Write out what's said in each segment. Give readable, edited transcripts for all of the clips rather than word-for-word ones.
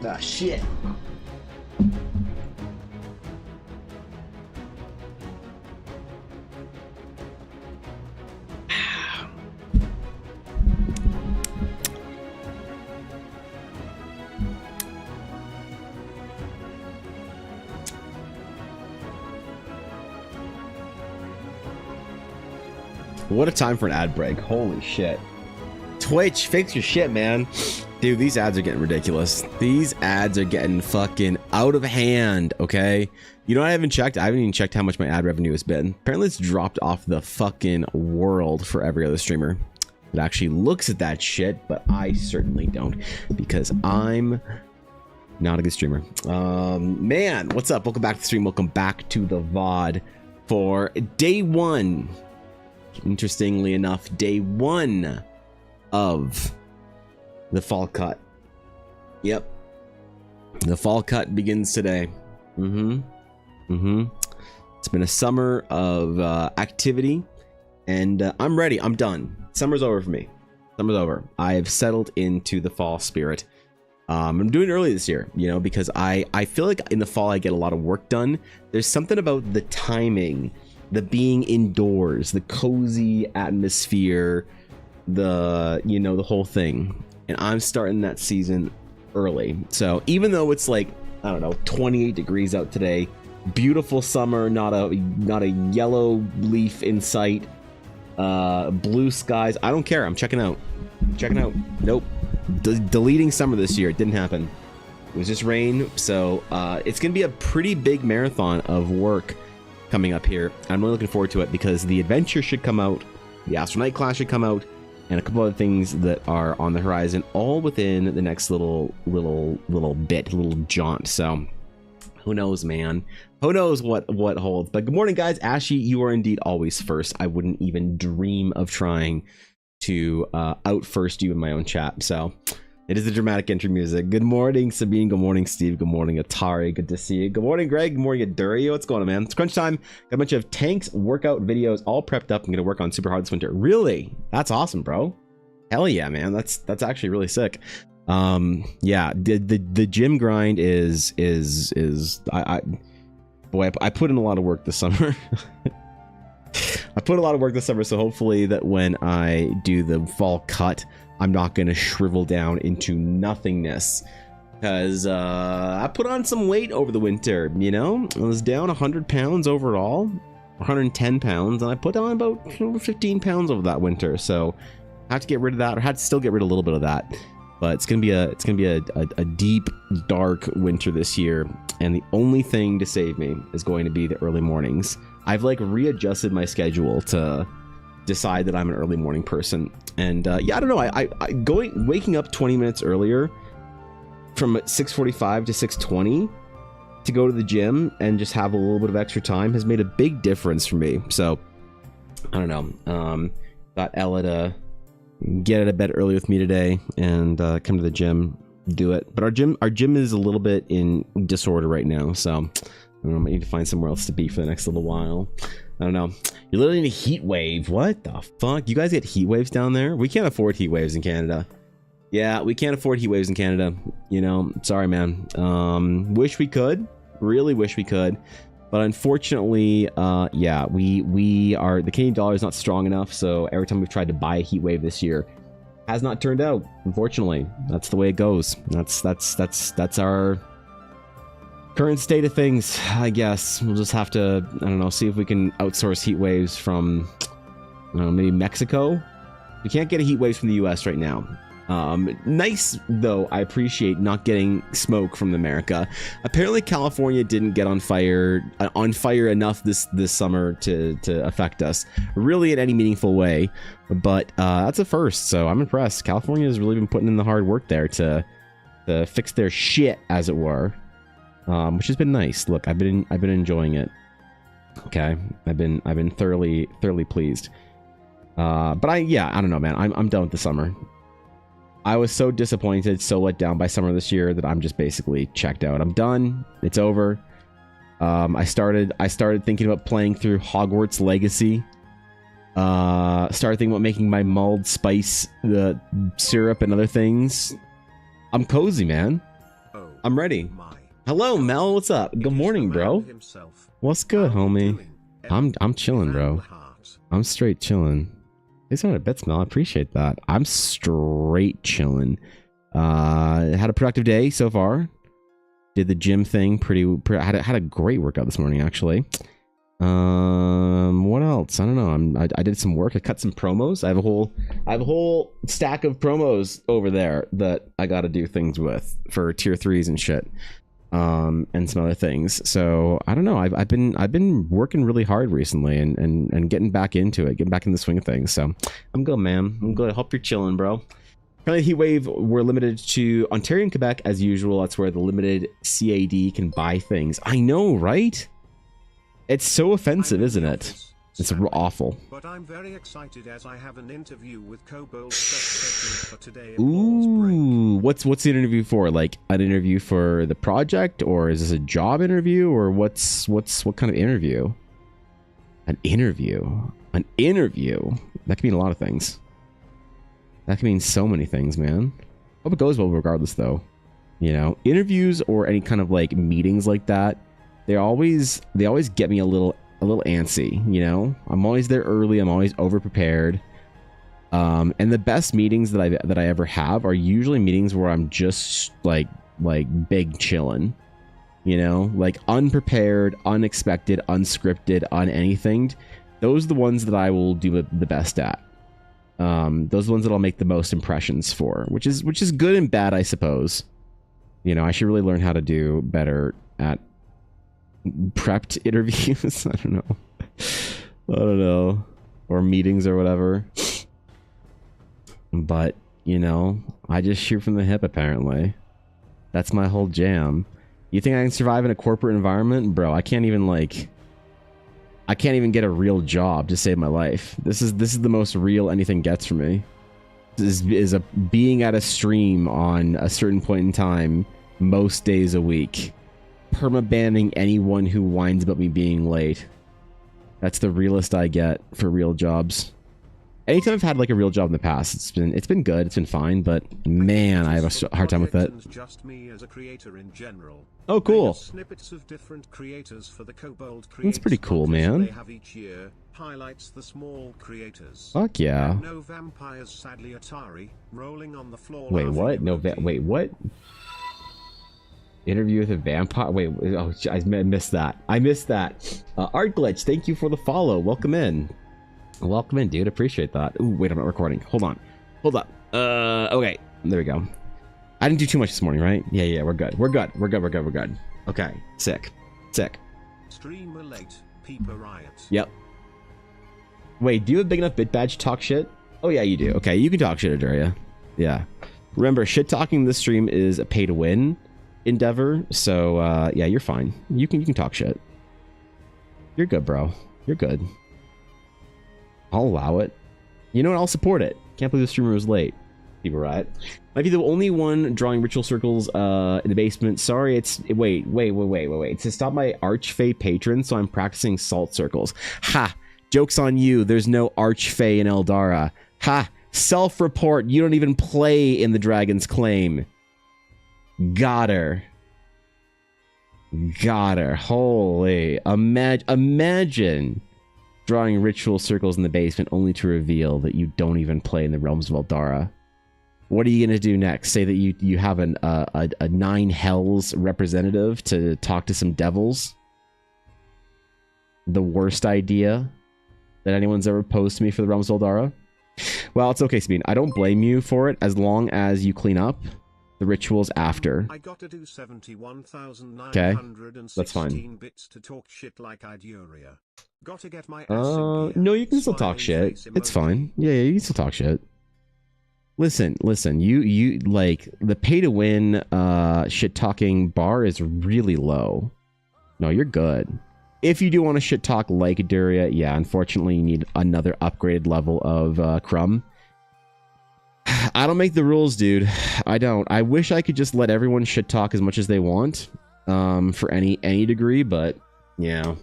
Ah, shit. What a time for an ad break. Holy shit. Twitch, fix your shit, man. Dude, these ads are getting ridiculous. These ads are getting fucking out of hand, okay? You know, I haven't even checked how much my ad revenue has been. Apparently it's dropped off the fucking world for every other streamer that actually looks at that shit, but I certainly don't, because I'm not a good streamer. Man, what's up? Welcome back to the stream. Welcome back to the VOD for day one. Interestingly enough, day one of the fall cut. Yep. The fall cut begins today. It's been a summer of activity, and I'm ready. I'm done. Summer's over for me. Summer's over. I've settled into the fall spirit. I'm doing it early this year, you know, because I feel like in the fall I get a lot of work done. There's something about the timing, the being indoors, the cozy atmosphere, the, you know, the whole thing. And I'm starting that season early. So even though it's like, I don't know, 28 degrees out today, beautiful summer, not a yellow leaf in sight, blue skies, I don't care. I'm checking out. Nope. Deleting summer this year. It didn't happen. It was just rain. So it's gonna be a pretty big marathon of work coming up here. I'm really looking forward to it because the adventure should come out, the astronaut class should come out, and a couple other things that are on the horizon, all within the next little jaunt. So who knows, man? Who knows what holds? But good morning, guys. Ashy, you are indeed always first. I wouldn't even dream of trying to out first you in my own chat. So it is the dramatic entry music. Good morning, Sabine. Good morning, Steve. Good morning, Atari. Good to see you. Good morning, Greg. Good morning, Adurio. What's going on, man? It's crunch time. Got a bunch of tanks workout videos all prepped up. I'm gonna work on super hard this winter. Really? That's awesome, bro. Hell yeah, man. That's actually really sick. Yeah, the gym grind is I put in a lot of work this summer. I put a lot of work this summer, so hopefully that when I do the fall cut, I'm not going to shrivel down into nothingness, because I put on some weight over the winter, you know? I was down 100 pounds overall, 110 pounds, and I put on about 15 pounds over that winter, so I have to get rid of that, or had to still get rid of a little bit of that. But it's gonna be a deep, dark winter this year, and the only thing to save me is going to be the early mornings. I've like readjusted my schedule to decide that I'm an early morning person, and yeah, I don't know. Waking up 20 minutes earlier from 6:45 to 6:20 to go to the gym and just have a little bit of extra time has made a big difference for me. So I don't know. Got Ella to get out of bed early with me today and come to the gym, do it. But our gym is a little bit in disorder right now, so I don't know, I might need to find somewhere else to be for the next little while. I don't know. You're literally in a heat wave. What the fuck? You guys get heat waves down there? We can't afford heat waves in Canada. Yeah, we can't afford heat waves in Canada. You know, sorry, man. Wish we could. Really wish we could. But unfortunately, yeah, we are, the Canadian dollar is not strong enough. So every time we've tried to buy a heat wave this year, has not turned out. Unfortunately, that's the way it goes. That's our current state of things, I guess. We'll just have to, I don't know, see if we can outsource heat waves from, I don't know, maybe Mexico. We can't get a heat waves from the US right now. Nice though, I appreciate not getting smoke from America. Apparently California didn't get on fire enough this summer to affect us really in any meaningful way, but that's a first, so I'm impressed. California has really been putting in the hard work there to fix their shit, as it were, which has been nice. Look, I've been enjoying it. Okay, I've been thoroughly pleased. But I don't know, man. I'm done with the summer. I was so disappointed, so let down by summer this year that I'm just basically checked out. I'm done. It's over. I started thinking about playing through Hogwarts Legacy. Started thinking about making my mulled spice, the syrup and other things. I'm cozy, man. I'm ready. Hello, Mel. What's up? Good morning, bro. What's good, homie? I'm chilling, bro. I'm straight chilling. Thanks for the bits, Mel. I appreciate that. I'm straight chilling. Had a productive day so far. Did the gym thing had a great workout this morning, actually. What else? I don't know. I did some work. I cut some promos. I have a whole stack of promos over there that I got to do things with for tier 3s and shit. And some other things. So I don't know. I've been working really hard recently and getting back into it, getting back in the swing of things. So I'm good, man. I'm good. I hope you're chilling, bro. Currently, Heat Wave, we're limited to Ontario and Quebec as usual. That's where the limited CAD can buy things. I know, right? It's so offensive, isn't it? It's awful. But I'm very excited as I have an interview with Kobold for today. Ooh, what's the interview for? Like an interview for the project, or is this a job interview, or what kind of interview? An interview. That could mean a lot of things. That can mean so many things, man. Hope it goes well regardless, though. You know, interviews or any kind of like meetings like that, they always get me a little antsy. You know, I'm always there early. I'm always over prepared. And the best meetings that I ever have are usually meetings where I'm just like big chilling. You know, like unprepared, unexpected, unscripted, unanythinged. Those are the ones that I will do the best at. Those are the ones that I'll make the most impressions for, which is good and bad, I suppose. You know, I should really learn how to do better at prepped interviews. I don't know, or meetings or whatever. But you know, I just shoot from the hip. Apparently, that's my whole jam. You think I can survive in a corporate environment, bro? I can't even get a real job to save my life. This is the most real anything gets from me. This is a being at a stream on a certain point in time, most days a week, perma-banning anyone who whines about me being late. That's the realest I get for real jobs. Anytime I've had like a real job in the past, it's been good, it's been fine, but man, I have a hard time with it. Just me as a creator in general. Oh, cool. Snippets of different creators for the Kobold That's pretty cool, man. They have each year highlights the small creators. Fuck yeah. No vampires, sadly. Atari rolling on the floor. Wait, what? Wait, what? Interview with a vampire? Wait, oh, I missed that. Art Glitch, thank you for the follow. Welcome in. Welcome in, dude. Appreciate that. Ooh, wait, I'm not recording. Hold on. Okay, there we go. I didn't do too much this morning, right? Yeah, we're good. We're good. Okay, sick. Streamer late, Peeper Riot. Yep. Wait, do you have a big enough bit badge to talk shit? Oh yeah, you do. Okay, you can talk shit, Aduria. Yeah. Remember, shit talking this stream is a pay to win endeavor, so yeah, you're fine. You can talk shit. You're good, bro. You're good. I'll allow it. You know what? I'll support it. Can't believe the streamer was late. People riot. Might be the only one drawing ritual circles in the basement. Sorry, wait. It's to stop my Archfey patron, so I'm practicing salt circles. Ha! Joke's on you. There's no Archfey in Eldara. Ha! Self-report. You don't even play in the Dragon's Claim. Got her. Holy. Imagine drawing ritual circles in the basement only to reveal that you don't even play in the realms of Eldara. What are you gonna do next? Say that you have a 9 hells representative to talk to some devils? The worst idea that anyone's ever posed to me for the realms of Eldara? Well, it's okay, Sabine. I don't blame you for it as long as you clean up the rituals after. I got to do 71,916 bits to talk shit like Iduria. Got to get my no, you can still talk shit. It's fine. Yeah, you can still talk shit. Listen, you like the pay to win shit talking bar is really low. No, you're good. If you do want to shit talk like Iduria, yeah, unfortunately you need another upgraded level of Crumb. I don't make the rules, dude. I don't. I wish I could just let everyone shit talk as much as they want, for any degree, but yeah.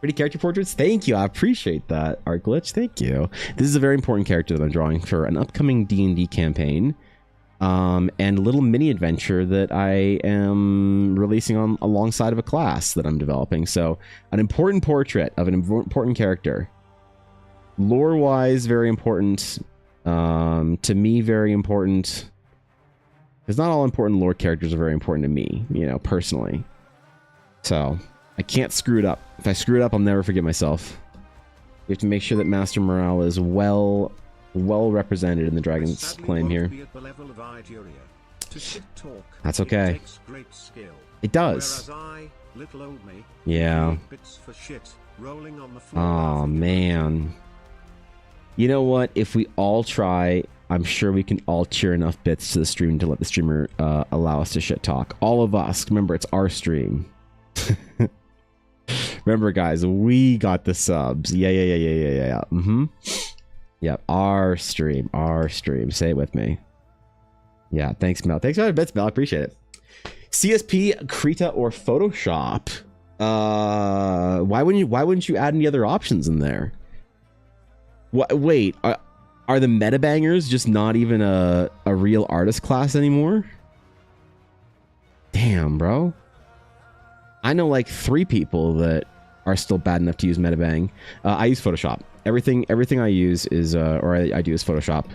Pretty character portraits. Thank you. I appreciate that, Art Glitch. Thank you. This is a very important character that I'm drawing for an upcoming D&D campaign. and a little mini adventure that I am releasing on alongside of a class that I'm developing. So an important portrait of an important character. Lore-wise, very important. To me, very important. Because not all important lore characters are very important to me, you know, personally. So I can't screw it up. If I screw it up, I'll never forgive myself. We have to make sure that Master Morale is well represented in the Dragon's Claim here. That's okay. It does. Yeah. Oh man. You know what? If we all try, I'm sure we can all cheer enough bits to the stream to let the streamer allow us to shit talk. All of us. Remember, it's our stream. Remember, guys, we got the subs. Yeah. Yeah, our stream. Say it with me. Yeah, thanks, Mel. Thanks for the bits, Mel. I appreciate it. CSP, Krita, or Photoshop. Why wouldn't you add any other options in there? What? Wait, are the meta bangers just not even a real artist class anymore? Damn, bro. I know like 3 people that are still bad enough to use metabang. I use Photoshop. Everything I use is I do is Photoshop.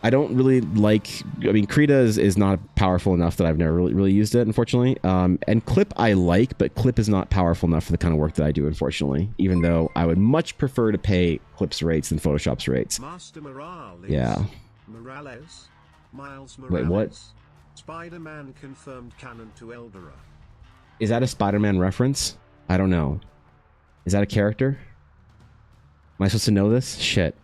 I don't really like. I mean, Krita is not powerful enough that I've never really used it, unfortunately. And Clip I like, but Clip is not powerful enough for the kind of work that I do, unfortunately. Even though I would much prefer to pay Clip's rates than Photoshop's rates. Master Morales. Yeah. Morales. Miles Morales. Wait, what? Spider-Man confirmed canon to Eldora. Is that a Spider-Man reference? I don't know. Is that a character? Am I supposed to know this? Shit.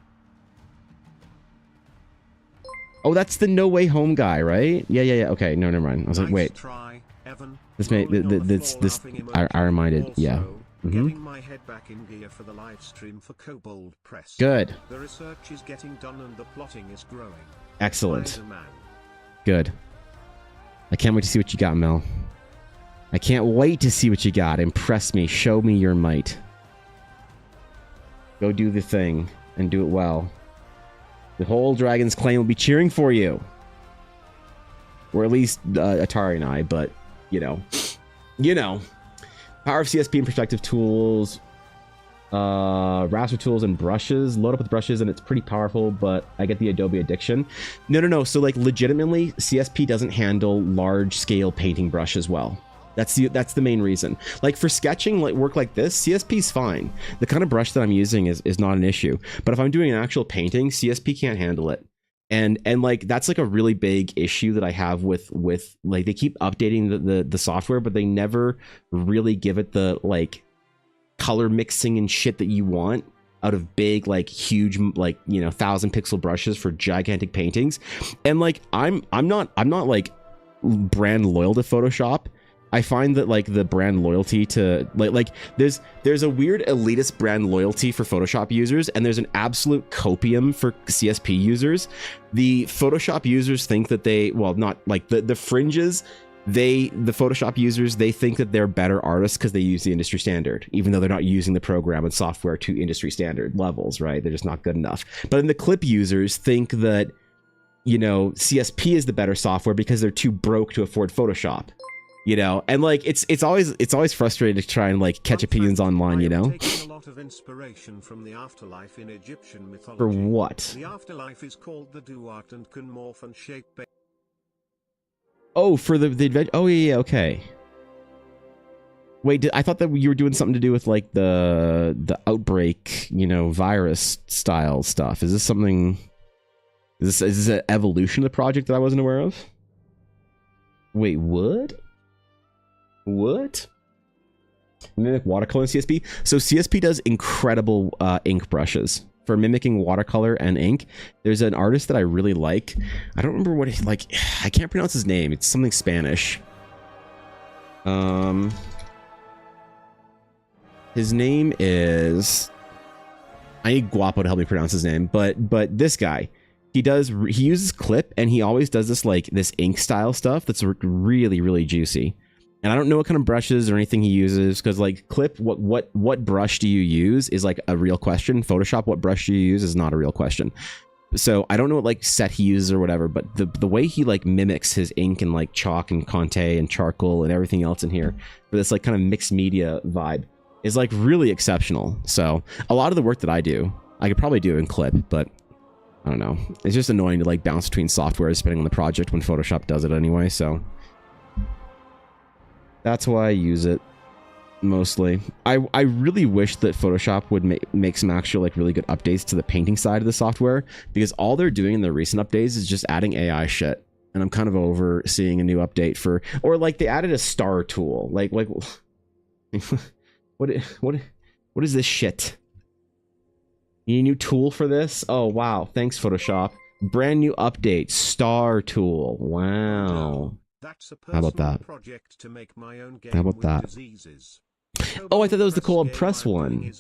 Oh, that's the No Way Home guy, right? Yeah. Okay, no, never mind. I was like, wait. This may this I reminded. Yeah. Getting my head back in gear for the live stream for Kobold Press. Good. The research is getting done and the plotting is growing. Excellent. Good. I can't wait to see what you got, Mel. I can't wait to see what you got. Impress me. Show me your might. Go do the thing and do it well. The whole Dragon's Claim will be cheering for you. Or at least Atari and I, but you know. Power of CSP and perspective tools. Raster tools and brushes. Load up with brushes and it's pretty powerful, but I get the Adobe addiction. No. So like legitimately, CSP doesn't handle large scale painting brushes well. That's the main reason. Like for sketching, like work like this, CSP's fine. The kind of brush that I'm using is not an issue. But if I'm doing an actual painting, CSP can't handle it. And like that's like a really big issue that I have with like they keep updating the software, but they never really give it the like color mixing and shit that you want out of big like huge like 1,000 pixel brushes for gigantic paintings. And like I'm not like brand loyal to Photoshop. I find that like the brand loyalty to like there's a weird elitist brand loyalty for Photoshop users, and there's an absolute copium for CSP users. The Photoshop users think that not like the fringes, the Photoshop users, they think that they're better artists because they use the industry standard, even though they're not using the program and software to industry standard levels, right? They're just not good enough. But then the clip users think that CSP is the better software because they're too broke to afford Photoshop. And like it's always frustrating to try and like catch opinions online, Taking a lot of inspiration from the afterlife in Egyptian mythology. For what? The afterlife is called the Duat and can morph and shape. Oh, for the adventure. Oh yeah, okay. Wait, I thought that you were doing something to do with like the outbreak, virus style stuff. Is this something? Is this an evolution of the project that I wasn't aware of? Wait, what? What? Mimic watercolor in CSP. So CSP does incredible ink brushes for mimicking watercolor and ink. There's an artist that I really like. I don't remember what I can't pronounce his name. It's something Spanish. His name is, I need Guapo to help me pronounce his name, but this guy, he uses clip, and he always does this ink style stuff that's really, really juicy. And I don't know what kind of brushes or anything he uses, because like clip, what brush do you use is like a real question. Photoshop, what brush do you use is not a real question. So I don't know what like set he uses or whatever, but the way he like mimics his ink and like chalk and Conte and charcoal and everything else in here for this like kind of mixed media vibe is like really exceptional. So a lot of the work that I do, I could probably do in Clip, but I don't know. It's just annoying to like bounce between softwares depending on the project when Photoshop does it anyway. So that's why I use it mostly. I really wish that Photoshop would make some actual like really good updates to the painting side of the software, because all they're doing in the recent updates is just adding AI shit. And I'm kind of over seeing a new update for, or like they added a star tool. Like what is this shit? You need a new tool for this? Oh wow, thanks Photoshop. Brand new update, star tool. Wow. How about that? How about that? Oh, I thought that was the co-op press one.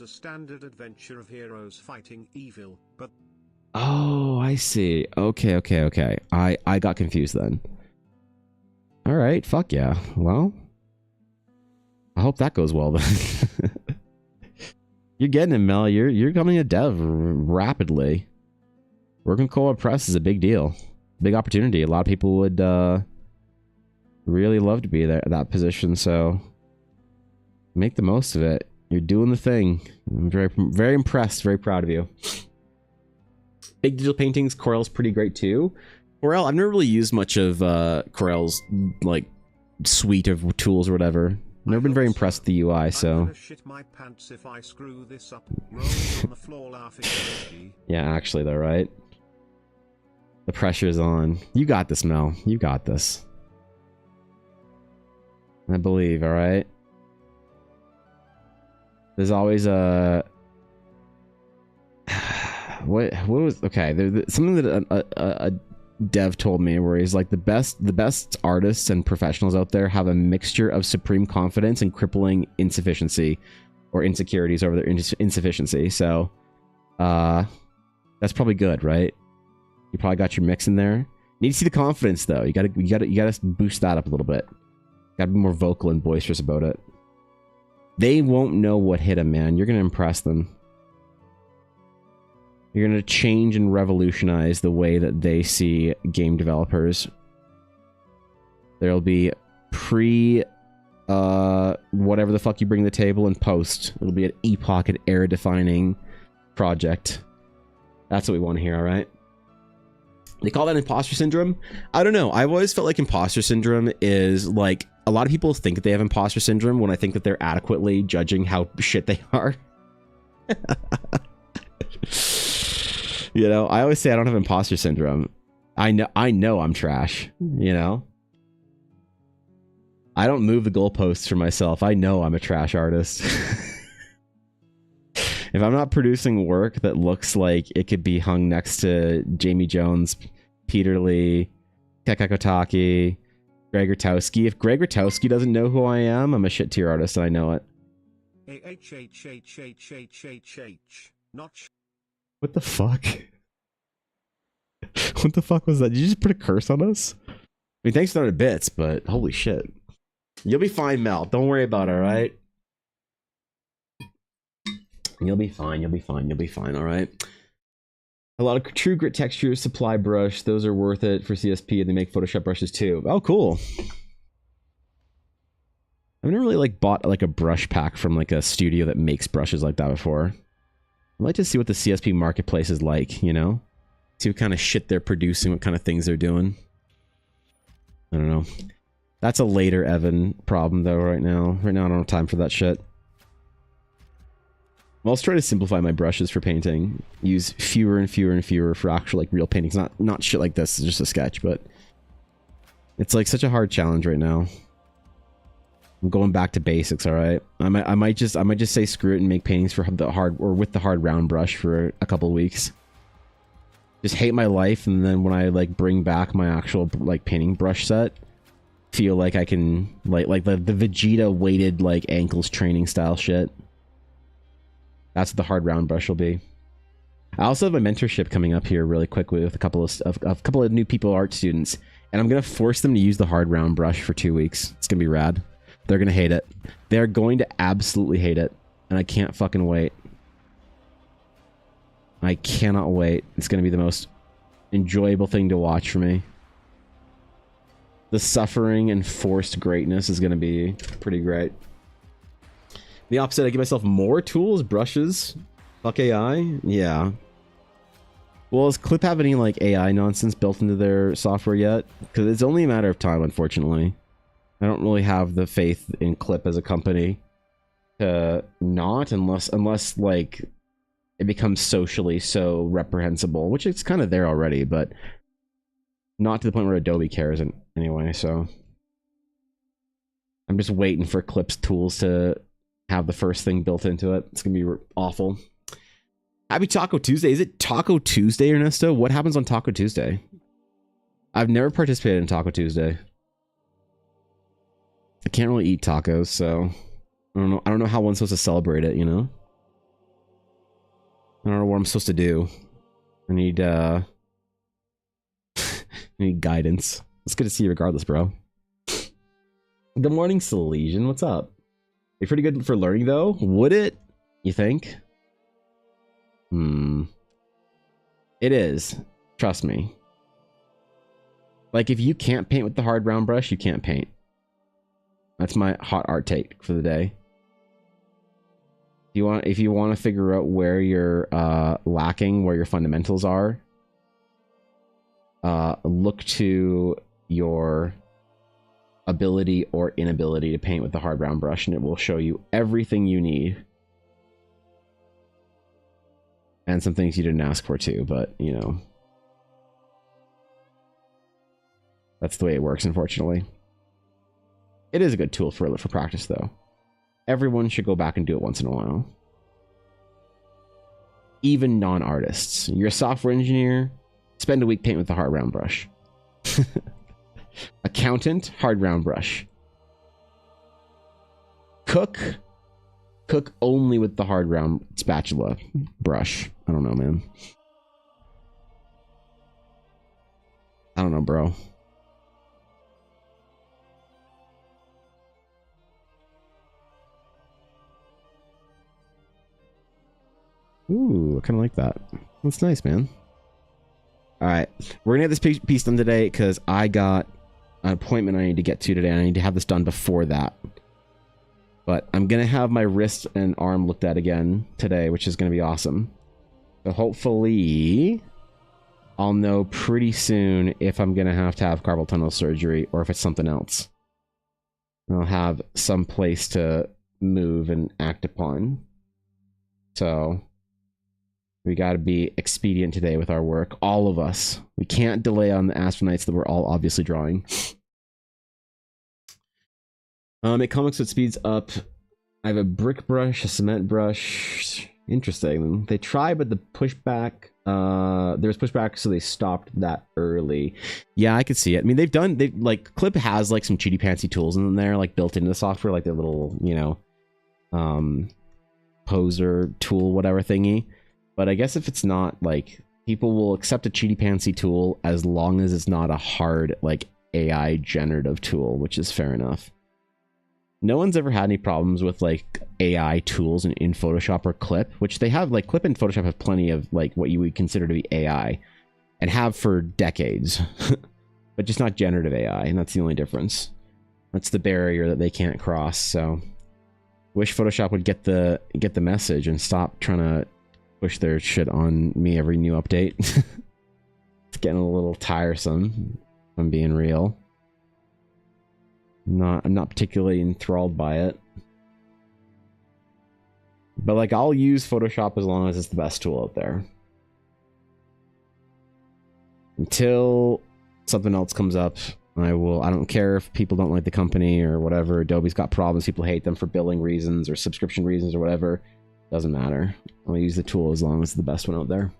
Oh, I see. Okay. I got confused then. All right, fuck yeah. Well, I hope that goes well then. You're getting it, Mel. You're becoming a dev rapidly. Working co-op press is a big deal, big opportunity. A lot of people would really love to be there at that position. So make the most of it. You're doing the thing. I'm very impressed. Very proud of you. Big digital paintings. Corel's pretty great too. Corel, I've never really used much of Corel's like suite of tools or whatever. Never been very impressed with the UI, so. Yeah, actually though, right? The pressure's on. You got this, Mel. You got this. I believe, alright? There's always a... What was... Okay, something that a dev told me where he's like, the best artists and professionals out there have a mixture of supreme confidence and crippling insufficiency or insecurities over their insufficiency. So that's probably good, right? You probably got your mix in there. Need to see the confidence though. You gotta boost that up a little bit. Gotta be more vocal and boisterous about it. They won't know what hit them, man. You're gonna impress them. You're going to change and revolutionize the way that they see game developers. There'll be whatever the fuck you bring to the table and post. It'll be an epoch and era-defining project. That's what we want to hear, alright? They call that imposter syndrome? I don't know. I've always felt like imposter syndrome is like... A lot of people think that they have imposter syndrome when I think that they're adequately judging how shit they are. You know, I always say I don't have imposter syndrome. I know I'm trash, you know? I don't move the goalposts for myself. I know I'm a trash artist. If I'm not producing work that looks like it could be hung next to Jamie Jones, Peter Lee, Kekakotaki, Greg Rutowski, if Greg Rutowski doesn't know who I am, I'm a shit tier artist and I know it. What the fuck? What the fuck was that? Did you just put a curse on us? I mean, thanks for the bits, but holy shit. You'll be fine, Mel. Don't worry about it, alright? You'll be fine, you'll be fine, you'll be fine, alright? A lot of True Grit textures, supply brush, those are worth it for CSP, and they make Photoshop brushes too. Oh, cool. I've never really like bought like a brush pack from like a studio that makes brushes like that before. I'd like to see what the CSP marketplace is like, you know? See what kind of shit they're producing, what kind of things they're doing. I don't know. That's a later Evan problem though right now. Right now I don't have time for that shit. I'm also trying to simplify my brushes for painting. Use fewer and fewer and fewer for actual like real paintings. Not shit like this, it's just a sketch, but it's like such a hard challenge right now. I'm going back to basics, alright? I might just say screw it and make paintings for the hard or with the hard round brush for a couple of weeks. Just hate my life, and then when I like bring back my actual like painting brush set, feel like I can like the Vegeta weighted like ankles training style shit. That's what the hard round brush will be. I also have a mentorship coming up here really quickly with a couple of new people, art students, and I'm gonna force them to use the hard round brush for 2 weeks. It's gonna be rad. They're gonna hate it. They're going to absolutely hate it, and I can't fucking wait. I cannot wait. It's gonna be the most enjoyable thing to watch for me. The suffering and forced greatness is going to be pretty great. The opposite, I give myself more tools, brushes. Fuck AI? Yeah. Well, does Clip have any like AI nonsense built into their software yet? Because it's only a matter of time, unfortunately. I don't really have the faith in Clip as a company to not, unless like it becomes socially so reprehensible, which it's kind of there already, but not to the point where Adobe cares anyway. So I'm just waiting for Clip's tools to have the first thing built into it. It's gonna be awful. Happy Taco Tuesday. Is it Taco Tuesday, Ernesto? What happens on Taco Tuesday? I've never participated in Taco Tuesday. I can't really eat tacos, so I don't know how one's supposed to celebrate it, you know? I don't know what I'm supposed to do. I need I need guidance. It's good to see you regardless, bro. Good morning, Silesian. What's up? You're pretty good for learning, though. Would it? You think? It is. Trust me. Like, if you can't paint with the hard round brush, you can't paint. That's my hot art take for the day. If you want to figure out where you're lacking, where your fundamentals are, look to your ability or inability to paint with the hard round brush, and it will show you everything you need. And some things you didn't ask for too, but you know. That's the way it works, unfortunately. It is a good tool for practice, though. Everyone should go back and do it once in a while. Even non-artists. You're a software engineer, spend a week painting with the hard round brush. Accountant, hard round brush. Cook only with the hard round spatula brush. I don't know, man. I don't know, bro. Ooh, I kind of like that. That's nice, man. All right, we're gonna get this piece done today because I got an appointment I need to get to today. And I need to have this done before that. But I'm gonna have my wrist and arm looked at again today, which is gonna be awesome. So hopefully, I'll know pretty soon if I'm gonna have to have carpal tunnel surgery or if it's something else. I'll have some place to move and act upon. So we got to be expedient today with our work. All of us. We can't delay on the astronauts that we're all obviously drawing. It comics with speeds up. I have a brick brush, a cement brush. Interesting. They tried, but the pushback, there was pushback, so they stopped that early. Yeah, I could see it. I mean, they like Clip has like some cheaty pantsy tools in there, like built into the software, like their little, you know, poser tool, whatever thingy. But I guess if it's not, like, people will accept a cheaty pantsy tool as long as it's not a hard, like, AI generative tool, which is fair enough. No one's ever had any problems with, like, AI tools in Photoshop or Clip, which they have, like, Clip and Photoshop have plenty of, like, what you would consider to be AI, and have for decades. But just not generative AI, and that's the only difference. That's the barrier that they can't cross, so... Wish Photoshop would get the message and stop trying to push their shit on me every new update. It's getting a little tiresome, if I'm being real. I'm not particularly enthralled by it. But like, I'll use Photoshop as long as it's the best tool out there. Until something else comes up, I don't care if people don't like the company or whatever. Adobe's got problems, people hate them for billing reasons or subscription reasons or whatever. Doesn't matter. I'll use the tool as long as it's the best one out there.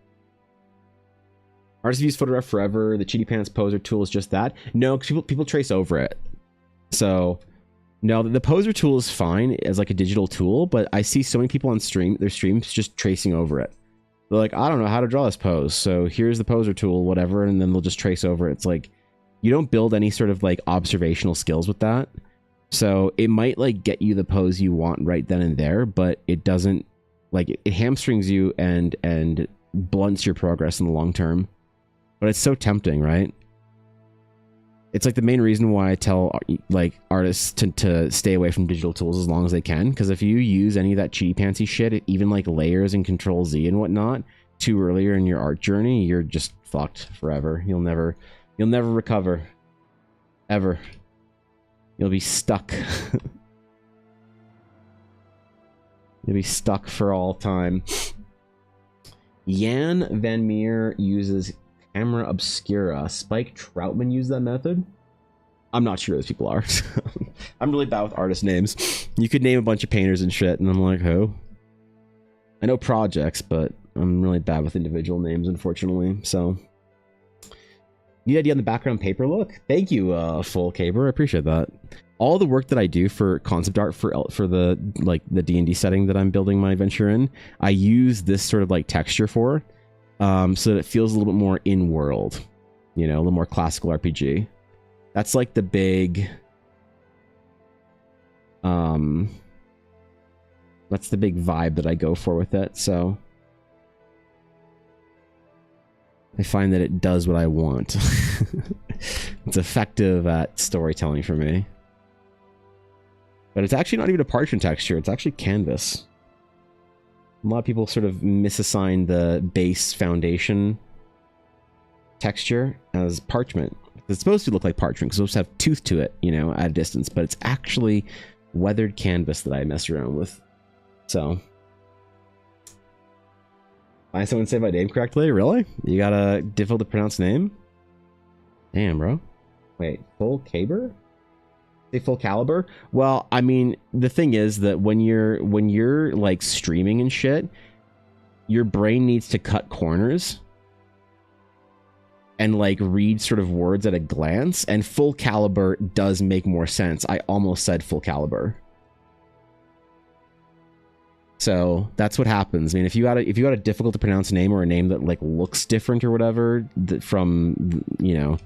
Artists have used Photograph forever. The Cheaty Pants Poser tool is just that. No, because people trace over it. So, no, the Poser tool is fine as like a digital tool, but I see so many people on their streams just tracing over it. They're like, I don't know how to draw this pose, so here's the Poser tool, whatever, and then they'll just trace over it. It's like, you don't build any sort of like observational skills with that. So it might like get you the pose you want right then and there, but it doesn't, like, it hamstrings you and blunts your progress in the long term. but it's so tempting, right? It's like the main reason why I tell like artists to stay away from digital tools as long as they can, because if you use any of that cheaty pantsy shit, even like layers and Control Z and whatnot, too earlier in your art journey, you're just fucked forever. You'll never recover, ever. You'll be stuck. You'll be stuck for all time. Jan Van Meer uses Camera Obscura. Spike Troutman used that method? I'm not sure who those people are. I'm really bad with artist names. You could name a bunch of painters and shit, and I'm like, who? I know projects, but I'm really bad with individual names, unfortunately. So, neat idea on the background paper look. Thank you, Full Caber. I appreciate that. All the work that I do for concept art for the like the D&D setting that I'm building my adventure in, I use this sort of like texture for, so that it feels a little bit more in world, you know, a little more classical RPG. That's like the big, that's the big vibe that I go for with it. So I find that it does what I want. It's effective at storytelling for me. But it's actually not even a parchment texture, it's actually canvas. A lot of people sort of misassign the base foundation texture as parchment. It's supposed to look like parchment because it's supposed to have tooth to it, you know, at a distance, but it's actually weathered canvas that I mess around with. So, find someone say my name correctly? Really? You got a difficult to pronounce name? Damn, bro. Wait, Full Caber? Say Full Caliber? Well, I mean, the thing is that when you're like streaming and shit, your brain needs to cut corners and like read sort of words at a glance, and Full Caliber does make more sense. I almost said Full Caliber. So that's what happens. I mean, if you got a difficult to pronounce name, or a name that like looks different or whatever, that from, you know,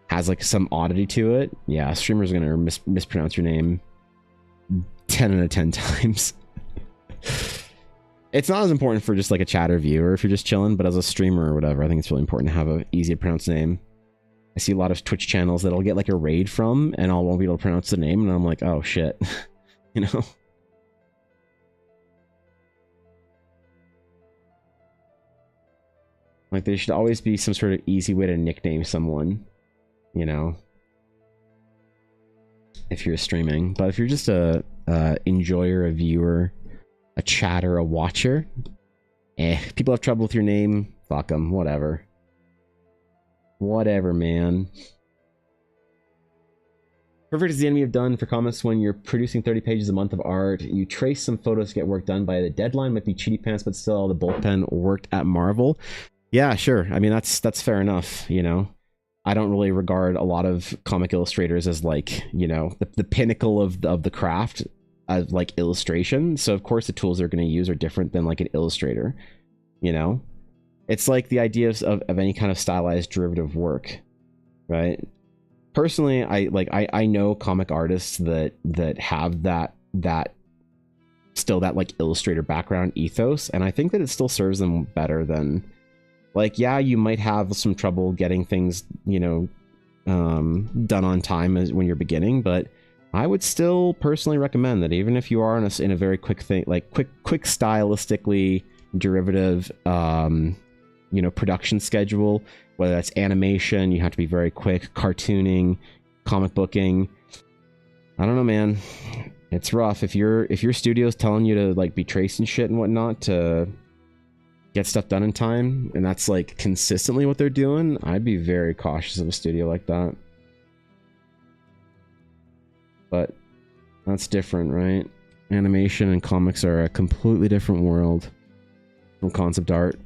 has like some oddity to it, yeah, streamers are gonna mispronounce your name 10 out of 10 times. It's not as important for just like a chat or viewer if you're just chilling, but as a streamer or whatever, I think it's really important to have a easy to pronounce name. I see a lot of Twitch channels that I'll get like a raid from, and I won't be able to pronounce the name, and I'm like, oh shit, you know. Like, there should always be some sort of easy way to nickname someone, you know, if you're streaming. But if you're just a enjoyer, a viewer, a chatter, a watcher, people have trouble with your name, fuck them, whatever. Whatever, man. Perfect is the enemy of done for comments when you're producing 30 pages a month of art. You trace some photos to get work done by the deadline. Might be cheaty pants, but still the bullpen worked at Marvel. Yeah, sure. I mean, that's fair enough, you know. I don't really regard a lot of comic illustrators as like, you know, the pinnacle of the craft as like illustration. So of course the tools they're going to use are different than like an illustrator, you know. It's like the idea of any kind of stylized derivative work, right? Personally, I know comic artists that have that still that like illustrator background ethos, and I think that it still serves them better than, like, yeah, you might have some trouble getting things, you know, done on time when you're beginning, but I would still personally recommend that even if you are in a very quick thing, like quick stylistically derivative, you know, production schedule, whether that's animation, you have to be very quick, cartooning, comic booking. I don't know, man. It's rough if your studio's telling you to like be tracing shit and whatnot to get stuff done in time, and that's like consistently what they're doing. I'd be very cautious of a studio like that. But that's different, right? Animation and comics are a completely different world from concept art.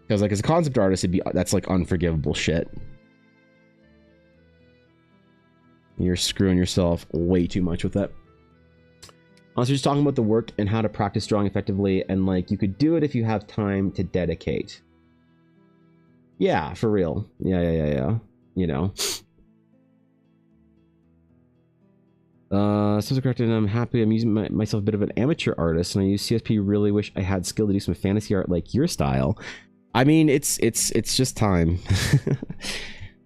Because like as a concept artist, that's like unforgivable shit. You're screwing yourself way too much with that. Also, just talking about the work and how to practice drawing effectively, and like you could do it if you have time to dedicate. Yeah, for real. Yeah. You know. So corrected, and I'm happy. I'm using myself a bit of an amateur artist, and I use CSP. Really wish I had skill to do some fantasy art like your style. I mean, it's just time.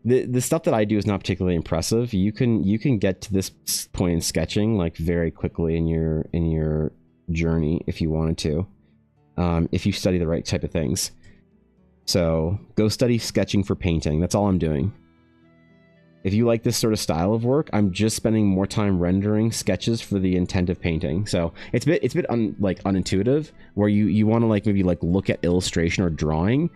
The stuff that I do is not particularly impressive. You can get to this point in sketching like very quickly in your journey if you wanted to, if you study the right type of things. So go study sketching for painting. That's all I'm doing. If you like this sort of style of work, I'm just spending more time rendering sketches for the intent of painting. So it's a bit unintuitive, where you want to like maybe like look at illustration or drawing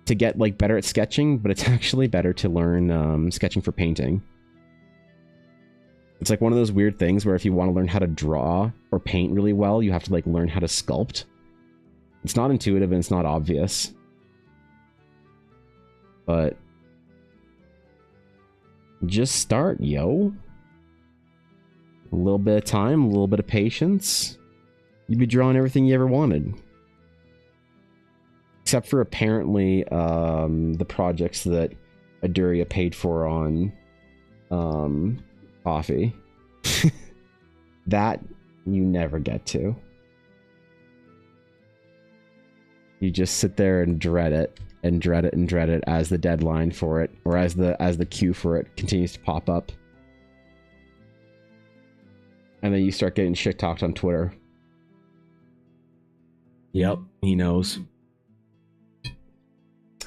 to get like better at sketching, but it's actually better to learn sketching for painting. It's like one of those weird things where if you want to learn how to draw or paint really well, you have to like learn how to sculpt. It's not intuitive and it's not obvious, but just start, yo. A little bit of time, a little bit of patience. You'd be drawing everything you ever wanted. Except for apparently the projects that Aduria paid for on coffee. That you never get to. You just sit there and dread it. And dread it and dread it as the deadline for it, or as the queue for it continues to pop up. And then you start getting shit talked on Twitter. Yep, he knows.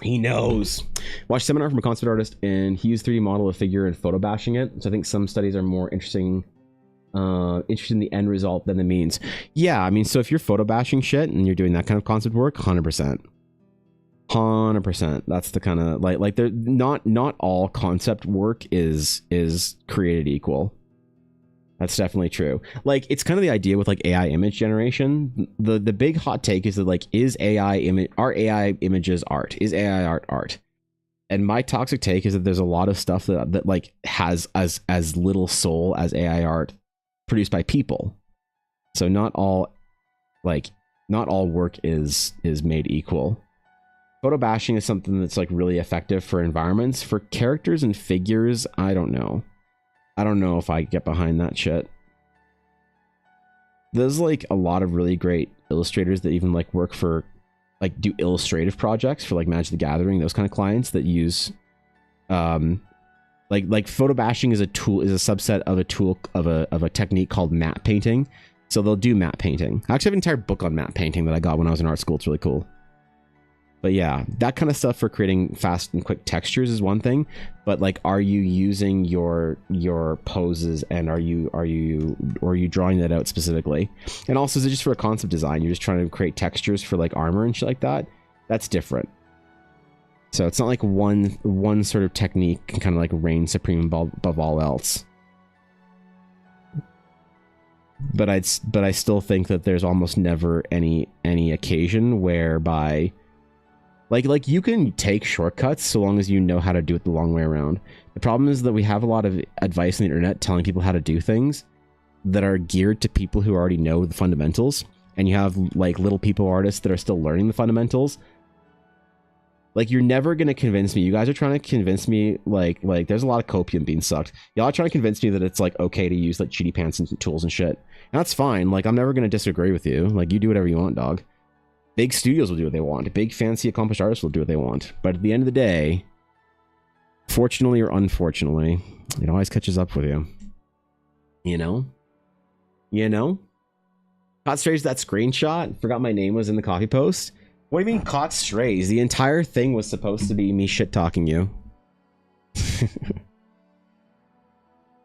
He knows. Watched a seminar from a concept artist, and he used 3D model a figure and photo bashing it. So I think some studies are more interested in the end result than the means. Yeah, I mean, so if you're photo bashing shit and you're doing that kind of concept work, 100%. 100%. That's the kind of like they're not all concept work is created equal. That's definitely true. Like, it's kind of the idea with like AI image generation. The big hot take is that like, are AI images art? Is AI art? And my toxic take is that there's a lot of stuff that like has as little soul as AI art produced by people. So not all work is made equal. Photo bashing is something that's like really effective for environments. For characters and figures, I don't know. I don't know if I get behind that shit. There's like a lot of really great illustrators that even like work for, like, do illustrative projects for like Magic the Gathering, those kind of clients that use like photo bashing is a subset of a tool of a technique called matte painting. So they'll do matte painting. I actually have an entire book on matte painting that I got when I was in art school. It's really cool. But yeah, that kind of stuff for creating fast and quick textures is one thing, but like, are you using your poses, and are you drawing that out specifically? And also, is it just for a concept design? You're just trying to create textures for like armor and shit like that? That's different. So it's not like one sort of technique can kind of like reign supreme above all else. But I still think that there's almost never any occasion whereby like you can take shortcuts so long as you know how to do it the long way around. The problem is that we have a lot of advice on the internet telling people how to do things that are geared to people who already know the fundamentals, and you have like little people artists that are still learning the fundamentals. Like, you're never going to convince me. You guys are trying to convince me like there's a lot of copium being sucked. Y'all are trying to convince me that it's like okay to use like cheaty pants and tools and shit. And that's fine. Like, I'm never going to disagree with you. Like, you do whatever you want, dog. Big studios will do what they want. Big, fancy, accomplished artists will do what they want. But at the end of the day, fortunately or unfortunately, it always catches up with you. You know? Caught strays that screenshot. Forgot my name was in the copy post. What do you mean caught strays? The entire thing was supposed to be me shit-talking you.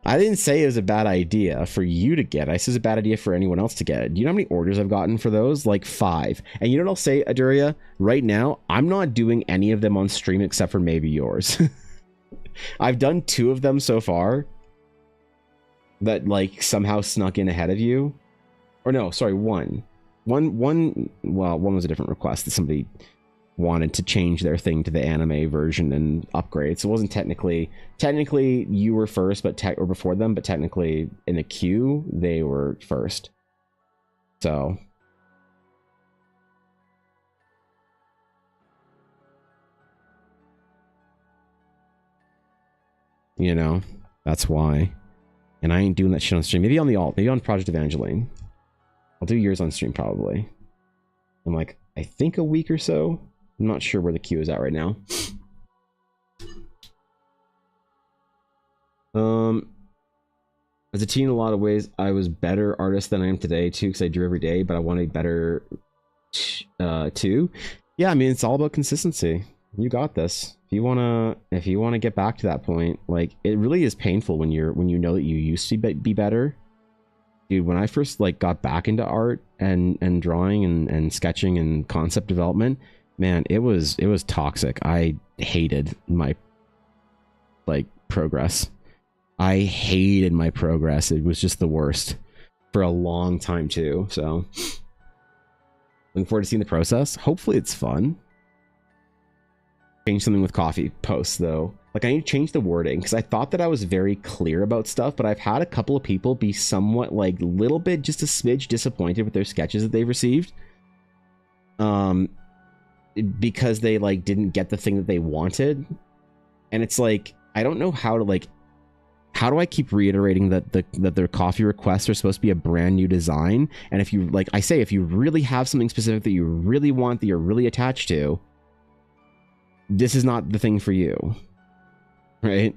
I didn't say it was a bad idea for you to get. I said it's a bad idea for anyone else to get. Do you know how many orders I've gotten for those? Like 5. And you know what I'll say, Aduria? Right now, I'm not doing any of them on stream except for maybe yours. I've done 2 of them so far that like somehow snuck in ahead of you. Or no, sorry, 1. One was a different request that somebody wanted to change their thing to the anime version and upgrade. So it wasn't technically you were first, or before them, but technically in the queue they were first. So you know, that's why. And I ain't doing that shit on stream. Maybe on the alt. Maybe on Project Evangeline. I'll do yours on stream probably. In like, I think a week or so. I'm not sure where the queue is at right now. As a teen, in a lot of ways, I was better artist than I am today too, because I drew every day, but I want to be better too. Yeah, I mean, it's all about consistency. You got this. If you wanna get back to that point, like, it really is painful when you know that you used to be better. Dude, when I first like got back into art and drawing and sketching and concept development, man, it was toxic. I hated my like progress. I hated my progress. It was just the worst for a long time too. So looking forward to seeing the process. Hopefully it's fun. Change something with coffee posts though. Like, I need to change the wording because I thought that I was very clear about stuff, but I've had a couple of people be somewhat like little bit, just a smidge disappointed with their sketches that they've received. Because they like didn't get the thing that they wanted. And it's like, I don't know how to like, how do I keep reiterating that that their coffee requests are supposed to be a brand new design? And if you, like I say, if you really have something specific that you really want, that you're really attached to, this is not the thing for you, right?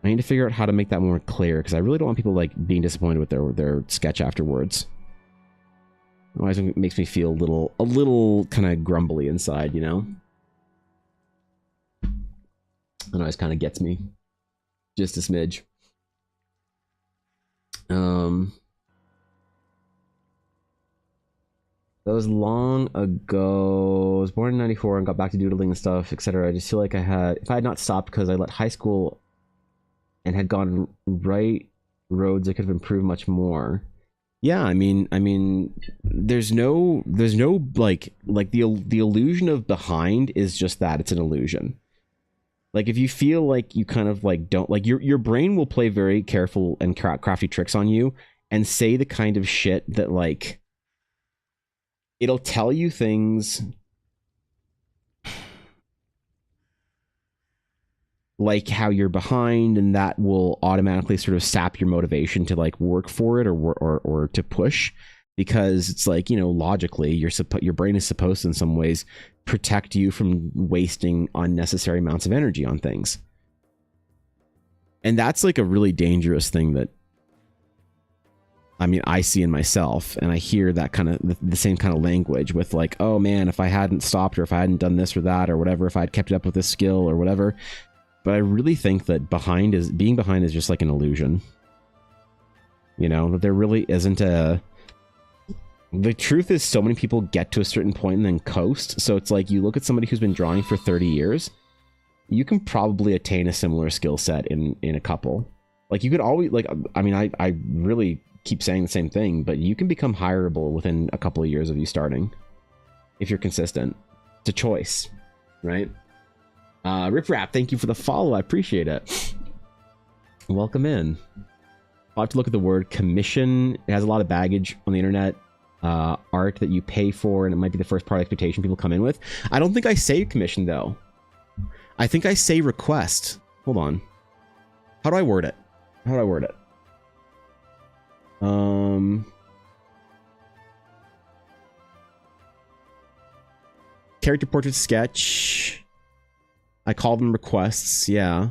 I need to figure out how to make that more clear, because I really don't want people like being disappointed with their sketch afterwards. Otherwise it makes me feel a little kind of grumbly inside, you know? It always kind of gets me. Just a smidge. That was long ago. I was born in 94 and got back to doodling and stuff, etc. I just feel like if I had not stopped because I let high school and had gone right roads, I could have improved much more. Yeah, I mean, there's no like the illusion of behind is just that, it's an illusion. Like, if you feel like you kind of like don't like, your brain will play very careful and crafty tricks on you and say the kind of shit that like, it'll tell you things like how you're behind, and that will automatically sort of sap your motivation to like work for it or to push, because it's like, you know, logically your brain is supposed to in some ways protect you from wasting unnecessary amounts of energy on things. And that's like a really dangerous thing that, I mean, I see in myself, and I hear that kind of the same kind of language with like, oh man, if I hadn't stopped, or if I hadn't done this or that or whatever, if I had kept it up with this skill or whatever. But I really think that being behind is just like an illusion. You know, that there really isn't the truth is, so many people get to a certain point and then coast. So it's like, you look at somebody who's been drawing for 30 years, you can probably attain a similar skill set in a couple. Like, you could always, like, I mean, I really keep saying the same thing, but you can become hireable within a couple of years of you starting if you're consistent. It's a choice, right? Rip Rap, thank you for the follow. I appreciate it. Welcome in. I'll have to look at the word commission. It has a lot of baggage on the internet. Art that you pay for, and it might be the first part of expectation people come in with. I don't think I say commission though. I think I say request. Hold on. How do I word it? Character portrait sketch. I call them requests, yeah.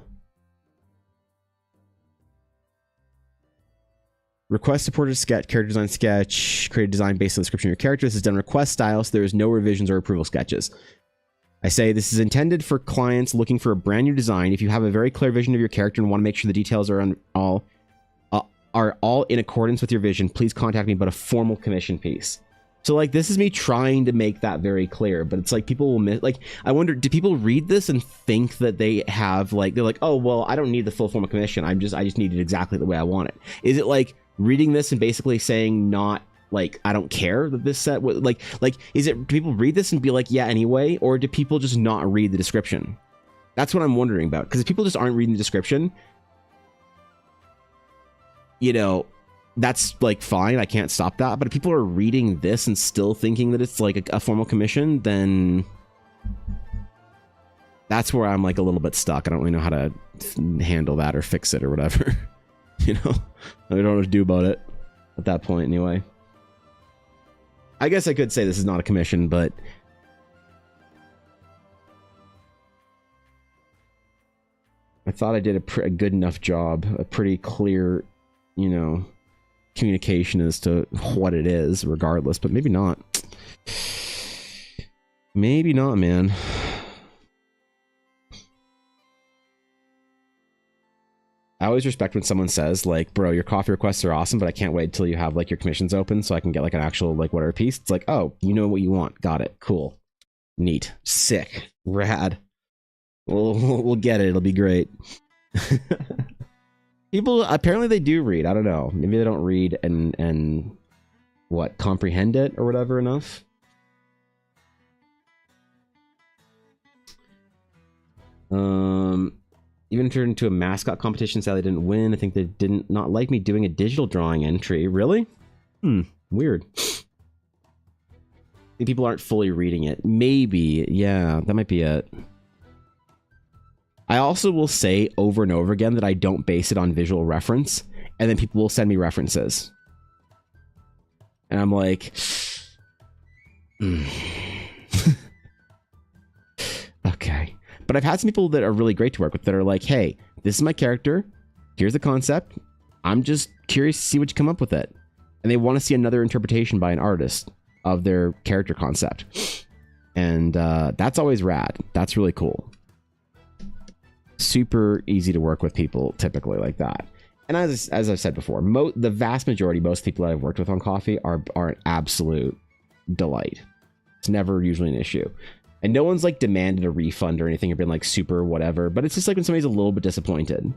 Request supported sketch, character design sketch, create a design based on the description of your character. This is done request style, so there is no revisions or approval sketches. I say this is intended for clients looking for a brand new design. If you have a very clear vision of your character and want to make sure the details are all in accordance with your vision, please contact me about a formal commission piece. So like, this is me trying to make that very clear, but it's like people will miss, like, I wonder, do people read this and think that they have like, they're like, oh, well, I don't need the full formal commission. I just need it exactly the way I want it. Is it like reading this and basically saying not like, I don't care that this set like is it, do people read this and be like, yeah, anyway, or do people just not read the description? That's what I'm wondering about, because if people just aren't reading the description, you know, that's like fine, I can't stop that. But if people are reading this and still thinking that it's like a formal commission, then that's where I'm like a little bit stuck. I don't really know how to handle that or fix it or whatever. You know, I don't know what to do about it at that point anyway. I guess I could say this is not a commission, but I thought I did a good enough job, a pretty clear, you know, communication as to what it is, regardless, but maybe not. Maybe not, man. I always respect when someone says, like, bro, your coffee requests are awesome, but I can't wait till you have, like, your commissions open so I can get, like, an actual, like, whatever piece. It's like, oh, you know what you want. Got it. Cool. Neat. Sick. Rad. We'll get it. It'll be great. People, apparently they do read. I don't know. Maybe they don't read and what, comprehend it or whatever enough. Even turned into a mascot competition. Sadly, didn't win. I think they didn't not like me doing a digital drawing entry. Really? Weird. I think people aren't fully reading it. Maybe. Yeah, that might be it. I also will say over and over again that I don't base it on visual reference, and then people will send me references. And I'm like, okay. But I've had some people that are really great to work with that are like, hey, this is my character. Here's the concept. I'm just curious to see what you come up with it. And they want to see another interpretation by an artist of their character concept. And that's always rad. That's really cool. Super easy to work with people typically like that. And as I've said before, the vast majority, most people that I've worked with on coffee are an absolute delight. It's never usually an issue. And no one's like demanded a refund or anything or been like super whatever, but it's just like when somebody's a little bit disappointed.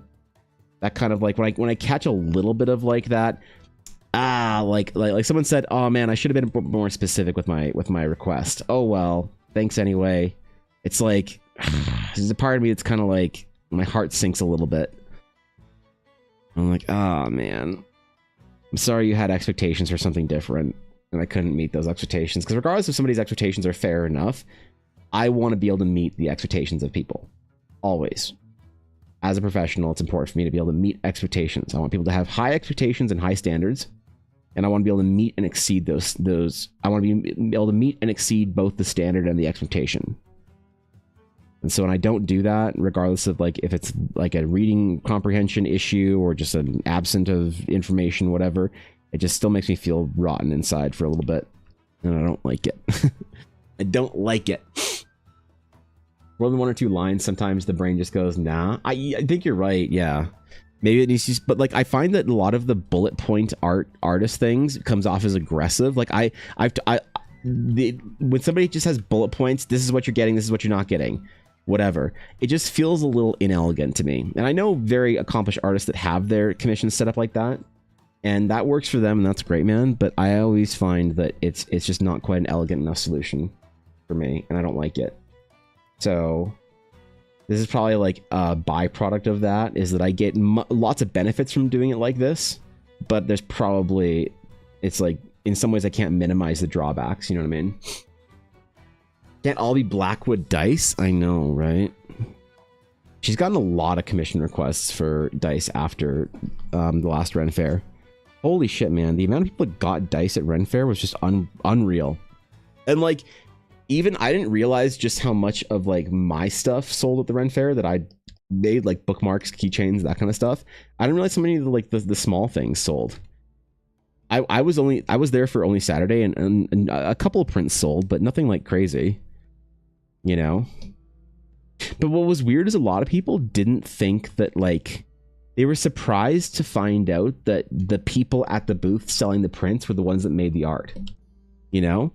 That kind of like when I catch a little bit of like that, like someone said, oh man, I should have been more specific with my request. Oh well, thanks anyway. It's like there's a part of me that's kind of like my heart sinks a little bit. I'm like, oh man, I'm sorry you had expectations for something different and I couldn't meet those expectations. Because regardless if somebody's expectations are fair enough, I want to be able to meet the expectations of people. Always. As a professional, it's important for me to be able to meet expectations. I want people to have high expectations and high standards. And I want to be able to meet and exceed those. I want to be able to meet and exceed both the standard and the expectation. And so when I don't do that, regardless of like if it's like a reading comprehension issue or just an absent of information, whatever, it just still makes me feel rotten inside for a little bit. And I don't like it. I don't like it. More than one or two lines, sometimes the brain just goes, nah. I think you're right, yeah. Maybe it needs to, but like I find that a lot of the bullet point artist things comes off as aggressive. Like when somebody just has bullet points, this is what you're getting, this is what you're not getting, whatever. It just feels a little inelegant to me. And I know very accomplished artists that have their commissions set up like that, and that works for them, and that's great, man. But I always find that it's just not quite an elegant enough solution for me, and I don't like it. So this is probably like a byproduct of that, is that I get lots of benefits from doing it like this, but there's probably, it's like, in some ways I can't minimize the drawbacks, you know what I mean? Can't all be Blackwood dice? I know, right? She's gotten a lot of commission requests for dice after the last Ren Fair. Holy shit, man. The amount of people that got dice at Ren Fair was just unreal. And like, even I didn't realize just how much of like my stuff sold at the Ren Fair that I made, like bookmarks, keychains, that kind of stuff. I didn't realize so many of the, like the small things sold. I was there for only Saturday, and a couple of prints sold, but nothing like crazy, you know. But what was weird is a lot of people didn't think that, like, they were surprised to find out that the people at the booth selling the prints were the ones that made the art, you know.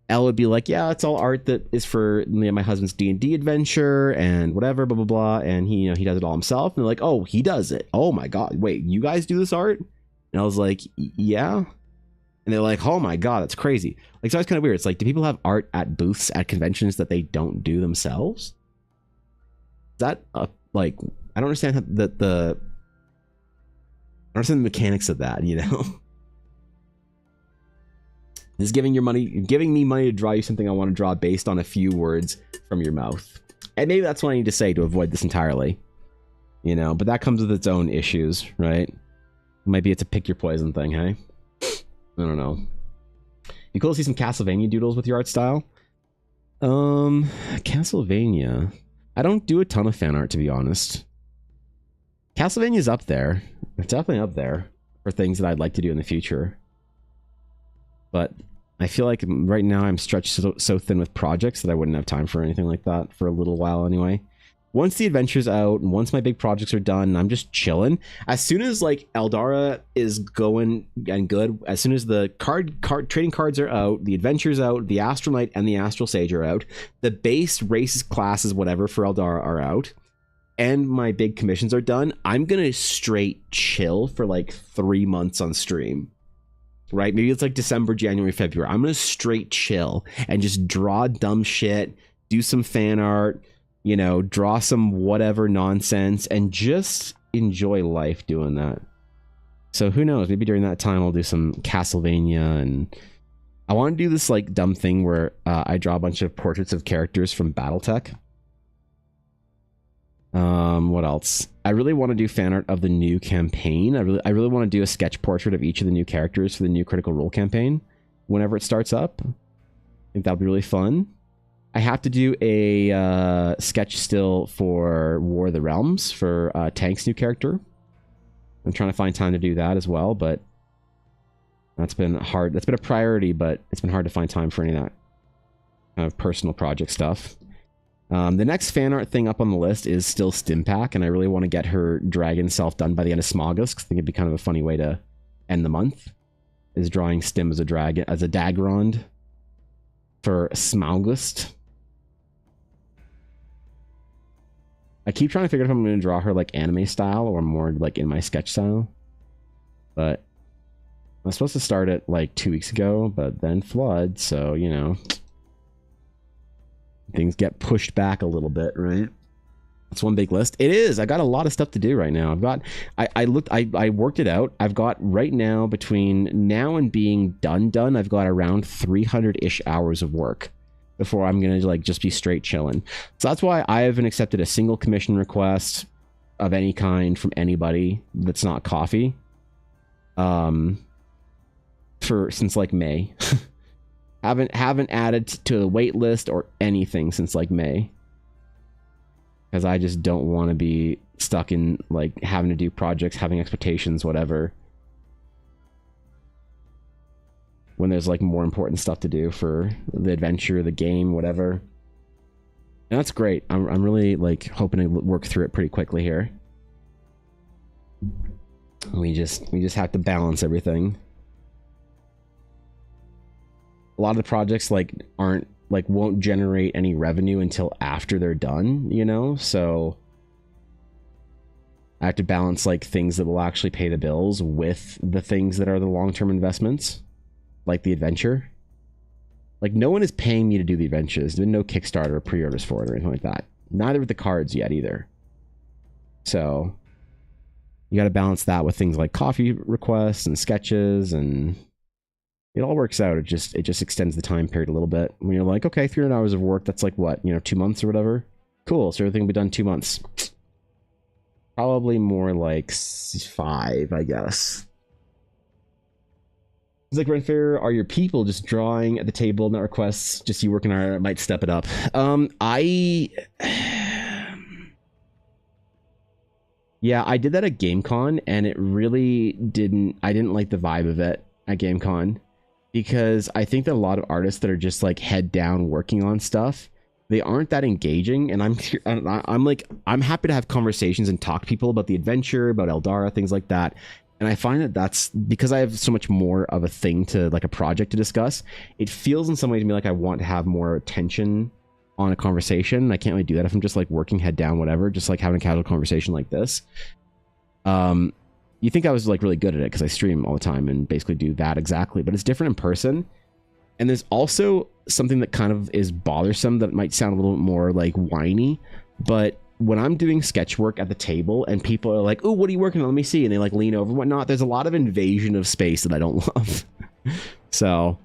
Elle would be like, yeah, it's all art that is for my husband's D&D adventure and whatever, blah, blah, blah. And he, you know, he does it all himself. And they're like, oh, he does it. Oh my God. Wait, you guys do this art? And I was like, yeah. And they're like, oh my God, that's crazy. Like, so it's kind of weird. It's like, do people have art at booths at conventions that they don't do themselves? Is that like, I don't understand how I don't understand the mechanics of that, you know? This is giving me money to draw you something I want to draw based on a few words from your mouth. And maybe that's what I need to say to avoid this entirely. You know, but that comes with its own issues, right? Maybe it's a pick your poison thing, hey? I don't know. You cool to see some Castlevania doodles with your art style? Castlevania. I don't do a ton of fan art, to be honest. Castlevania's up there. It's definitely up there for things that I'd like to do in the future. But I feel like right now I'm stretched so thin with projects that I wouldn't have time for anything like that for a little while anyway. Once the adventure's out and once my big projects are done, I'm just chilling. As soon as like Eldara is going and good, as soon as the card trading cards are out, the adventure's out, the Astral Knight and the Astral Sage are out, the base races, classes, whatever for Eldara are out, and my big commissions are done, I'm gonna straight chill for like 3 months on stream. Right? Maybe it's like December, January, February. I'm gonna straight chill and just draw dumb shit, do some fan art, you know, draw some whatever nonsense, and just enjoy life doing that. So who knows? Maybe during that time I'll do some Castlevania, and I want to do this like dumb thing where I draw a bunch of portraits of characters from BattleTech. What else? I really want to do fan art of the new campaign. I really want to do a sketch portrait of each of the new characters for the new Critical Role campaign whenever it starts up. I think that'll be really fun. I have to do a sketch still for War of the Realms for Tank's new character. I'm trying to find time to do that as well, but that's been hard. That's been a priority, but it's been hard to find time for any of that kind of personal project stuff. The next fan art thing up on the list is still Stimpack, and I really want to get her dragon self done by the end of Smogus, because I think it'd be kind of a funny way to end the month, is drawing Stim as a dragon, as a Dagrond for Smogus. I keep trying to figure out if I'm going to draw her like anime style or more like in my sketch style. But I was supposed to start it like 2 weeks ago, but then Flood, so you know, things get pushed back a little bit, right? That's one big list. It is. I got a lot of stuff to do right now. I've got, I worked it out. I've got right now, between now and being done, I've got around 300-ish hours of work before I'm going to like just be straight chilling. So that's why I haven't accepted a single commission request of any kind from anybody that's not coffee. Since like May. haven't added to the wait list or anything since like May. Because I just don't want to be stuck in like having to do projects, having expectations, whatever, when there's like more important stuff to do for the adventure, the game, whatever. And that's great. I'm really like hoping to work through it pretty quickly here. We just have to balance everything. A lot of the projects like won't generate any revenue until after they're done, you know? So I have to balance like things that will actually pay the bills with the things that are the long-term investments, like the adventure. Like no one is paying me to do the adventures. There's been no Kickstarter or pre-orders for it or anything like that. Neither with the cards yet either. So you got to balance that with things like coffee requests and sketches, and it all works out. It just extends the time period a little bit. When you're like, okay, 300 hours of work, that's like what, 2 months or whatever. Cool. So everything will be done 2 months. Probably more like 5, I guess. It's like Renfair, are your people just drawing at the table, not requests? Just you working hard, might step it up. Yeah, I did that at GameCon, and it really didn't. I didn't like the vibe of it at GameCon, because I think that a lot of artists that are just like head down working on stuff, they aren't that engaging. And I'm happy to have conversations and talk to people about the adventure, about Eldara, things like that. And I find that that's because I have so much more of a thing to like a project to discuss. It feels in some ways to me like I want to have more attention on a conversation. I can't really do that if I'm just like working head down, whatever, just like having a casual conversation like this. You think I was like really good at it because I stream all the time and basically do that exactly, but it's different in person. And there's also something that kind of is bothersome that might sound a little bit more like whiny, but when I'm doing sketch work at the table and people are like, oh, what are you working on? Let me see. And they like lean over and whatnot. There's a lot of invasion of space that I don't love. So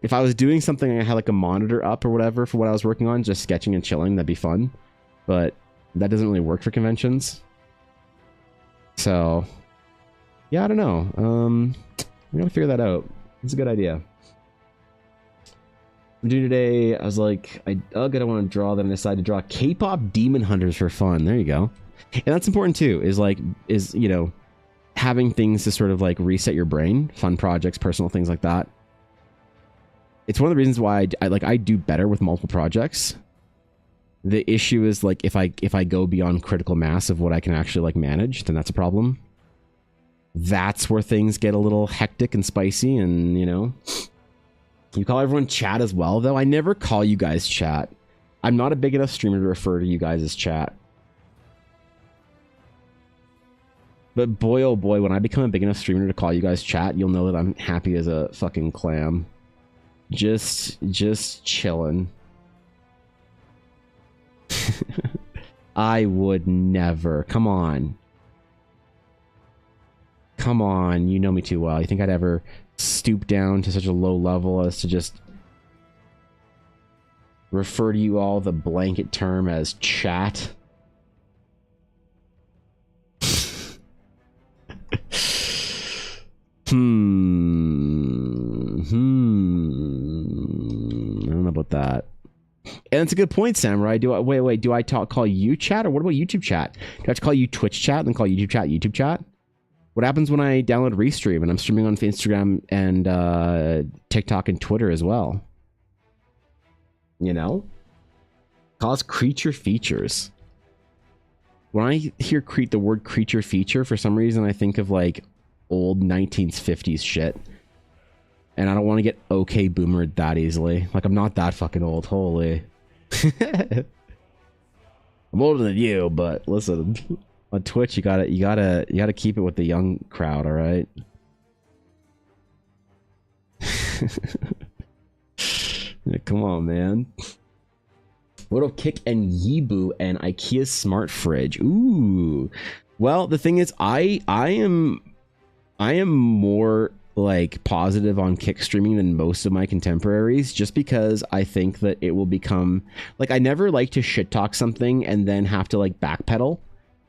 if I was doing something and I had like a monitor up or whatever for what I was working on, just sketching and chilling, that'd be fun. But that doesn't really work for conventions. So Yeah, I don't know. I'm gonna figure that out. It's a good idea. I'm doing today. I was like, I want to draw. Then I decided to draw K-pop demon hunters for fun. There you go. And that's important too. Is you know, having things to sort of like reset your brain, fun projects, personal things like that. It's one of the reasons why I do better with multiple projects. The issue is like if I go beyond critical mass of what I can actually like manage, then that's a problem. That's where things get a little hectic and spicy, and you know, you call everyone chat as well, though. I never call you guys chat. I'm not a big enough streamer to refer to you guys as chat. But boy, oh boy, when I become a big enough streamer to call you guys chat, you'll know that I'm happy as a fucking clam. Just chilling. I would never. Come on. Come on, you know me too well. You think I'd ever stoop down to such a low level as to just refer to you all the blanket term as chat? I don't know about that. And it's a good point, Samurai. Do I call you chat, or what about YouTube chat? Do I have to call you Twitch chat and then call YouTube chat? What happens when I download Restream and I'm streaming on Instagram and TikTok and Twitter as well? You know? Call us creature features. When I hear the word creature feature, for some reason I think of like old 1950s shit. And I don't want to get okay boomered that easily. Like, I'm not that fucking old. Holy. I'm older than you, but listen. On Twitch, you gotta keep it with the young crowd, all right? Yeah, come on, man. What of Kick and Yibu and IKEA's smart fridge? Ooh. Well, the thing is, I am more like positive on Kick streaming than most of my contemporaries, just because I think that it will become like, I never like to shit talk something and then have to like backpedal.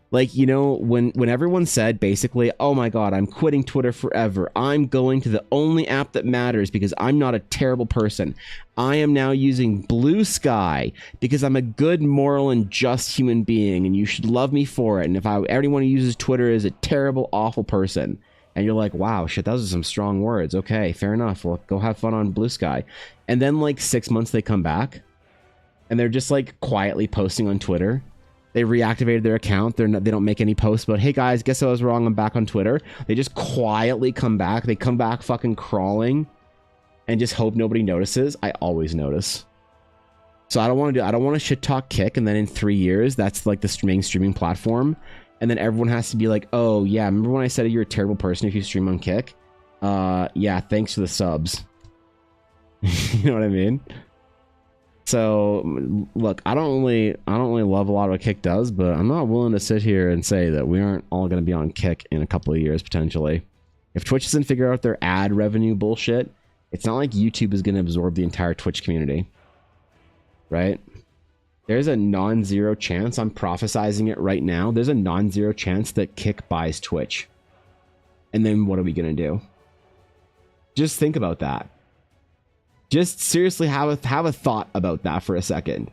Like, you know, when everyone said basically, oh my god, I'm quitting Twitter forever, I'm going to the only app that matters because I'm not a terrible person, I am now using Blue Sky because I'm a good, moral, and just human being, and you should love me for it, and if anyone who uses Twitter is a terrible, awful person. And you're like, wow, shit, those are some strong words. Okay, fair enough. Well, go have fun on Blue Sky. And then like 6 months they come back and they're just like quietly posting on Twitter. They reactivated their account. They don't make any posts, but hey guys, guess I was wrong, I'm back on Twitter. They just quietly come back. They come back fucking crawling and just hope nobody notices. I always notice. So I don't want to shit talk Kick, and then in 3 years, that's like the main streaming platform. And then everyone has to be like, oh yeah, remember when I said you're a terrible person if you stream on Kick? Yeah, thanks for the subs. You know what I mean? So look, I don't really love a lot of what Kick does, but I'm not willing to sit here and say that we aren't all going to be on Kick in a couple of years potentially. If Twitch doesn't figure out their ad revenue bullshit, it's not like YouTube is going to absorb the entire Twitch community, right? There's a non-zero chance, I'm prophesizing it right now, there's a non-zero chance that Kick buys Twitch. And then what are we going to do? Just think about that. Just seriously have a thought about that for a second.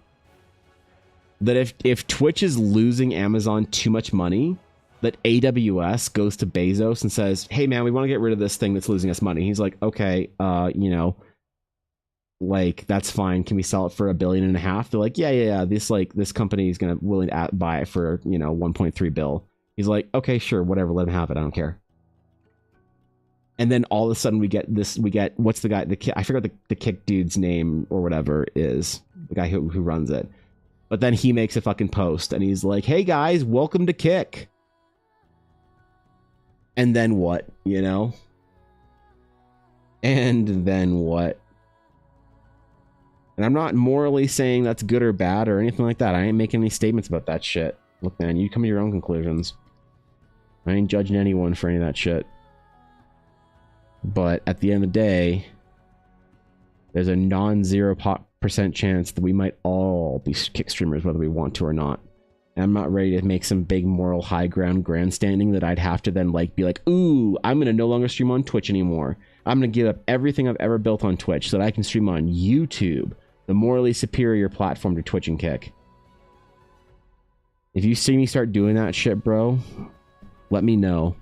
That if Twitch is losing Amazon too much money, that AWS goes to Bezos and says, hey man, we want to get rid of this thing that's losing us money. He's like, okay, you know, like that's fine, can we sell it for $1.5 billion? They're like, yeah, this company is gonna willing to buy it for, you know, 1.3 billion. He's like, okay, sure, whatever, let him have it, I don't care. And then all of a sudden we get what's the guy, I forgot the Kick dude's name or whatever is the guy who runs it, but then he makes a fucking post and he's like, hey guys, welcome to Kick. And then what, you know? And then what? And I'm not morally saying that's good or bad or anything like that. I ain't making any statements about that shit. Look, man, you come to your own conclusions. I ain't judging anyone for any of that shit. But at the end of the day, there's a non-0% chance that we might all be Kick streamers, whether we want to or not. I'm not ready to make some big moral high ground grandstanding that I'd have to then like be like, ooh, I'm gonna no longer stream on Twitch anymore. I'm gonna give up everything I've ever built on Twitch so that I can stream on YouTube, the morally superior platform to Twitch and Kick. If you see me start doing that shit, bro, let me know.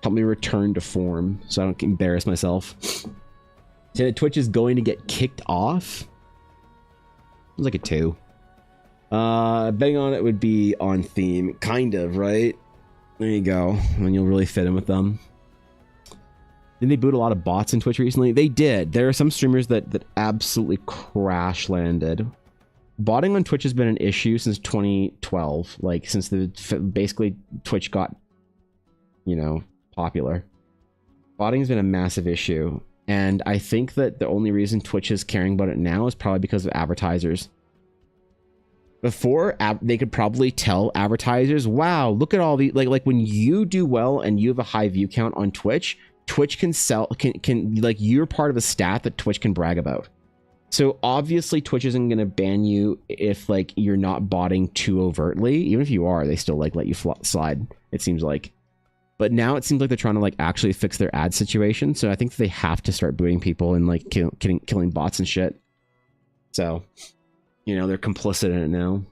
Help me return to form so I don't embarrass myself. Say that Twitch is going to get kicked off. It was like a 2. Betting on it would be on theme, kind of, right? There you go. And you'll really fit in with them. Didn't they boot a lot of bots in Twitch recently? They did. There are some streamers that absolutely crash landed. Botting on Twitch has been an issue since 2012, like since basically Twitch got, you know, popular. Botting has been a massive issue, and I think that the only reason Twitch is caring about it now is probably because of advertisers. Before, they could probably tell advertisers, wow, look at all the like when you do well and you have a high view count on Twitch, Twitch can sell can like you're part of a stat that Twitch can brag about. So obviously Twitch isn't going to ban you if like you're not botting too overtly. Even if you are, they still like let you slide, it seems like. But now it seems like they're trying to like actually fix their ad situation. So I think they have to start booting people and like killing bots and shit. So, you know, they're complicit in it now.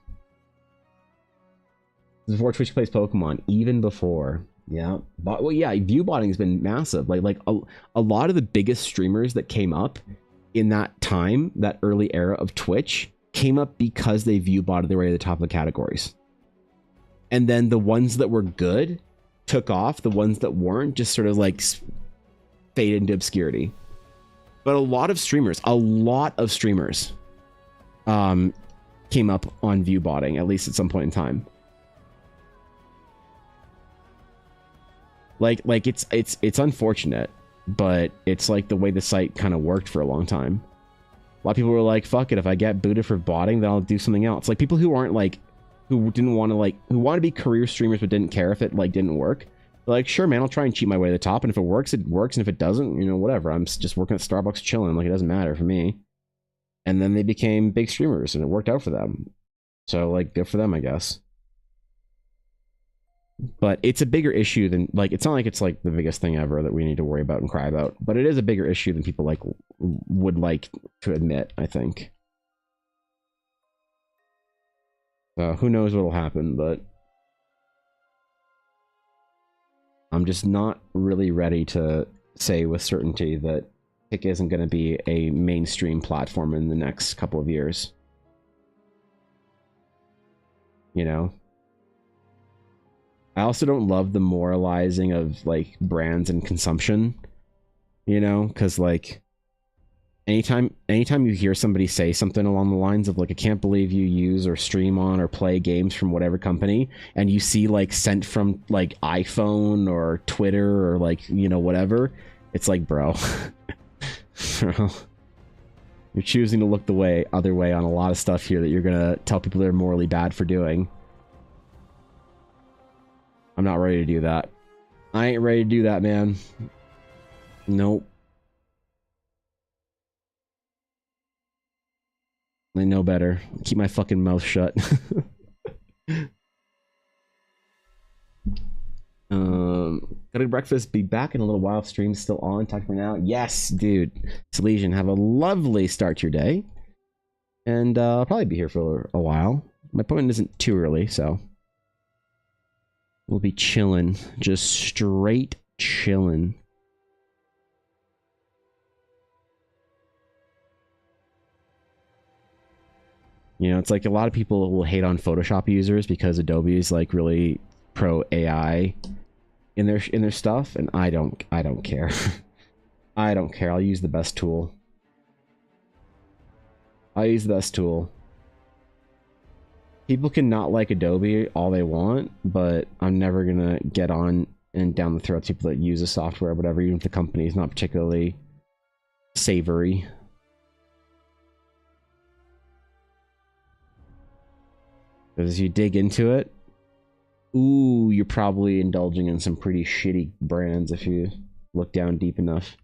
Before Twitch plays Pokemon, even before. Yeah. Well, yeah, view botting has been massive. Like a lot of the biggest streamers that came up in that time, that early era of Twitch, came up because they view botted their way to the top of the categories. And then the ones that were good took off, the ones that weren't just sort of like faded into obscurity. But a lot of streamers came up on view botting, at least at some point in time. Like it's unfortunate, but it's like the way the site kind of worked for a long time. A lot of people were like, fuck it, if I get booted for botting, then I'll do something else. Like people who aren't like, who didn't want to like, who want to be career streamers but didn't care if it like didn't work. They're like, sure man, I'll try and cheat my way to the top, and if it works, it works, and if it doesn't, you know, whatever. I'm just working at Starbucks chilling, like it doesn't matter for me. And then they became big streamers and it worked out for them. So like, good for them, I guess. But it's a bigger issue than like, it's not like it's like the biggest thing ever that we need to worry about and cry about, but it is a bigger issue than people like would like to admit, I think. Who knows what'll happen, but I'm just not really ready to say with certainty that Kick isn't going to be a mainstream platform in the next couple of years. You know? I also don't love the moralizing of like brands and consumption, you know, because like anytime you hear somebody say something along the lines of like, I can't believe you use or stream on or play games from whatever company, and you see like sent from like iPhone or Twitter or like, you know, whatever, it's like, bro, bro, you're choosing to look the other way on a lot of stuff here that you're gonna tell people they're morally bad for doing. I'm not ready to do that. I ain't ready to do that, man. Nope. I know better. Keep my fucking mouth shut. Gotta breakfast. Be back in a little while. Stream's still on. Talk to me now. Yes, dude. Legion. Have a lovely start to your day. And I'll probably be here for a while. My appointment isn't too early, so we'll be chilling. Just straight chilling. You know, it's like a lot of people will hate on Photoshop users because Adobe is like really pro AI in their stuff, and I don't care. I don't care. I'll use the best tool. I'll use the best tool. People can not like Adobe all they want, but I'm never gonna get on and down the throat people that use the software or whatever, even if the company is not particularly savory. Because as you dig into it, ooh, you're probably indulging in some pretty shitty brands if you look down deep enough.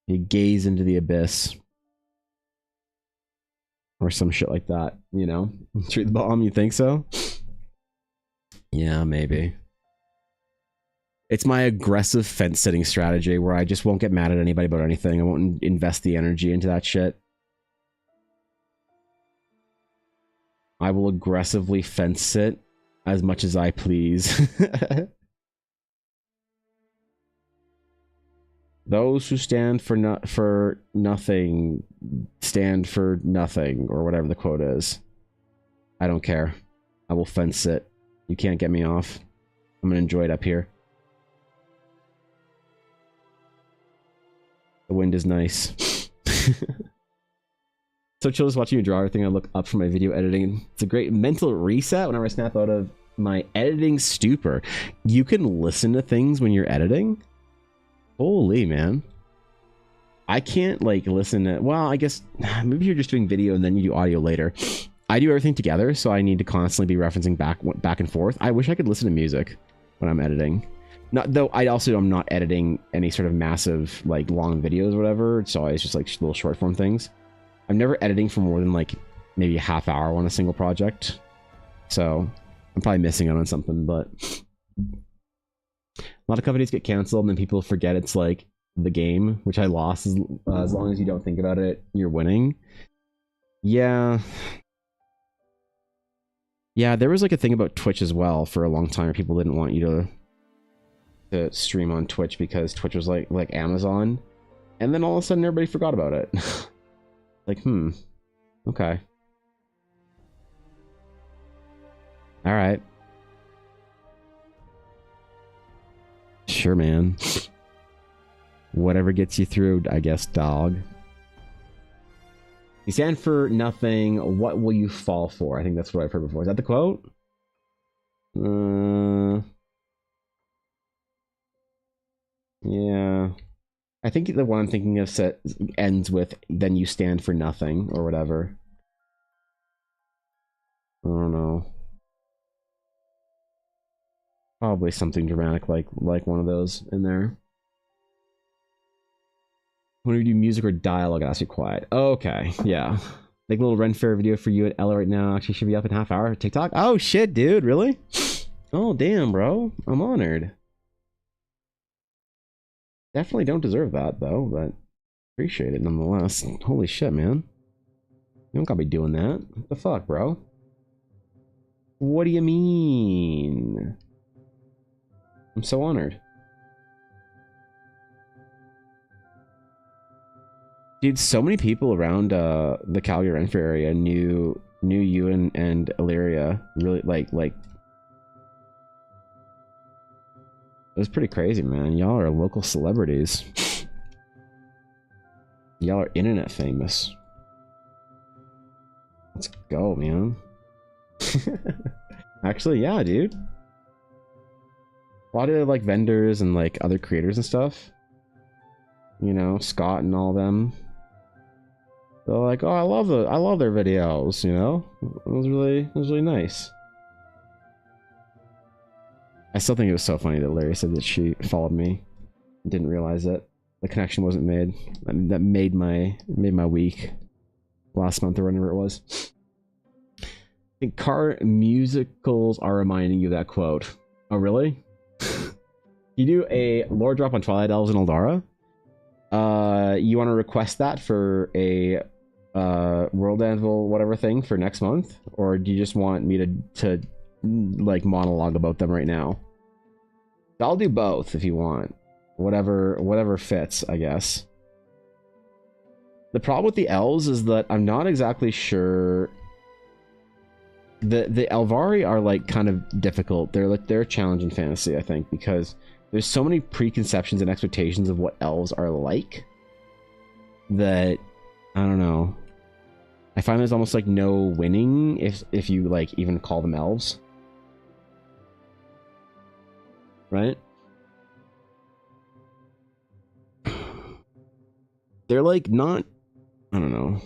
You gaze into the abyss. or some shit like that, you know? Treat the bomb, you think so? Yeah, maybe. It's my aggressive fence sitting strategy where I just won't get mad at anybody about anything. I won't invest the energy into that shit. I will aggressively fence sit as much as I please. Those who stand for nothing stand for nothing, or whatever the quote is. I don't care. I will fence it. You can't get me off. I'm gonna enjoy it up here. The wind is nice. So chill just watching you draw everything I look up for my video editing. It's a great mental reset whenever I snap out of my editing stupor. You can listen to things when you're editing? Holy man. I can't like listen to, well, I guess maybe you're just doing video and then you do audio later. I do everything together, so I need to constantly be referencing back and forth. I wish I could listen to music when I'm editing. Not though I'm not editing any sort of massive like long videos or whatever. It's always just like little short form things. I'm never editing for more than like maybe a half hour on a single project. So I'm probably missing out on something, but a lot of companies get canceled and then people forget it's like the game, which I lost. As long as you don't think about it, you're winning. Yeah. Yeah, there was like a thing about Twitch as well for a long time where people didn't want you to stream on Twitch because Twitch was like Amazon. And then all of a sudden everybody forgot about it. Like, okay. All right. Sure, man. Whatever gets you through, I guess, dog. You stand for nothing. What will you fall for? I think that's what I've heard before. Is that the quote? Yeah. I think the one I'm thinking of ends with, then you stand for nothing, or whatever. I don't know. Probably something dramatic like one of those in there. When you do music or dialogue, I'll ask you quiet. Okay, yeah. Make a little Ren Fair video for you at Ella right now. Actually, should be up in half hour. TikTok? Oh, shit, dude. Really? Oh, damn, bro. I'm honored. Definitely don't deserve that, though, but appreciate it nonetheless. Holy shit, man. You don't gotta be doing that. What the fuck, bro? What do you mean? I'm so honored. Dude, so many people around the Calgary Renfrew area knew you and Illyria. Really, like it was pretty crazy, man. Y'all are local celebrities. Y'all are internet famous. Let's go, man. Actually, yeah, dude. A lot of like vendors and like other creators and stuff. You know, Scott and all them. They're like, oh, I love their videos, you know? It was really nice. I still think it was so funny that Larry said that she followed me. Didn't realize it. The connection wasn't made. I mean, that made my week last month or whenever it was. I think car musicals are reminding you of that quote. Oh, really? You do a lore drop on Twilight Elves and Eldara? You want to request that for a World Anvil whatever thing for next month? Or do you just want me to like monologue about them right now? I'll do both if you want. Whatever fits, I guess. The problem with the elves is that I'm not exactly sure. The Elvari are like kind of difficult. They're a challenge in fantasy, I think, because there's so many preconceptions and expectations of what elves are like that I don't know. I find there's almost like no winning if you like even call them elves. Right? They're like not, I don't know.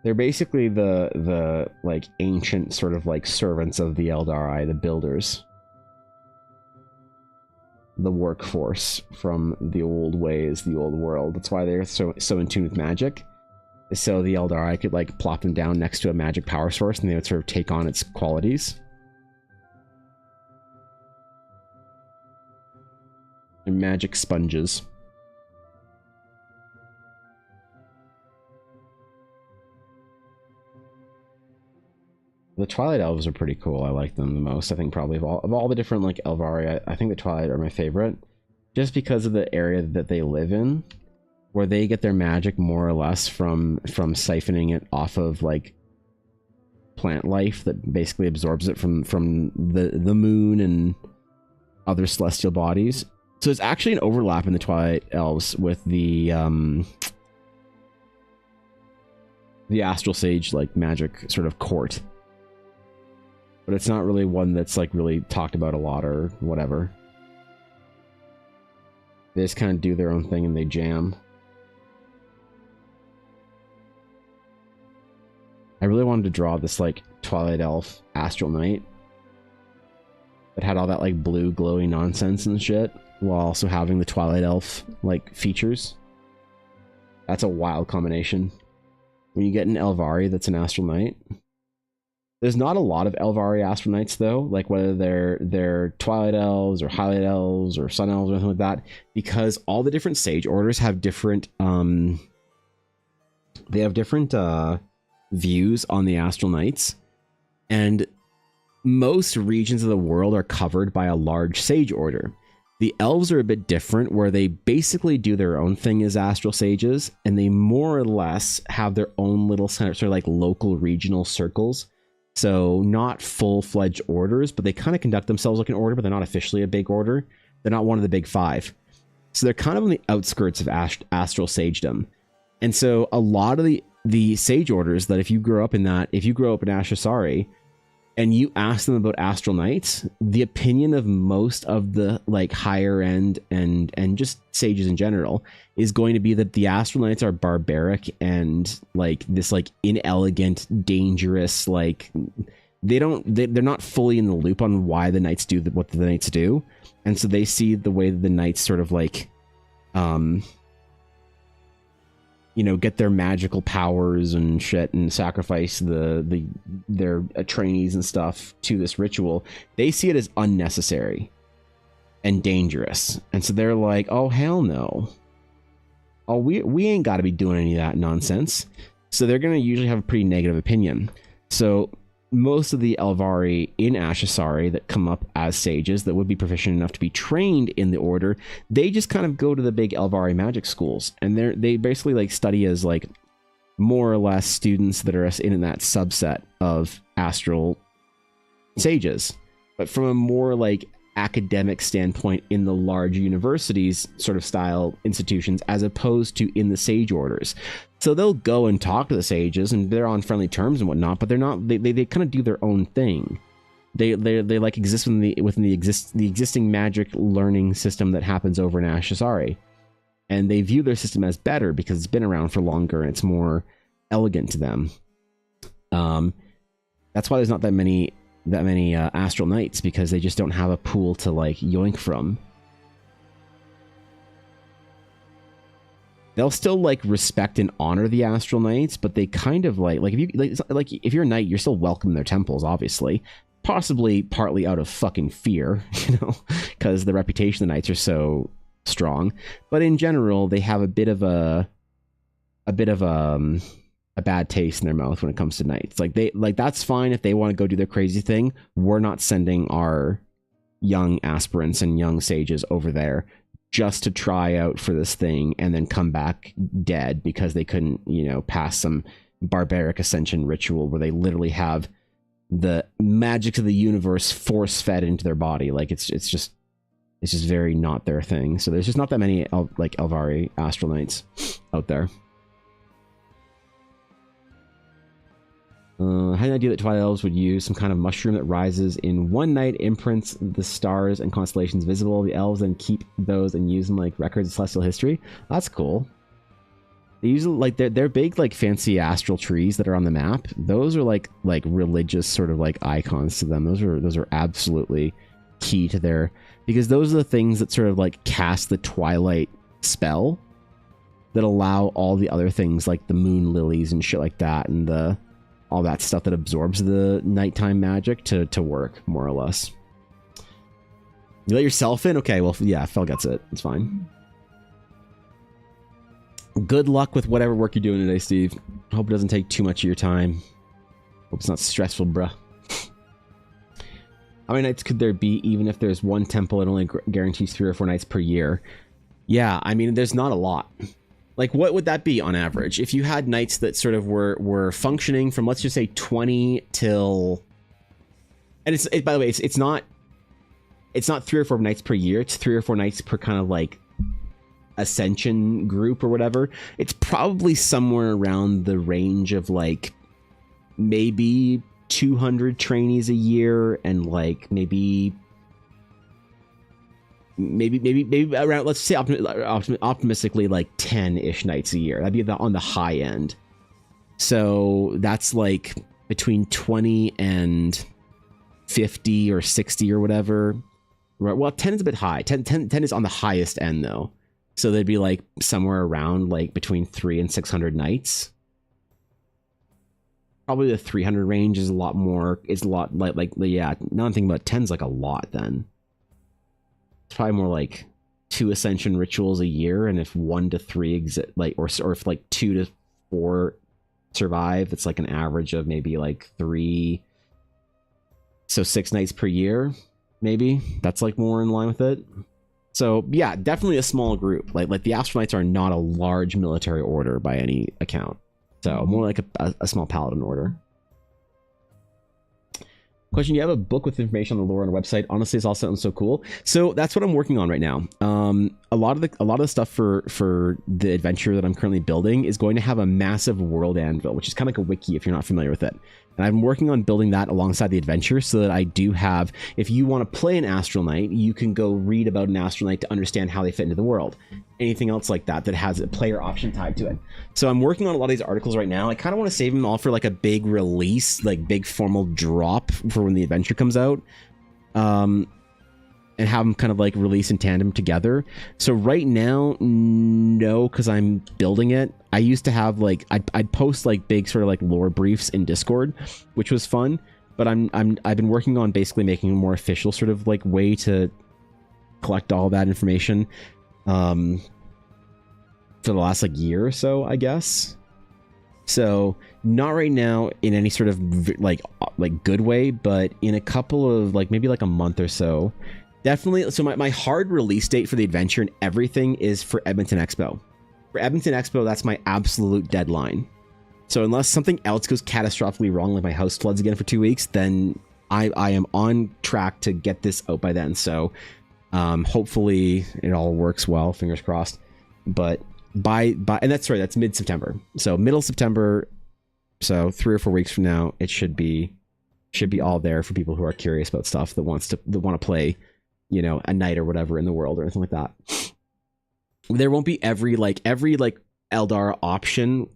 They're basically the like ancient sort of like servants of the Eldari, the builders. The workforce from the old ways, the old world. That's why they're so in tune with magic. So the Eldari could like plop them down next to a magic power source and they would sort of take on its qualities. And magic sponges. The Twilight Elves are pretty cool. I like them the most. I think probably of all the different like Elvari, I think the Twilight are my favorite. Just because of the area that they live in, where they get their magic more or less from siphoning it off of like plant life that basically absorbs it from the moon and other celestial bodies. So it's actually an overlap in the Twilight Elves with the Astral Sage like magic sort of court. But it's not really one that's like really talked about a lot or whatever. They just kind of do their own thing and they jam. I really wanted to draw this like Twilight Elf Astral Knight that had all that like blue glowy nonsense and shit, while also having the Twilight Elf like features. That's a wild combination. When you get an Elvari that's an Astral Knight. There's not a lot of Elvari Astral Knights though, like whether they're Twilight Elves or Highlight Elves or Sun Elves or anything like that, because all the different Sage orders have different views on the Astral Knights, and most regions of the world are covered by a large Sage order. The Elves are a bit different, where they basically do their own thing as Astral Sages, and they more or less have their own little sort of like local regional circles. So not full-fledged orders, but they kind of conduct themselves like an order, but they're not officially a big order. They're not one of the big five. So they're kind of on the outskirts of Astral Sagedom. And so a lot of the Sage orders that if you grow up in Ashasari, and you ask them about Astral Knights, the opinion of most of the like higher end and just sages in general is going to be that the Astral Knights are barbaric and like this like inelegant, dangerous, like they're not fully in the loop on why the Knights do what the Knights do. And so they see the way that the Knights sort of like get their magical powers and shit and sacrifice their trainees and stuff to this ritual. They see it as unnecessary and dangerous. And so they're like, oh, hell no. Oh, we ain't got to be doing any of that nonsense. So they're going to usually have a pretty negative opinion. So most of the Elvari in Ashasari that come up as sages that would be proficient enough to be trained in the order, they just kind of go to the big Elvari magic schools, and they basically like study as like more or less students that are in that subset of astral sages, but from a more like academic standpoint in the large universities sort of style institutions, as opposed to in the sage orders. So they'll go and talk to the sages and they're on friendly terms and whatnot, but they're not, they kind of do their own thing. They like exist within the existing magic learning system that happens over in Ashasari. And they view their system as better because it's been around for longer and it's more elegant to them. That's why there's not that many Astral Knights, because they just don't have a pool to like yoink from. They'll still like respect and honor the Astral Knights, but they kind of like if you like if you're a knight, you're still welcome in their temples, obviously, possibly partly out of fucking fear, because the reputation of the Knights are so strong. But in general, they have a bit of a bad taste in their mouth when it comes to Knights. Like that's fine if they want to go do their crazy thing. We're not sending our young aspirants and young sages over there just to try out for this thing and then come back dead because they couldn't, pass some barbaric ascension ritual where they literally have the magic of the universe force fed into their body. Like it's just very not their thing. So there's just not that many Elvari Astral Knights out there. I had an idea that Twilight Elves would use some kind of mushroom that rises in one night, imprints the stars and constellations visible. The elves then keep those and use them like records of celestial history. That's cool. They use like they're big like fancy astral trees that are on the map. Those are like religious sort of like icons to them. Those are absolutely key to their, because those are the things that sort of like cast the Twilight spell. that allow all the other things like the moon lilies and shit like that, and all that stuff that absorbs the nighttime magic to work, more or less. You let yourself in? Okay, well, yeah, Fel gets it. It's fine. Good luck with whatever work you're doing today, Steve. Hope it doesn't take too much of your time. Hope it's not stressful, bruh. How many nights could there be, even if there's one temple, it only guarantees 3 or 4 nights per year? Yeah, I mean, there's not a lot. Like, what would that be on average? If you had nights that sort of were functioning from, let's just say, 20 till... And by the way, it's not 3 or 4 nights per year. It's 3 or 4 nights per kind of, like, ascension group or whatever. It's probably somewhere around the range of, like, maybe 200 trainees a year, and like maybe around, let's say optimistically, like 10-ish nights a year. That'd be on the high end. So that's like between 20 and 50 or 60 or whatever. Right. Well, 10 is a bit high. 10 is on the highest end though. So they'd be like somewhere around like between 300 and 600 nights. Probably the 300 range is a lot more, is a lot like yeah, now I'm thinking about 10's like a lot then. It's probably more like 2 ascension rituals a year, and if 1 to 3 exist, like, or if like 2 to 4 survive, it's like an average of maybe like 3, so 6 nights per year, maybe. That's like more in line with it. So yeah, definitely a small group. Like the Astral Knights are not a large military order by any account. So more like a small paladin order. Question: you have a book with information on the lore on a website? Honestly, it's all sounds so cool. So that's what I'm working on right now. A lot of the stuff for the adventure that I'm currently building is going to have a massive world anvil, which is kind of like a wiki if you're not familiar with it. And I'm working on building that alongside the adventure so that I do have, if you want to play an Astral Knight, you can go read about an Astral Knight to understand how they fit into the world. Anything else like that that has a player option tied to it. So I'm working on a lot of these articles right now. I kind of want to save them all for like a big release, like big formal drop for when the adventure comes out. And have them kind of like release in tandem together. So right now, no, because I'm building it. I used to have like I'd post like big sort of like lore briefs in Discord, which was fun. But I've been working on basically making a more official sort of like way to collect all that information for the last like year or so, I guess. So not right now in any sort of like good way, but in a couple of like maybe like a month or so. Definitely. So my hard release date for the adventure and everything is for Edmonton Expo. For Edmonton Expo, that's my absolute deadline. So unless something else goes catastrophically wrong, like my house floods again for 2 weeks, then I am on track to get this out by then. So hopefully it all works well. Fingers crossed. But by and that's right. That's mid-September. So middle September. So 3 or 4 weeks from now, it should be all there for people who are curious about stuff that want to play, you know, a night or whatever in the world or anything like that. There won't be every Eldar option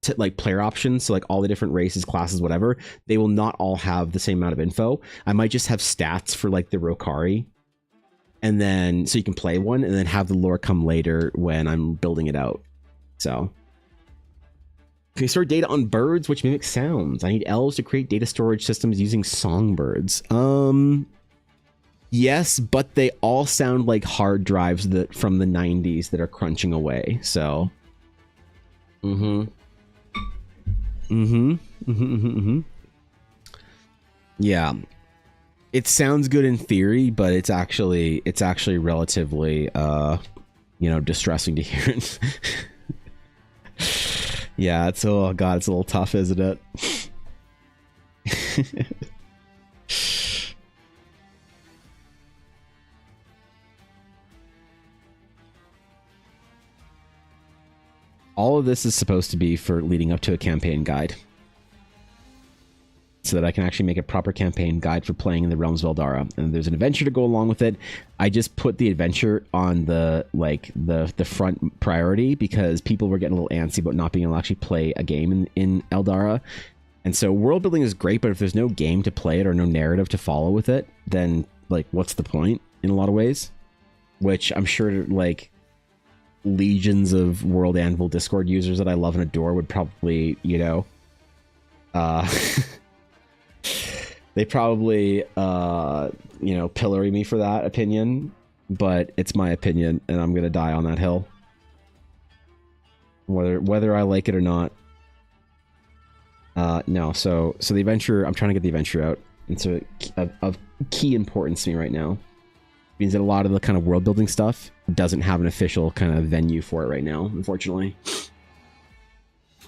to like player options. So like all the different races, classes, whatever, they will not all have the same amount of info. I might just have stats for like the Rokari, and then so you can play one and then have the lore come later when I'm building it out. So can you store data on birds which mimic sounds? I need elves to create data storage systems using songbirds. Yes, but they all sound like hard drives that from the 90s that are crunching away. So, yeah, it sounds good in theory, but it's actually relatively, distressing to hear. Yeah, it's oh god, it's a little tough, isn't it? All of this is supposed to be for leading up to a campaign guide, so that I can actually make a proper campaign guide for playing in the Realms of Eldara. And there's an adventure to go along with it. I just put the adventure on the front priority because people were getting a little antsy about not being able to actually play a game in Eldara. And so world building is great, but if there's no game to play it or no narrative to follow with it, then like what's the point in a lot of ways? Which I'm sure like legions of World Anvil Discord users that I love and adore would probably, you know, they probably, you know, pillory me for that opinion, but it's my opinion, and I'm gonna die on that hill, whether I like it or not. No, so the adventure, I'm trying to get the adventure out. It's of key importance to me right now. It means that a lot of the kind of world building stuff doesn't have an official kind of venue for it right now, unfortunately.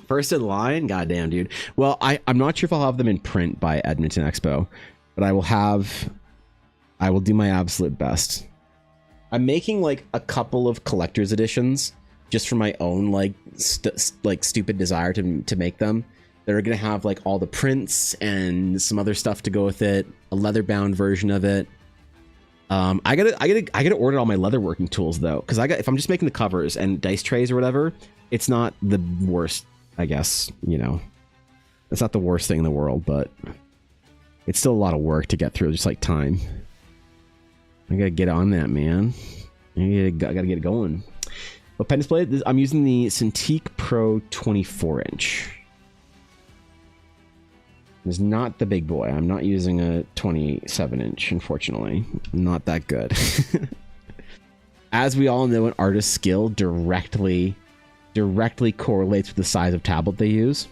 First in line, goddamn, dude. Well, I'm not sure if I'll have them in print by Edmonton Expo, but I will do my absolute best. I'm making like a couple of collector's editions just for my own like stupid desire to make them. They're gonna have like all the prints and some other stuff to go with it, a leather bound version of it. I gotta order all my leather working tools though, because if I'm just making the covers and dice trays or whatever, it's not the worst, I guess, you know. It's not the worst thing in the world, but it's still a lot of work to get through, just like time. I gotta get on that, man. I gotta get it going. But pen display, I'm using the Cintiq Pro 24-inch. It's not the big boy. I'm not using a 27-inch, unfortunately. Not that good. As we all know, an artist's skill directly correlates with the size of tablet they use.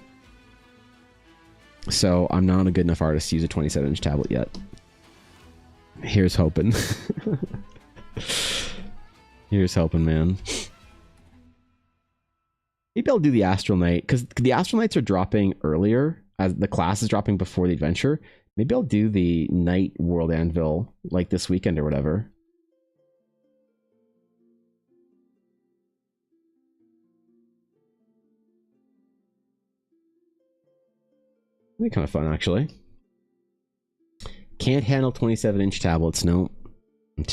So I'm not a good enough artist to use a 27-inch tablet yet. Here's hoping. Here's hoping, man. Maybe I'll do the Astral Knight, because the Astral Knights are dropping earlier. As the class is dropping before the adventure. Maybe I'll do the Night World Anvil like this weekend or whatever. That'd be kind of fun, actually. Can't handle 27-inch tablets. No, I'm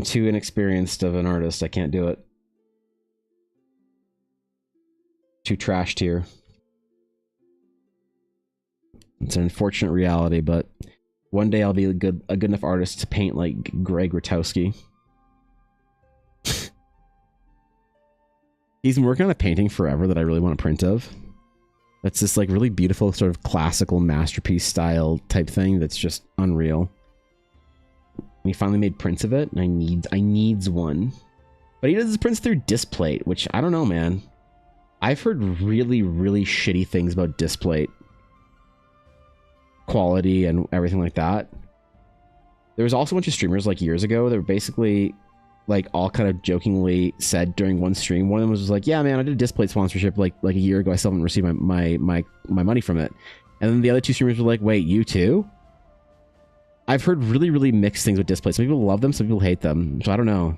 too inexperienced of an artist. I can't do it. Too trash tier. It's an unfortunate reality, but one day I'll be a good enough artist to paint like Greg Rutowski. He's been working on a painting forever that I really want a print of. That's this like really beautiful sort of classical masterpiece style type thing that's just unreal. And he finally made prints of it, and I needs one. But he does his prints through Displate, which I don't know, man. I've heard really, really shitty things about Displate quality and everything like that. There was also a bunch of streamers like years ago that were basically like all kind of jokingly said during one stream. One of them was like, "Yeah, man, I did a Displate sponsorship like a year ago. I still haven't received my money from it." And then the other two streamers were like, "Wait, you too?" I've heard really, really mixed things with Displate. Some people love them, some people hate them. So I don't know.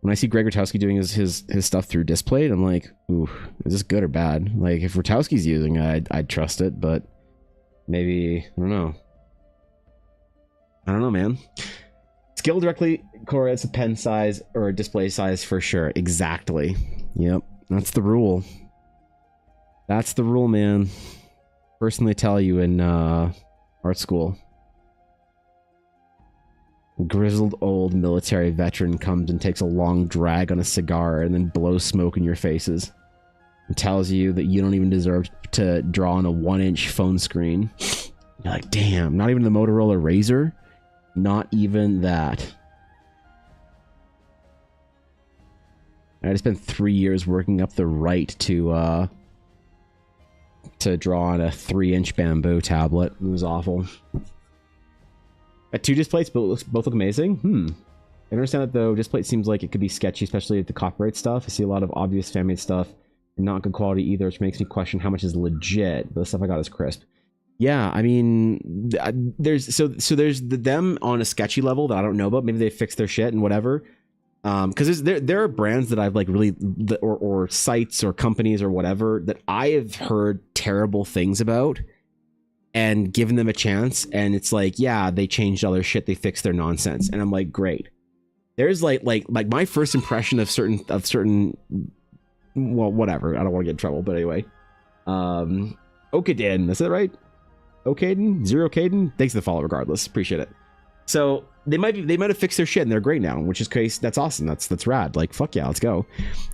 When I see Greg Rutowski doing his stuff through Displate, I'm like, ooh, is this good or bad? Like, if Rutowski's using it, I'd trust it, but maybe, I don't know. I don't know, man. Skill directly correlates to pen size or display size for sure. Exactly. Yep. That's the rule. That's the rule, man. First thing they tell you in art school. Grizzled old military veteran comes and takes a long drag on a cigar and then blows smoke in your faces and tells you that you don't even deserve to draw on a 1-inch phone screen. You're like, damn, not even the Motorola Razr? Not even that. I just spent 3 years working up the right to draw on a 3-inch bamboo tablet. It was awful. At 2 displays, both look amazing. I understand that though. Displate seems like it could be sketchy, especially with the copyright stuff. I see a lot of obvious fan-made stuff and not good quality either, which makes me question how much is legit. But the stuff I got is crisp. Yeah, I mean, there's them on a sketchy level that I don't know about. Maybe they fixed their shit and whatever. Because there are brands that I've like really or sites or companies or whatever that I have heard terrible things about. And given them a chance, and it's like, yeah, they changed all their shit, they fixed their nonsense, and I'm like, great. There's like my first impression of certain, well, whatever. I don't want to get in trouble, but anyway, Okaden, is that right? Okaden, Zero Caden. Thanks for the follow, regardless. Appreciate it. So they might have fixed their shit and they're great now, which is case that's awesome. That's rad. Like fuck yeah, let's go.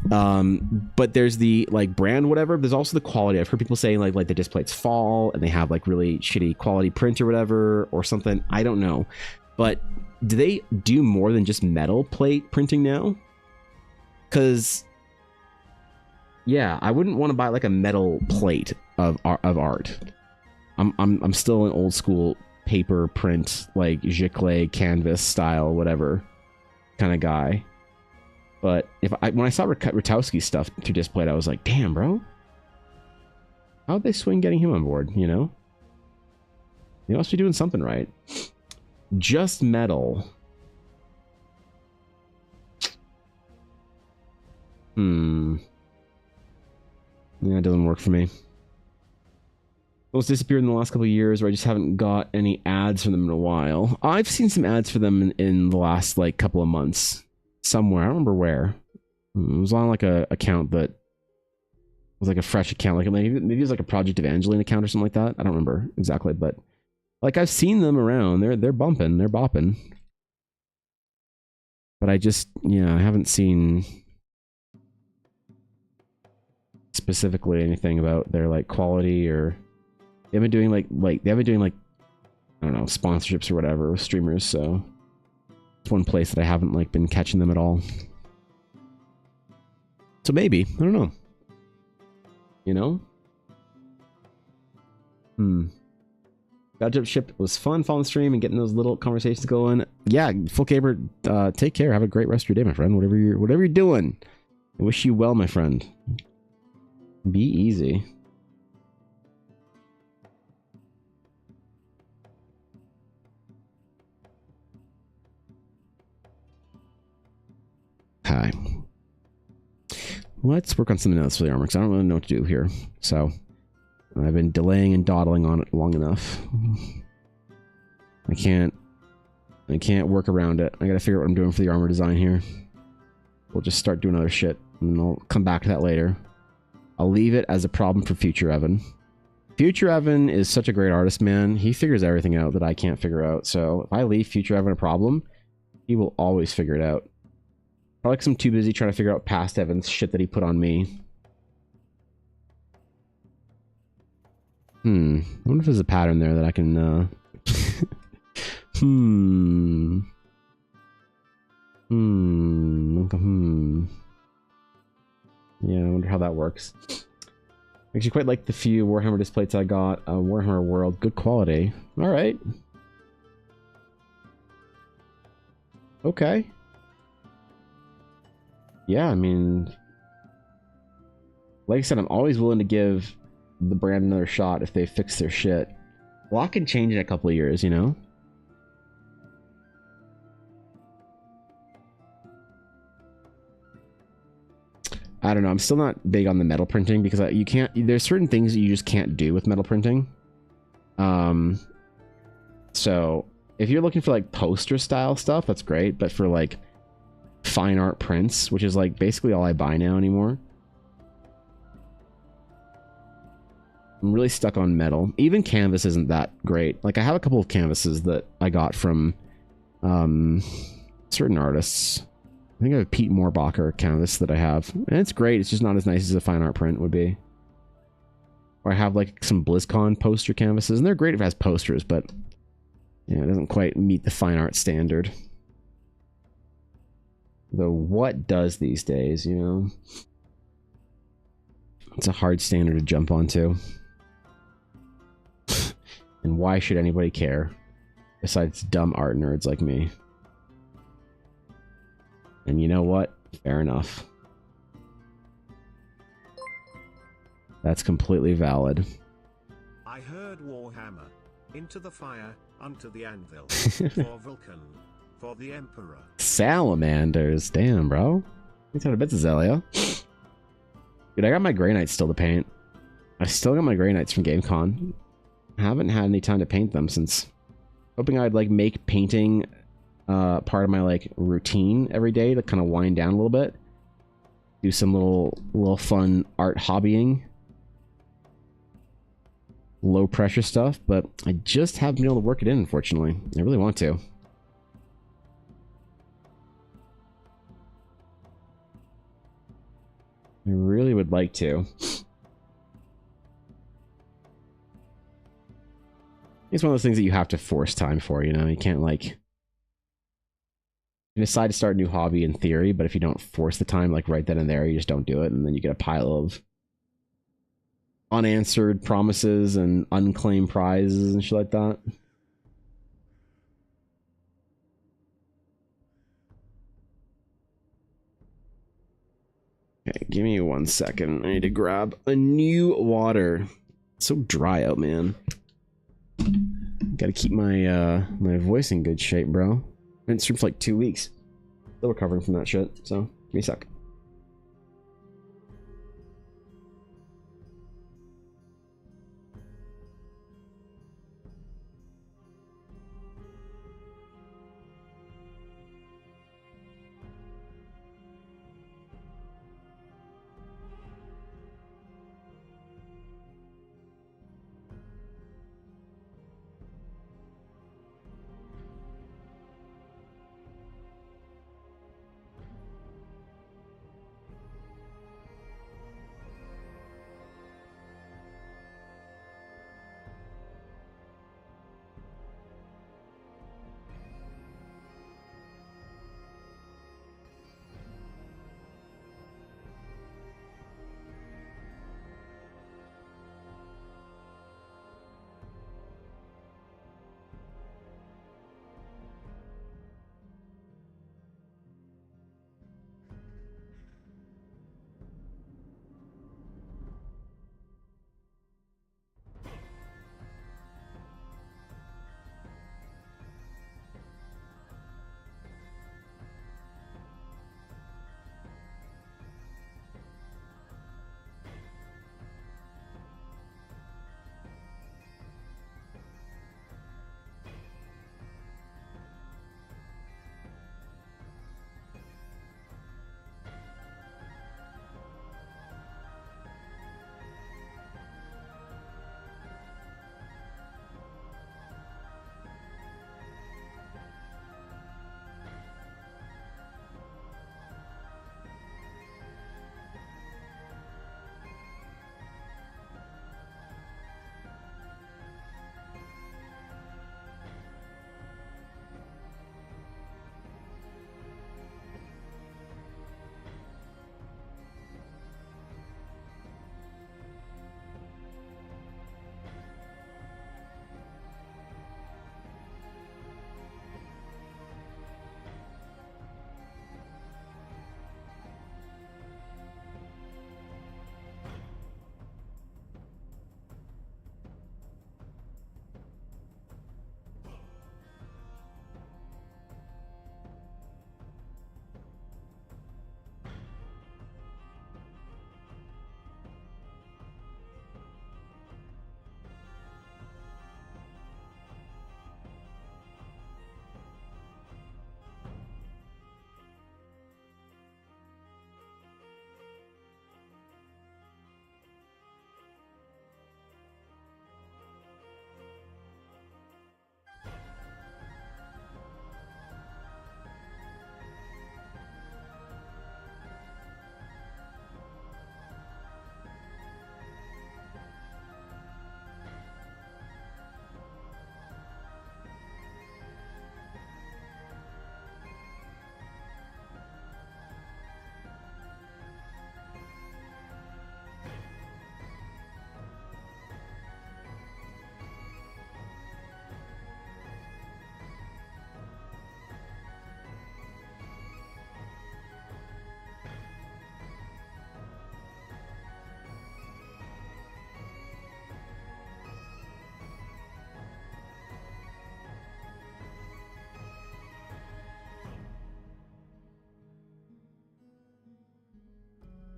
But there's the like brand whatever. There's also the quality. I've heard people saying like the disc plates fall and they have like really shitty quality print or whatever or something. I don't know. But do they do more than just metal plate printing now? Because yeah, I wouldn't want to buy like a metal plate of art. I'm still an old school paper print, like giclée canvas style, whatever kind of guy. But when I saw Rutowski's stuff through Displate, I was like, damn, bro, how'd they swing getting him on board? You know, they must be doing something right. Just metal. Yeah, it doesn't work for me. Those disappeared in the last couple of years, where I just haven't got any ads from them in a while. I've seen some ads for them in the last like couple of months somewhere. I don't remember where. It was on like a account that was like a fresh account, like maybe it was like a Project Evangeline account or something like that. I don't remember exactly, but like I've seen them around. They're bumping, they're bopping. But I just I haven't seen specifically anything about their like quality or. They've been doing like I don't know, sponsorships or whatever with streamers, so it's one place that I haven't like been catching them at all. So maybe, I don't know. You know? Gadget ship was fun following the stream and getting those little conversations going. Yeah, Full Caber, take care. Have a great rest of your day, my friend. Whatever you're doing. I wish you well, my friend. Be easy. Hi. Let's work on something else for the armor, because I don't really know what to do here. So, I've been delaying and dawdling on it long enough. I can't work around it. I gotta figure out what I'm doing for the armor design here. We'll just start doing other shit, and I'll come back to that later. I'll leave it as a problem for Future Evan. Future Evan is such a great artist, man. He figures everything out that I can't figure out. So, if I leave Future Evan a problem, he will always figure it out. Probably because I'm too busy trying to figure out past Evan's shit that he put on me. I wonder if there's a pattern there that I can, Yeah, I wonder how that works. Actually, quite like the few Warhammer displays I got. Warhammer World, good quality. Alright. Okay. Yeah, I mean, like I said, I'm always willing to give the brand another shot if they fix their shit. A lot can change in a couple of years, you know? I don't know. I'm still not big on the metal printing because you can't. There's certain things that you just can't do with metal printing. So if you're looking for like poster style stuff, that's great. But for like fine art prints, which is like basically all I buy now anymore, I'm really stuck on metal. Even canvas isn't that great. Like I have a couple of canvases that I got from certain artists. I think I have a Pete Moorbacher canvas that I have, and it's great. It's just not as nice as a fine art print would be. Or I have like some BlizzCon poster canvases, and they're great if it has posters, but yeah, it doesn't quite meet the fine art standard. Though what does these days, you know? It's a hard standard to jump onto. And why should anybody care? Besides dumb art nerds like me. And you know what? Fair enough. That's completely valid. I heard Warhammer. Into the fire, unto the anvil. For Vulcan. For the Emperor. Salamanders. Damn, bro. Thanks for bits of Zelia. Dude, I got my Grey Knights still to paint. I still got my Grey Knights from GameCon. I haven't had any time to paint them since... Hoping I'd like make painting part of my like routine every day to kind of wind down a little bit. Do some little fun art hobbying. Low pressure stuff, but I just haven't been able to work it in, unfortunately. I really want to. I really would like to. It's one of those things that you have to force time for, you know? You can't, like... You decide to start a new hobby in theory, but if you don't force the time, like, right then and there, you just don't do it, and then you get a pile of unanswered promises and unclaimed prizes and shit like that. Okay, give me 1 second. I need to grab a new water. It's so dry out, man. Gotta keep my my voice in good shape, bro. I've been streamed for like 2 weeks. Still recovering from that shit, so give me a sec.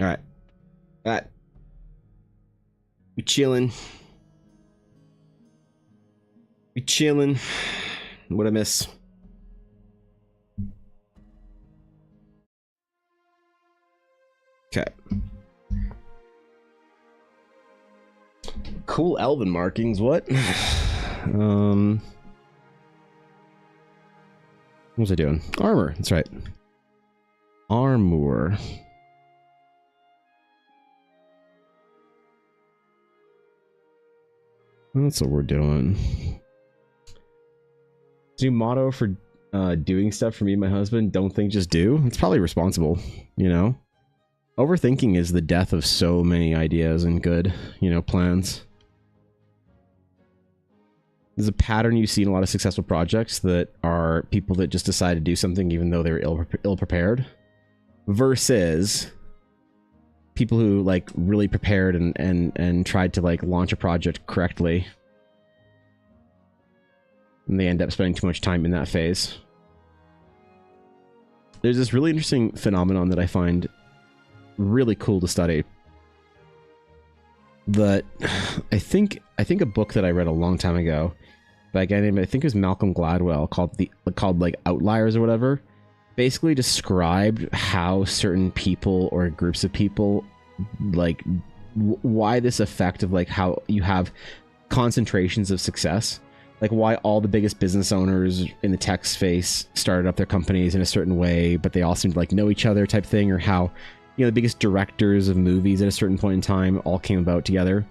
All right. All right. We chilling. We chilling. What I miss? Okay. Cool elven markings. What? What was I doing? Armor. That's right. Armor. That's what we're doing. New motto for doing stuff for me and my husband: don't think, just do. It's probably responsible, you know. Overthinking is the death of so many ideas and good, you know, plans. There's a pattern you see in a lot of successful projects that are people that just decide to do something even though they're ill prepared, versus people who like really prepared and tried to like launch a project correctly, and they end up spending too much time in that phase. There's this really interesting phenomenon that I find really cool to study, that I think a book that I read a long time ago by a guy named, I think it was Malcolm Gladwell, called like Outliers or whatever, basically described how certain people or groups of people, like why this effect of like how you have concentrations of success, like why all the biggest business owners in the tech space started up their companies in a certain way, but they all seemed to like know each other type thing, or how, you know, the biggest directors of movies at a certain point in time all came about together.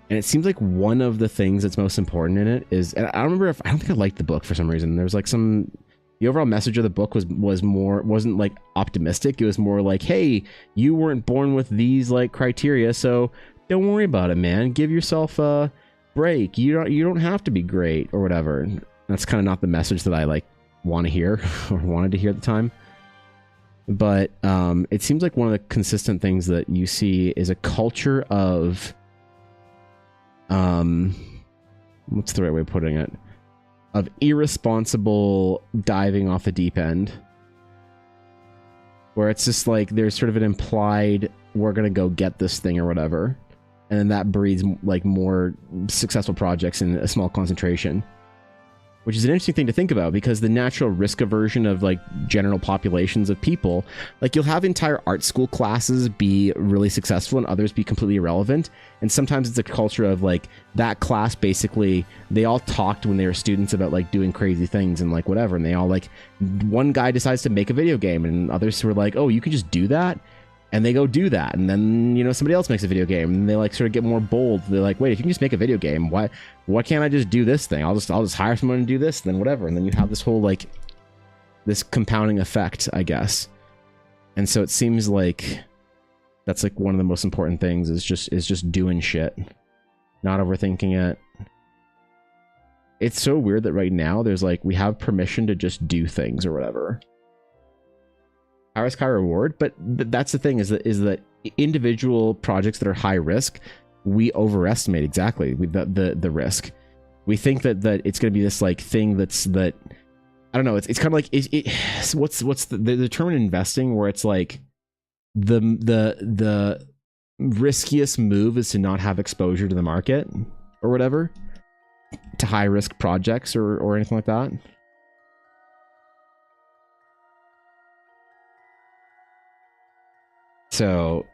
And it seems like one of the things that's most important in it is, and I don't think I liked the book for some reason. There was like the overall message of the book wasn't like optimistic. It was more like, hey, you weren't born with these like criteria, so don't worry about it, man. Give yourself a break. You don't have to be great or whatever. That's kind of not the message that I like want to hear or wanted to hear at the time. But it seems like one of the consistent things that you see is a culture of, what's the right way of putting it? Of irresponsible diving off the deep end. Where it's just like, there's sort of an implied, we're going to go get this thing or whatever. And then that breeds like more successful projects in a small concentration. Which is an interesting thing to think about, because the natural risk aversion of like general populations of people, like you'll have entire art school classes be really successful and others be completely irrelevant. And sometimes it's a culture of like that class, basically they all talked when they were students about like doing crazy things and like whatever. And they all like, one guy decides to make a video game and others were like, oh, you can just do that. And they go do that, and then, you know, somebody else makes a video game, and they like sort of get more bold. They're like, wait, if you can just make a video game, why can't I just do this thing? I'll just hire someone to do this, and then whatever. And then you have this whole like this compounding effect, I guess. And so it seems like that's like one of the most important things is just doing shit, not overthinking it. It's so weird that right now there's like, we have permission to just do things or whatever. High risk, high reward, but that's the thing is that individual projects that are high risk, we overestimate exactly the risk. We think that it's going to be this like thing that I don't know. It's kind of like what's the term in investing where it's like the riskiest move is to not have exposure to the market or whatever, to high risk projects or anything like that. So,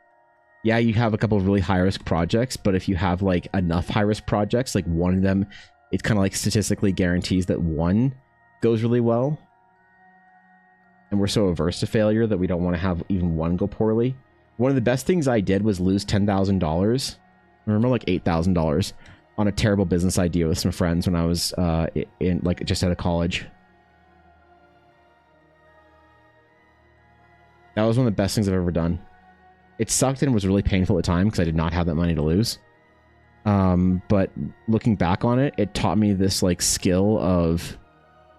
yeah, you have a couple of really high-risk projects, but if you have, like, enough high-risk projects, like, one of them, it kind of, like, statistically guarantees that one goes really well. And we're so averse to failure that we don't want to have even one go poorly. One of the best things I did was lose $10,000. I remember, like, $8,000 on a terrible business idea with some friends when I was, just out of college. That was one of the best things I've ever done. It sucked and was really painful at the time because I did not have that money to lose. But looking back on it, it taught me this like skill of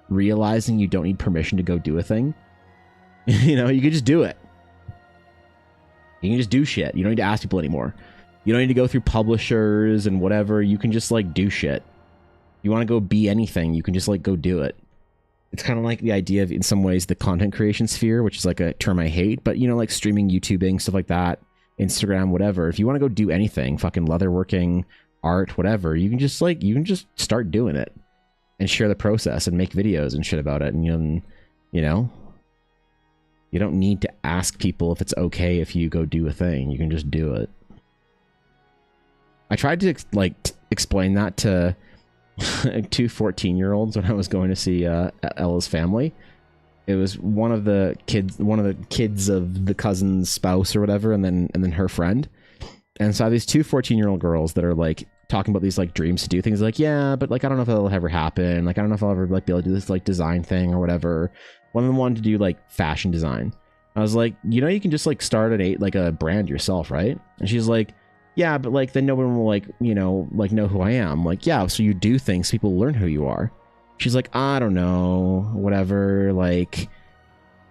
realizing you don't need permission to go do a thing. You know, you can just do it. You can just do shit. You don't need to ask people anymore. You don't need to go through publishers and whatever. You can just like do shit. You want to go be anything, you can just like go do it. It's kind of like the idea of, in some ways, the content creation sphere, which is like a term I hate, but you know, like streaming, YouTubing, stuff like that, Instagram, whatever. If you want to go do anything, fucking leatherworking, art, whatever, you can just start doing it and share the process and make videos and shit about it. And you know, you don't need to ask people if it's okay if you go do a thing. You can just do it. I tried to explain that to 2 14-year-olds when I was going to see Ella's family. It was one of the kids of the cousin's spouse or whatever, and then her friend. And so I have these 2 14-year-old girls that are like talking about these like dreams to do things, like, yeah, but like I don't know if it'll ever happen, like I don't know if I'll ever like be able to do this like design thing or whatever. One of them wanted to do like fashion design. I was like, you know, you can just like start like a brand yourself, right? And she's like, yeah, but like then no one will like, you know who I am. I'm like, yeah, so you do things, people learn who you are. She's like, I don't know, whatever, like.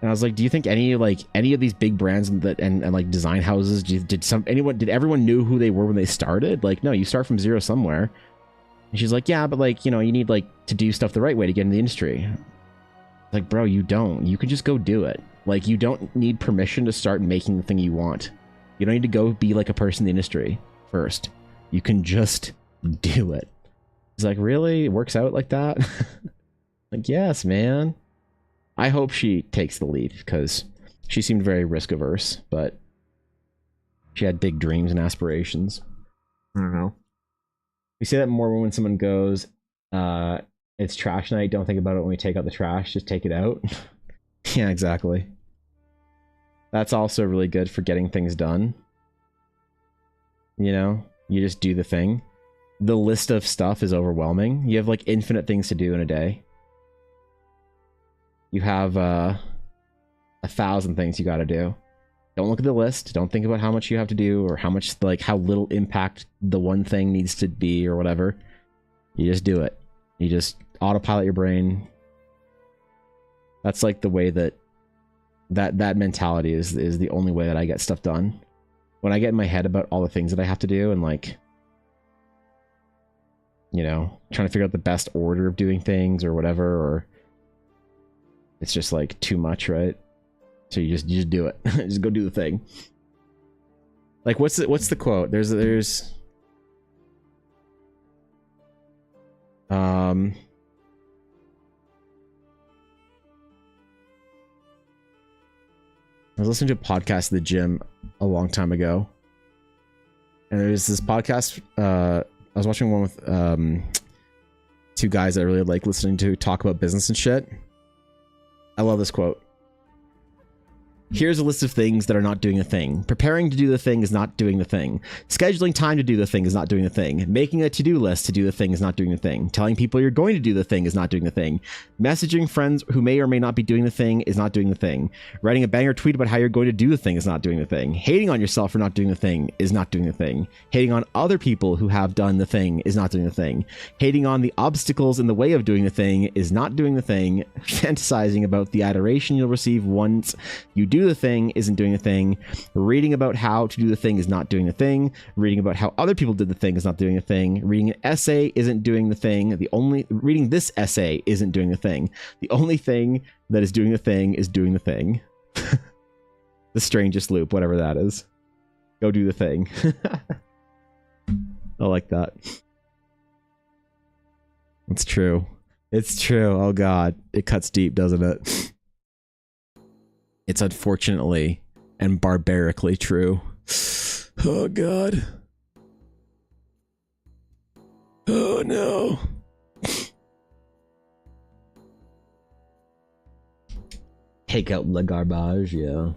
And I was like, do you think any of these big brands and like design houses, did everyone knew who they were when they started? Like, no, you start from zero somewhere. And she's like, yeah, but like, you know, you need like to do stuff the right way to get in the industry. Like, bro, you don't. You can just go do it. Like, you don't need permission to start making the thing you want. You don't need to go be like a person in the industry first. You can just do it. He's like, really? It works out like that? Like, yes, man. I hope she takes the lead because she seemed very risk averse, but she had big dreams and aspirations. I don't know. We say that more when someone goes, it's trash night. Don't think about it when we take out the trash. Just take it out. Yeah, exactly. That's also really good for getting things done. You know, you just do the thing. The list of stuff is overwhelming. You have like infinite things to do in a day. You have 1,000 things you got to do. Don't look at the list. Don't think about how much you have to do or how much, like, how little impact the one thing needs to be or whatever. You just do it. You just autopilot your brain. That's like the way that mentality is the only way that I get stuff done. When I get in my head about all the things that I have to do and like, you know, trying to figure out the best order of doing things or whatever, or it's just like too much, right? So you just do it. Just go do the thing. Like, what's the quote? There's I was listening to a podcast at the gym a long time ago, and there's this podcast. I was watching one with two guys that I really like listening to talk about business and shit. I love this quote. Here's a list of things that are not doing a thing. Preparing to do the thing is not doing the thing. Scheduling time to do the thing is not doing the thing. Making a to-do list to do the thing is not doing the thing. Telling people you're going to do the thing is not doing the thing. Messaging friends who may or may not be doing the thing is not doing the thing. Writing a banger tweet about how you're going to do the thing is not doing the thing. Hating on yourself for not doing the thing is not doing the thing. Hating on other people who have done the thing is not doing the thing. Hating on the obstacles in the way of doing the thing is not doing the thing. Fantasizing about the adoration you'll receive once you do the thing isn't doing the thing. Reading about how to do the thing is not doing the thing. Reading about how other people did the thing is not doing the thing. Reading an essay isn't doing the thing. Reading this essay isn't doing the thing. The only thing that is doing the thing is doing the thing. The strangest loop, whatever that is. Go do the thing. I like that. It's true. It's true. Oh God, it cuts deep, doesn't it? It's unfortunately and barbarically true. Oh God. Oh no. Take out the garbage, yeah.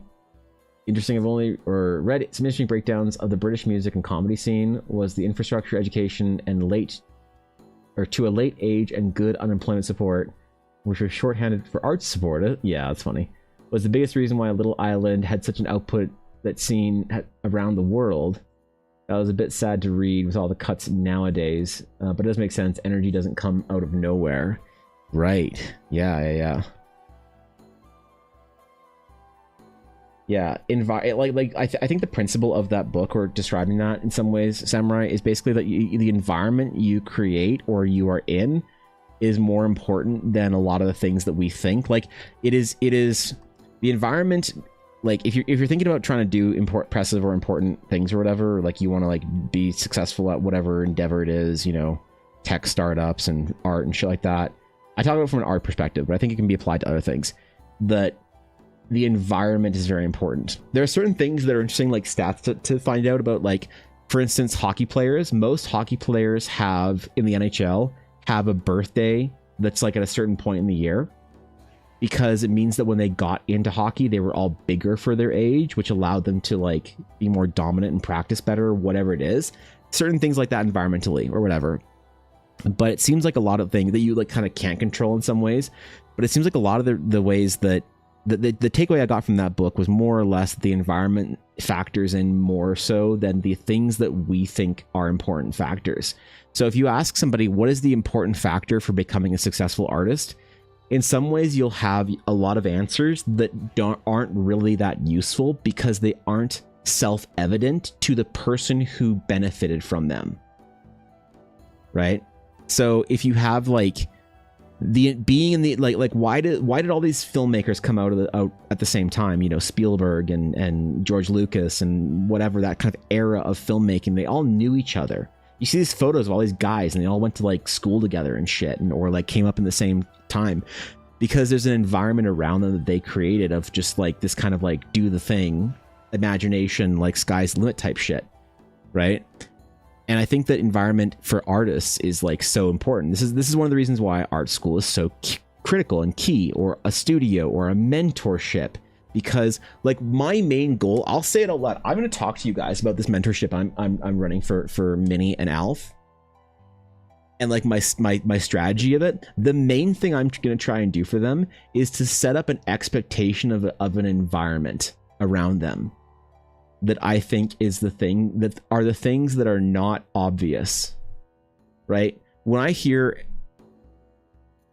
Interesting, I've only read some interesting breakdowns of the British music and comedy scene. Was the infrastructure, education, and to a late age and good unemployment support, which was shorthanded for arts support. Yeah, that's funny. Was the biggest reason why a little island had such an output that's seen around the world. That was a bit sad to read with all the cuts nowadays, but it does make sense. Energy doesn't come out of nowhere. Right. Yeah. Yeah, I think the principle of that book, or describing that in some ways, Samurai, is basically that the environment you create or you are in is more important than a lot of the things that we think. Like, it is the environment. Like, if you're thinking about trying to do impressive or important things or whatever, like you want to like be successful at whatever endeavor it is, you know, tech startups and art and shit like that. I talk about it from an art perspective, but I think it can be applied to other things. That the environment is very important. There are certain things that are interesting, like stats to find out about. Like, for instance, hockey players. Most hockey players have, in the NHL, have a birthday that's like at a certain point in the year, because it means that when they got into hockey, they were all bigger for their age, which allowed them to like be more dominant and practice better, whatever it is. certain things like that environmentally or whatever. But it seems like a lot of things that you like kind of can't control in some ways. But it seems like a lot of the ways that the takeaway I got from that book was more or less the environment factors in more so than the things that we think are important factors. So if you ask somebody, what is the important factor for becoming a successful artist? In some ways, you'll have a lot of answers that aren't really that useful because they aren't self-evident to the person who benefited from them. Right? So if you have like the being in the like why did all these filmmakers come out at the same time? You know, Spielberg and George Lucas and whatever, that kind of era of filmmaking, they all knew each other. You see these photos of all these guys and they all went to like school together and shit, and or like came up in the same time because there's an environment around them that they created of just like this kind of like do the thing, imagination, like sky's the limit type shit, right? And I think that environment for artists is like so important. This is one of the reasons why art school is so critical and key, or a studio or a mentorship, because like my main goal, I'll say it out loud, I'm going to talk to you guys about this mentorship I'm running for Minnie and Alf, and like my strategy of it. The main thing I'm going to try and do for them is to set up an expectation of an environment around them that I think is the thing that are the things that are not obvious, right? When I hear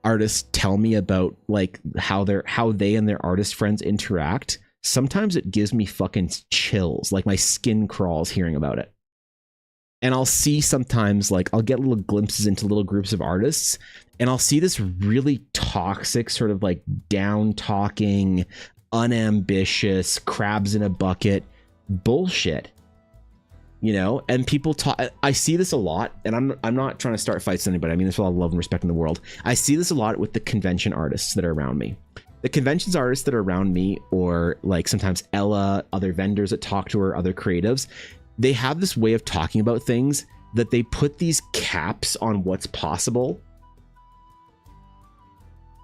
artists tell me about like how they and their artist friends interact, sometimes it gives me fucking chills, like my skin crawls hearing about it. And I'll see sometimes like I'll get little glimpses into little groups of artists, and I'll see this really toxic sort of like down talking, unambitious, crabs in a bucket bullshit, you know. And people talk, I see this a lot, and I'm not trying to start fights with anybody, I mean this with all love and respect in the world. I see this a lot with the convention artists that are around me. The conventions artists that are around me, or like sometimes Ella, other vendors that talk to her, other creatives, they have this way of talking about things that they put these caps on what's possible.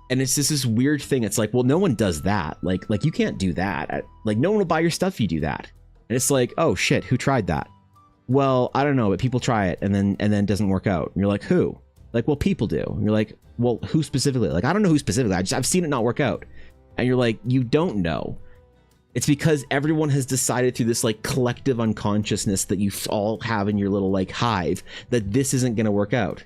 And it's just this weird thing. It's like, well, no one does that. Like you can't do that. Like no one will buy your stuff if you do that. And it's like, oh shit, who tried that? Well, I don't know, but people try it and then it doesn't work out. And you're like, who? Like, well, people do. And you're like, well, who specifically? Like, I don't know who specifically. I've seen it not work out. And you're like, you don't know. It's because everyone has decided through this like collective unconsciousness that you all have in your little like hive that this isn't going to work out.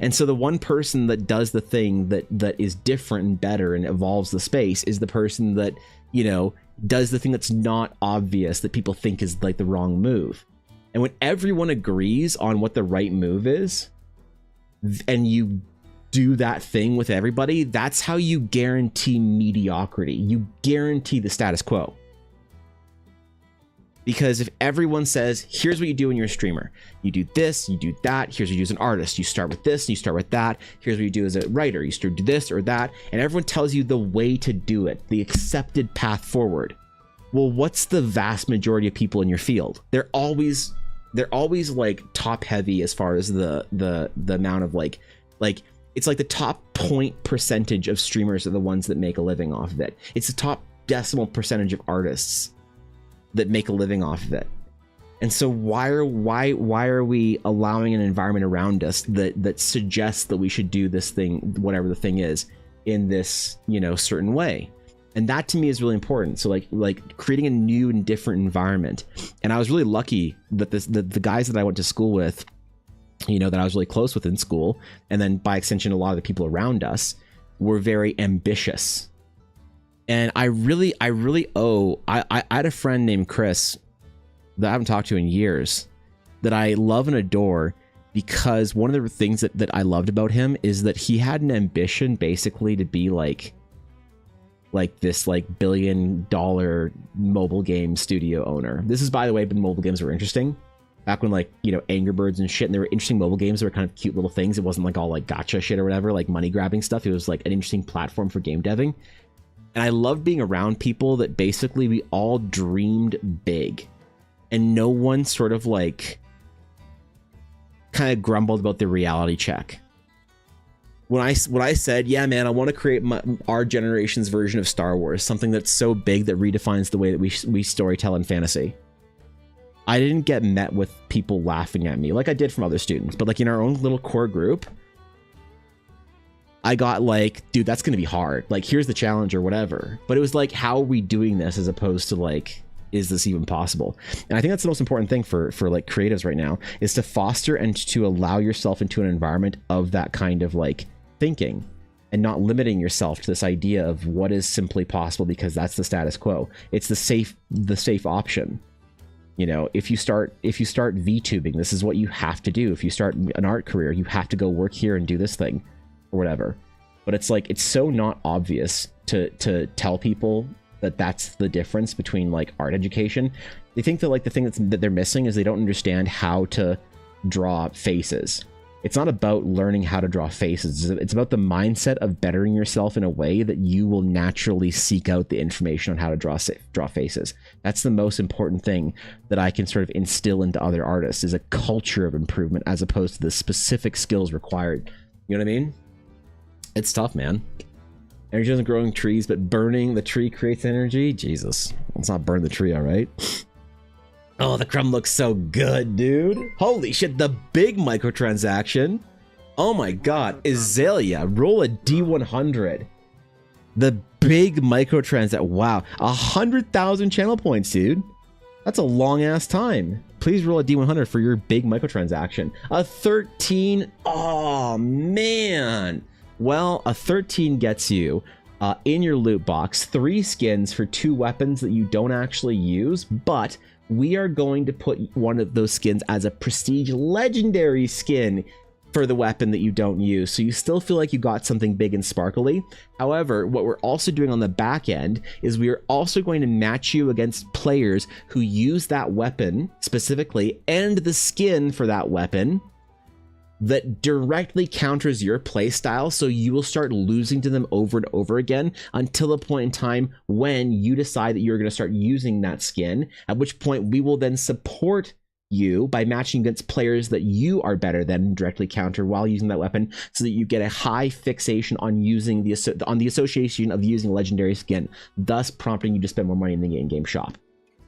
And so the one person that does the thing that is different and better and evolves the space is the person that, you know, does the thing that's not obvious that people think is like the wrong move. And when everyone agrees on what the right move is, and you do that thing with everybody, that's how you guarantee mediocrity. You guarantee the status quo. Because if everyone says, here's what you do when you're a streamer, you do this, you do that, here's what you do as an artist, you start with this, and you start with that, here's what you do as a writer, you start do this or that, and everyone tells you the way to do it, the accepted path forward. Well, what's the vast majority of people in your field? They're always like top heavy as far as the amount of like it's like the top 0.% of streamers are the ones that make a living off of it. It's the top decimal percentage of artists that make a living off of it. And so why are we allowing an environment around us that suggests that we should do this thing, whatever the thing is, in this, you know, certain way? And that to me is really important. So like creating a new and different environment. And I was really lucky that the guys that I went to school with, you know, that I was really close with in school, and then by extension a lot of the people around us, were very ambitious. And I had a friend named Chris that I haven't talked to in years that I love and adore, because one of the things that I loved about him is that he had an ambition basically to be like this like $1 billion mobile game studio owner. This is, by the way, when mobile games were interesting. Back when, like, you know, Angry Birds and shit, and there were interesting mobile games that were kind of cute little things. It wasn't like all like gotcha shit or whatever, like money grabbing stuff. It was like an interesting platform for game deving. And I loved being around people that basically we all dreamed big, and no one sort of like kind of grumbled about the reality check. When I said, yeah, man, I want to create our generation's version of Star Wars, something that's so big that redefines the way that we storytell in fantasy. I didn't get met with people laughing at me like I did from other students, but like in our own little core group, I got like, dude, that's going to be hard. Like, here's the challenge or whatever. But it was like, how are we doing this as opposed to like, is this even possible? And I think that's the most important thing for like creatives right now is to foster and to allow yourself into an environment of that kind of like thinking and not limiting yourself to this idea of what is simply possible because that's the status quo. It's the safe option. You know, if you start VTubing, this is what you have to do. If you start an art career, you have to go work here and do this thing. Or whatever. But it's like, it's so not obvious to tell people that that's the difference between like art education. They think that like the thing that they're missing is they don't understand how to draw faces. It's not about learning how to draw faces. It's about the mindset of bettering yourself in a way that you will naturally seek out the information on how to draw faces. That's the most important thing that I can sort of instill into other artists is a culture of improvement as opposed to the specific skills required. You know what I mean? It's tough, man. Energy doesn't grow in trees, but burning the tree creates energy. Jesus. Let's not burn the tree, all right? Oh, the crumb looks so good, dude. Holy shit, the big microtransaction. Oh my god. Azalea, roll a D100. The big microtransaction. Wow. 100,000 channel points, dude. That's a long ass time. Please roll a D100 for your big microtransaction. A 13. Oh, man. Well, a 13 gets you in your loot box 3 skins for 2 weapons that you don't actually use, but we are going to put one of those skins as a prestige legendary skin for the weapon that you don't use. So you still feel like you got something big and sparkly. However, what we're also doing on the back end is we are also going to match you against players who use that weapon specifically and the skin for that weapon that directly counters your play style, so you will start losing to them over and over again until a point in time when you decide that you're going to start using that skin, at which point we will then support you by matching against players that you are better than directly counter while using that weapon, so that you get a high fixation on using the association of using legendary skin, thus prompting you to spend more money in the in-game shop.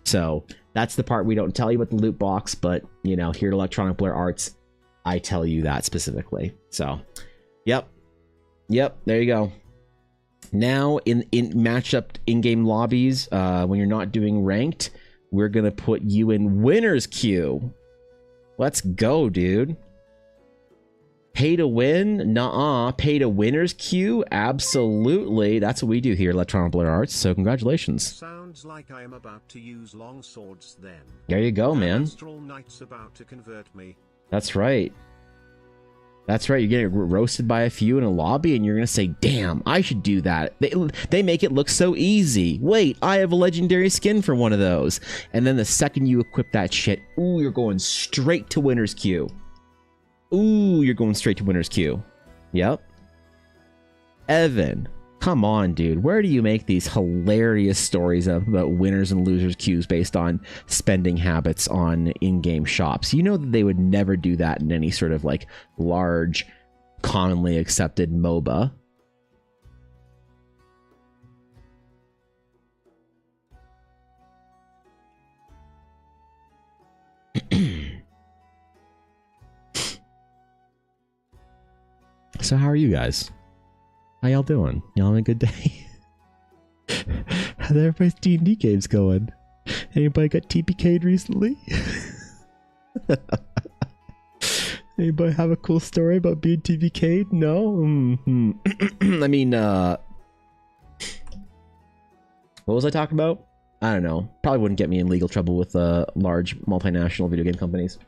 So that's the part we don't tell you about the loot box, but you know, here at Electronic Blur Arts, I tell you that specifically. So, yep, there you go. Now in matchup in-game lobbies, when you're not doing ranked, we're gonna put you in winners queue. Let's go, dude. Pay to win? Nuh-uh. Pay to winners queue? Absolutely. That's what we do here at Electronic Blur Arts. So congratulations. Sounds like I am about to use long swords then. There you go, man. Astral Knight's about to convert me. That's right. That's right. You're getting roasted by a few in a lobby, and you're gonna say, "Damn, I should do that." They make it look so easy. Wait, I have a legendary skin for one of those. And then the second you equip that shit, ooh, you're going straight to winner's queue. Ooh, you're going straight to winner's queue. Yep. Evan, come on, dude. Where do you make these hilarious stories up about winners and losers queues based on spending habits on in-game shops? You know that they would never do that in any sort of like large, commonly accepted MOBA. So how are you guys? How y'all doing? Y'all having a good day? How's everybody's D&D games going? Anybody got TPK'd recently? Anybody have a cool story about being TPK'd? No? I mean, what was I talking about? I don't know. Probably wouldn't get me in legal trouble with large multinational video game companies.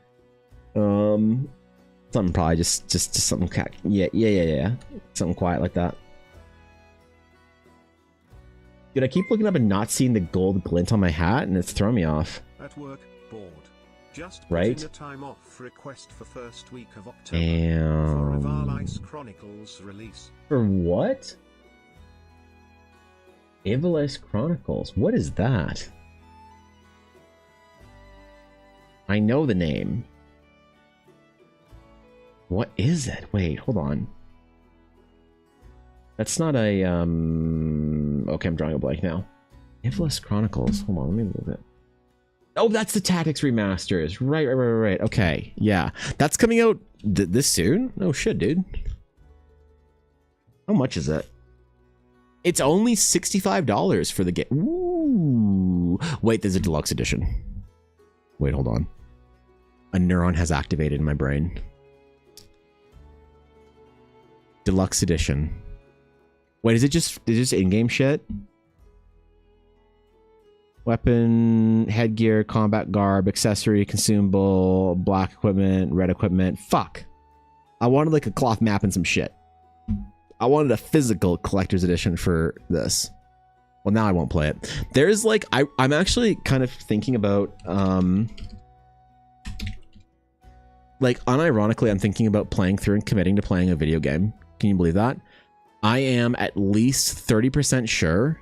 Something probably just something. Yeah. Something quiet like that. Dude, I keep looking up and not seeing the gold glint on my hat, and it's throwing me off. At work, bored. Just right? In a time off request for first week of October. For Ivalice Chronicles release. For what? Ivalice Chronicles. What is that? I know the name. What is it? Wait, hold on. That's not a, okay, I'm drawing a blank now. Ivalice Chronicles. Hold on, let me look at it. Oh, that's the Tactics remasters. Right. Okay, yeah, that's coming out this soon. Oh shit, dude. How much is it? It's only $65 for the game. Ooh. Wait, there's a deluxe edition. Wait, hold on. A neuron has activated in my brain. Deluxe edition. Wait, is it just in-game shit? Weapon, headgear, combat garb, accessory, consumable, black equipment, red equipment. Fuck. I wanted like a cloth map and some shit. I wanted a physical collector's edition for this. Well, now I won't play it. There's like, I'm actually kind of thinking about, like unironically, I'm thinking about playing through and committing to playing a video game. Can you believe that? I am at least 30% sure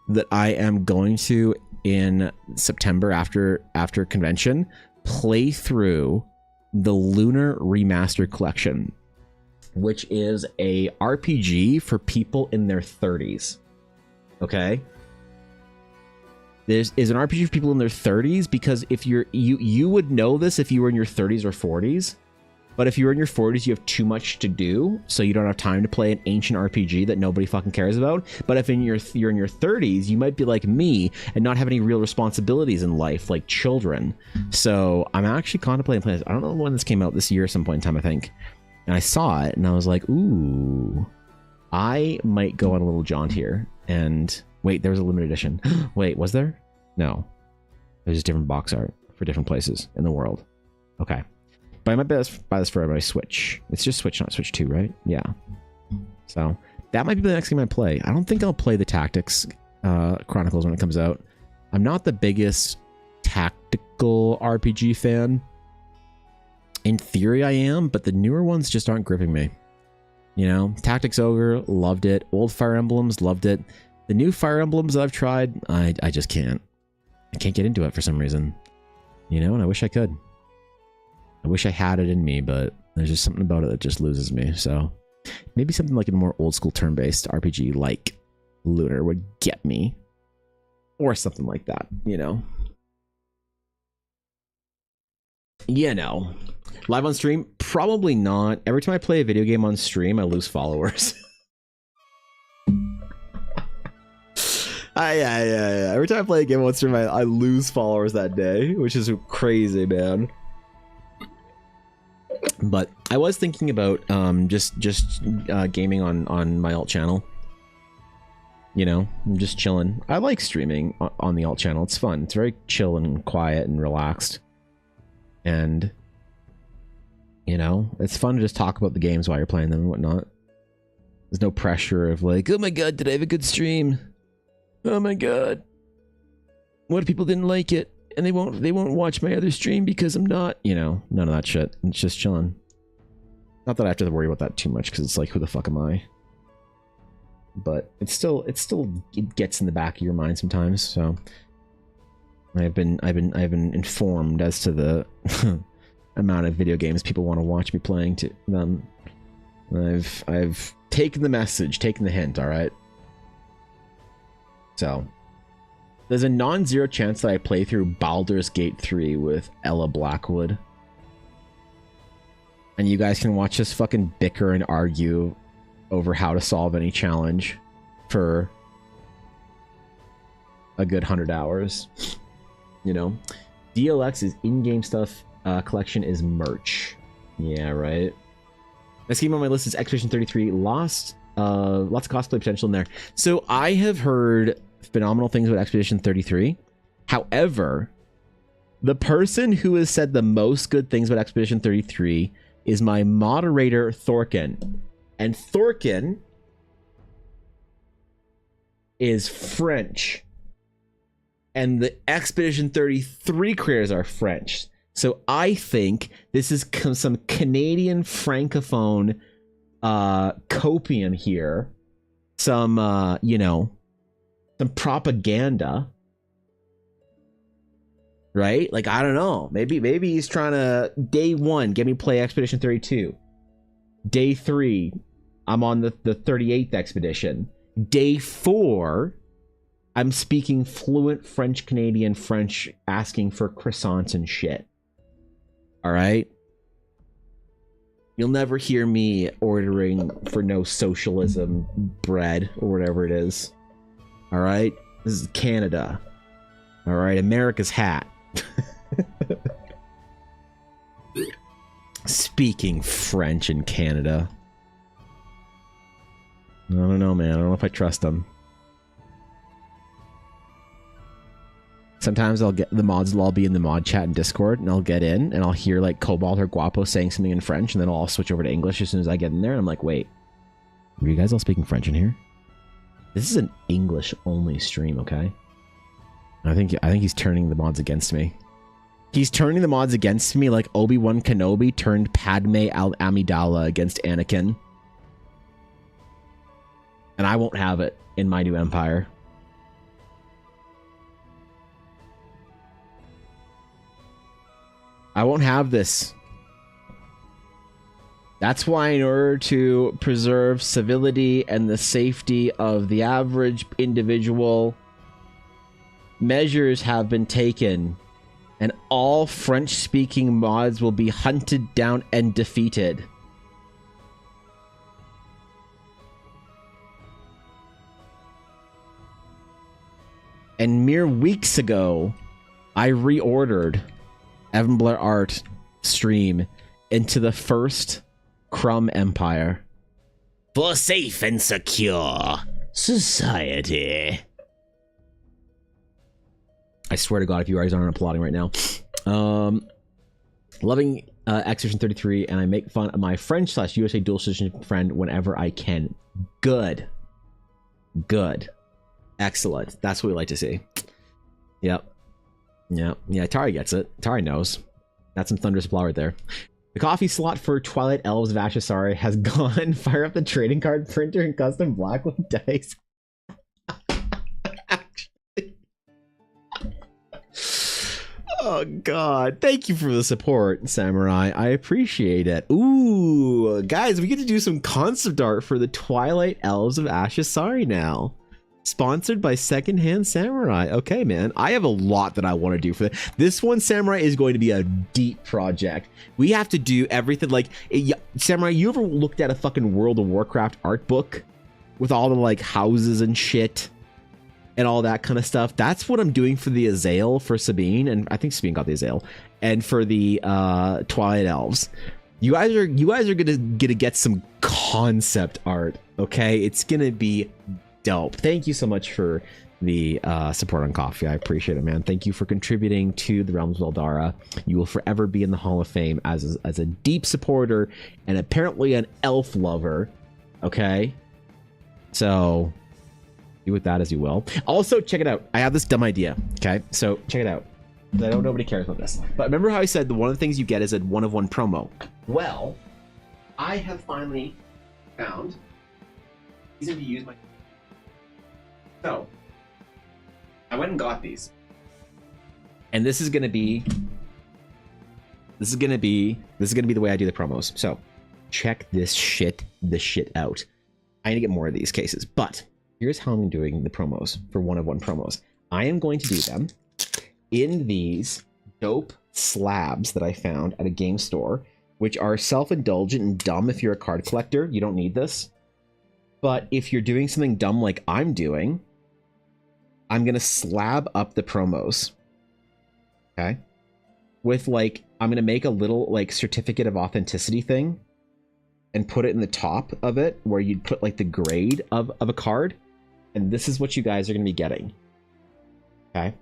that I am going to, in September after convention, play through the Lunar Remaster Collection, which is a RPG for people in their 30s. Okay? This is an RPG for people in their 30s because if you would know this if you were in your 30s or 40s, but if you're in your 40s, you have too much to do, so you don't have time to play an ancient RPG that nobody fucking cares about. But if you're in your 30s, you might be like me and not have any real responsibilities in life, like children. So I'm actually contemplating playing this. I don't know when this came out, this year at some point in time, I think. And I saw it and I was like, ooh, I might go on a little jaunt here. And wait, there was a limited edition. Wait, was there? No. There's just different box art for different places in the world. Okay. But I might buy this for my Switch. It's just Switch, not Switch 2, right? Yeah. So that might be the next game I play. I don't think I'll play the Tactics Chronicles when it comes out. I'm not the biggest tactical RPG fan. In theory, I am, but the newer ones just aren't gripping me. You know, Tactics Ogre, loved it. Old Fire Emblems, loved it. The new Fire Emblems that I've tried, I just can't. I can't get into it for some reason. You know, and I wish I could. I wish I had it in me, but there's just something about it that just loses me. So maybe something like a more old school turn-based RPG like Lunar would get me. Or something like that, you know. Yeah, no. Live on stream? Probably not. Every time I play a video game on stream, I lose followers. Yeah. Every time I play a game on stream, I lose followers that day, which is crazy, man. But I was thinking about just gaming on my alt channel. You know, I'm just chilling. I like streaming on the alt channel. It's fun. It's very chill and quiet and relaxed. And, you know, it's fun to just talk about the games while you're playing them and whatnot. There's no pressure of like, oh my god, did I have a good stream? Oh my god, what if people didn't like it and they won't watch my other stream because I'm not, you know, none of that shit. It's just chilling. Not that I have to worry about that too much because it's like, who the fuck am I? But it gets in the back of your mind sometimes. So I've been informed as to the amount of video games people want to watch me playing to them. I've taken the message, taken the hint. All right. So there's a non-zero chance that I play through Baldur's Gate 3 with Ella Blackwood. And you guys can watch us fucking bicker and argue over how to solve any challenge for a good 100 hours. You know? DLX's in-game stuff collection is merch. Yeah, right? Next game on my list is Expedition 33 Lost. Lots of cosplay potential in there. So I have heard phenomenal things about Expedition 33. However, the person who has said the most good things about Expedition 33 is my moderator, Thorkin. And Thorkin is French. And the Expedition 33 creators are French. So I think this is some Canadian francophone copium here. Some, you know, some propaganda. Right? Like, I don't know. Maybe he's trying to, day 1, get me play Expedition 32. Day 3, I'm on the 38th expedition. Day 4, I'm speaking fluent French, Canadian French, asking for croissants and shit. All right? You'll never hear me ordering for no socialism bread or whatever it is. All right? This is Canada. All right? America's hat. Speaking French in Canada. I don't know, man. I don't know if I trust them. Sometimes I'll get the mods will all be in the mod chat and Discord, and I'll get in and I'll hear like Cobalt or Guapo saying something in French, and then I'll switch over to English as soon as I get in there. And I'm like, wait, were you guys all speaking French in here? This is an English only stream, okay? I think he's turning the mods against me. He's turning the mods against me like Obi-Wan Kenobi turned Padme Amidala against Anakin. And I won't have it in my new empire. I won't have this. That's why, in order to preserve civility and the safety of the average individual, measures have been taken, and all French-speaking mods will be hunted down and defeated. And mere weeks ago, I reordered ALL Art stream into the first Crumb Empire. For safe and secure society. I swear to God, if you guys aren't applauding right now. Loving Exertion 33, and I make fun of my French/USA dual citizen friend whenever I can. Good. Good. Excellent. That's what we like to see. Yep. Yeah, Tari gets it. Tari knows. That's some thunderous applause right there. The coffee slot for Twilight Elves of Ashasari has gone. Fire up the trading card printer and custom blackwood dice. Actually. Oh, God. Thank you for the support, Samurai. I appreciate it. Ooh, guys, we get to do some concept art for the Twilight Elves of Ashasari now. Sponsored by Secondhand Samurai. Okay, man. I have a lot that I want to do for this one. Samurai is going to be a deep project. We have to do everything. Like, Samurai, you ever looked at a fucking World of Warcraft art book with all the like houses and shit and all that kind of stuff? That's what I'm doing for the Azael for Sabine, and I think Sabine got the Azael, and for the Twilight Elves. You guys are gonna get some concept art. Okay, it's gonna be dope. Thank you so much for the support on coffee. I appreciate it, man. Thank you for contributing to the Realms of Eldara. You will forever be in the Hall of Fame as a deep supporter and apparently an elf lover. Okay, so do with that as you will. Also, check it out. I have this dumb idea. Okay, so check it out. I know nobody cares about this, but remember how I said one of the things you get is a 1-of-1 promo? Well, I have finally found easy to use my. So, I went and got these, and this is gonna be the way I do the promos. So, check this shit out. I need to get more of these cases, but here's how I'm doing the promos for 1-of-1 promos. I am going to do them in these dope slabs that I found at a game store, which are self-indulgent and dumb. If you're a card collector, you don't need this, but if you're doing something dumb like I'm doing, I'm gonna slab up the promos, okay? With like, I'm gonna make a little like certificate of authenticity thing and put it in the top of it where you'd put like the grade of a card. And this is what you guys are gonna be getting, okay?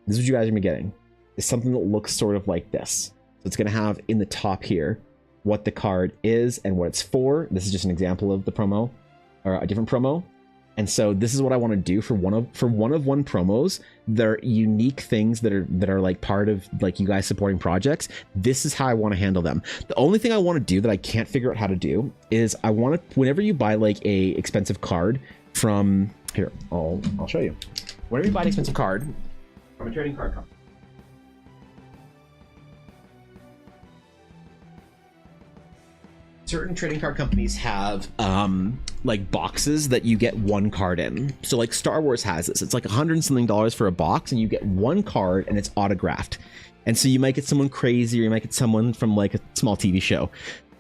This is what you guys are gonna be getting. It's something that looks sort of like this. So it's gonna have in the top here what the card is and what it's for. This is just an example of the promo, or a different promo. And so this is what I want to do for 1-of-1 promos. They're unique things that are like part of like you guys supporting projects. This is how I want to handle them. The only thing I want to do that I can't figure out how to do is I want to, whenever you buy like a expensive card from here, I'll show you. Whenever you buy an expensive card from a trading card company, certain trading card companies have like boxes that you get one card in. So like Star Wars has this. It's like $100 and something for a box, and you get one card and it's autographed. And so you might get someone crazy, or you might get someone from like a small TV show,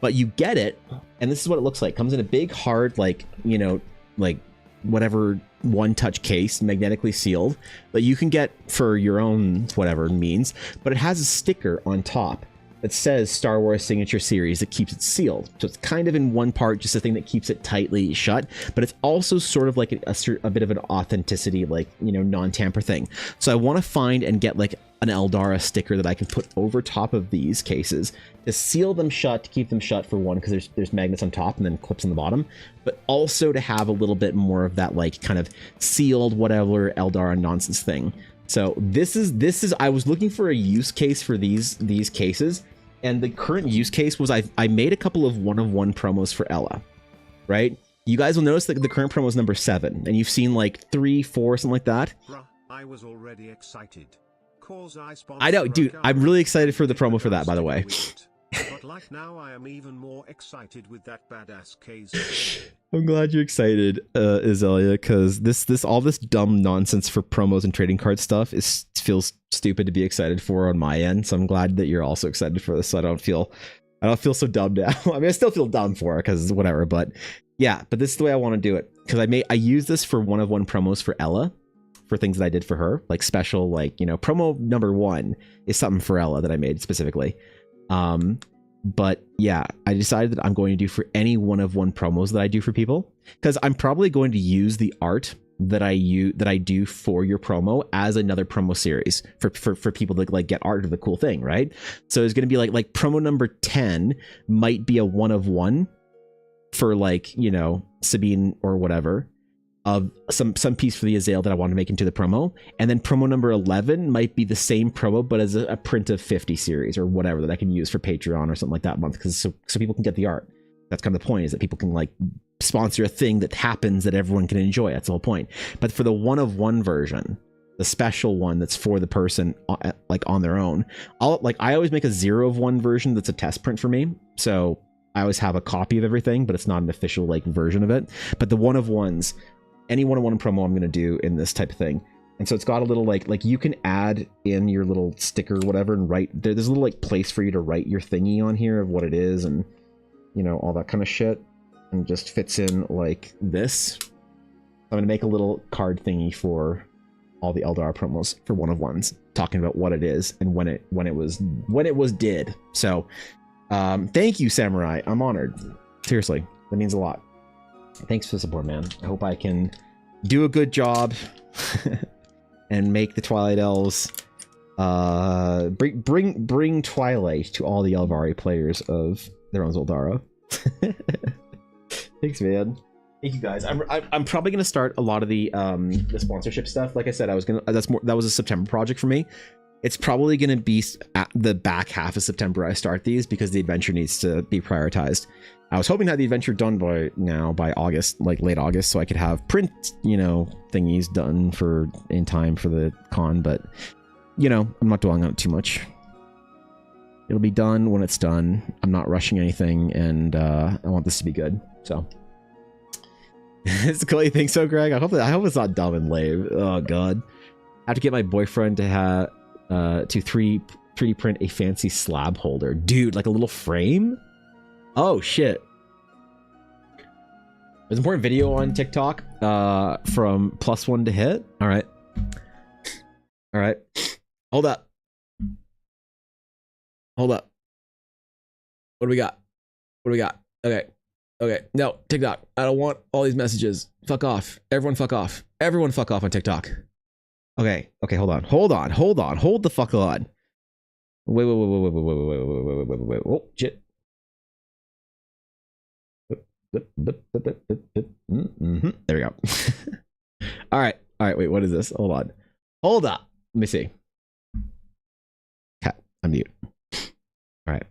but you get it, and this is what it looks like. It comes in a big hard, like, you know, like whatever one touch case, magnetically sealed, that you can get for your own whatever means, but it has a sticker on top that says Star Wars Signature Series that keeps it sealed. So it's kind of in one part just a thing that keeps it tightly shut, but it's also sort of like a bit of an authenticity, like, you know, non-tamper thing. So I want to find and get like an Eldara sticker that I can put over top of these cases to seal them shut, to keep them shut, for one, because there's magnets on top and then clips on the bottom, but also to have a little bit more of that like kind of sealed whatever Eldara nonsense thing. So this is I was looking for a use case for these cases, and the current use case was I made a couple of one-of-one promos for Ella, right? You guys will notice that the current promo is number 7, and you've seen like 3, 4, something like that. Bruh, I was already excited. I know, dude. I'm really excited for the promo for that, by the way. But like now, I am even more excited with that badass case. I'm glad you're excited, Azalea, because all this dumb nonsense for promos and trading card stuff feels stupid to be excited for on my end. So I'm glad that you're also excited for this. So I don't feel so dumb now. I mean, I still feel dumb for it because whatever, but yeah. But this is the way I want to do it, because I use this for one-of-one promos for Ella, for things that I did for her, like special, like, you know, promo number 1 is something for Ella that I made specifically. But yeah, I decided that I'm going to do for any one-of-one promos that I do for people, because I'm probably going to use the art that I do for your promo as another promo series for people to like get art of the cool thing, right? So it's going to be like promo number 10 might be a one-of-one for, like, you know, Sabine or whatever, of some piece for the Azale that I want to make into the promo, and then promo number 11 might be the same promo but as a print of 50 series or whatever that I can use for Patreon or something like that month, because so people can get the art. That's kind of the point, is that people can like sponsor a thing that happens that everyone can enjoy. That's the whole point. But for the one-of-one version, the special one that's for the person like on their own, I always make a 0-of-1 version that's a test print for me, so I always have a copy of everything, but it's not an official like version of it. But the one-of-ones, any one-on-one promo I'm going to do in this type of thing. And so it's got a little like you can add in your little sticker or whatever and write, there's a little like place for you to write your thingy on here of what it is, and, you know, all that kind of shit, and just fits in like this. I'm going to make a little card thingy for all the Eldar promos for one-of-ones, talking about what it is and when it was did. So thank you, Samurai. I'm honored. Seriously, that means a lot. Thanks for the support, man. I hope I can do a good job and make the Twilight Elves bring Twilight to all the Elvari players of their own Zoldara. Thanks, man. Thank you, guys. I'm probably gonna start a lot of the sponsorship stuff. Like I said, that was a September project for me. It's probably gonna be at the back half of September I start these, because the adventure needs to be prioritized. I was hoping to have the adventure done by August, like late August, so I could have print, you know, thingies done in time for the con, but, you know, I'm not dwelling on it too much. It'll be done when it's done. I'm not rushing anything, and I want this to be good, so. It's cool you think so, Greg? I hope it's not dumb and lame. Oh, God. I have to get my boyfriend to have, to 3D print a fancy slab holder. Dude, like a little frame? Oh shit. There's an important video on TikTok from +1 to hit. All right. Hold up. What do we got? Okay. No, TikTok. I don't want all these messages. Fuck off. Everyone fuck off on TikTok. Okay, hold on. Hold the fuck on. Wait. Oh, shit. There we go. all right, wait, what is this? Hold up, let me see. Cat, unmute. All right.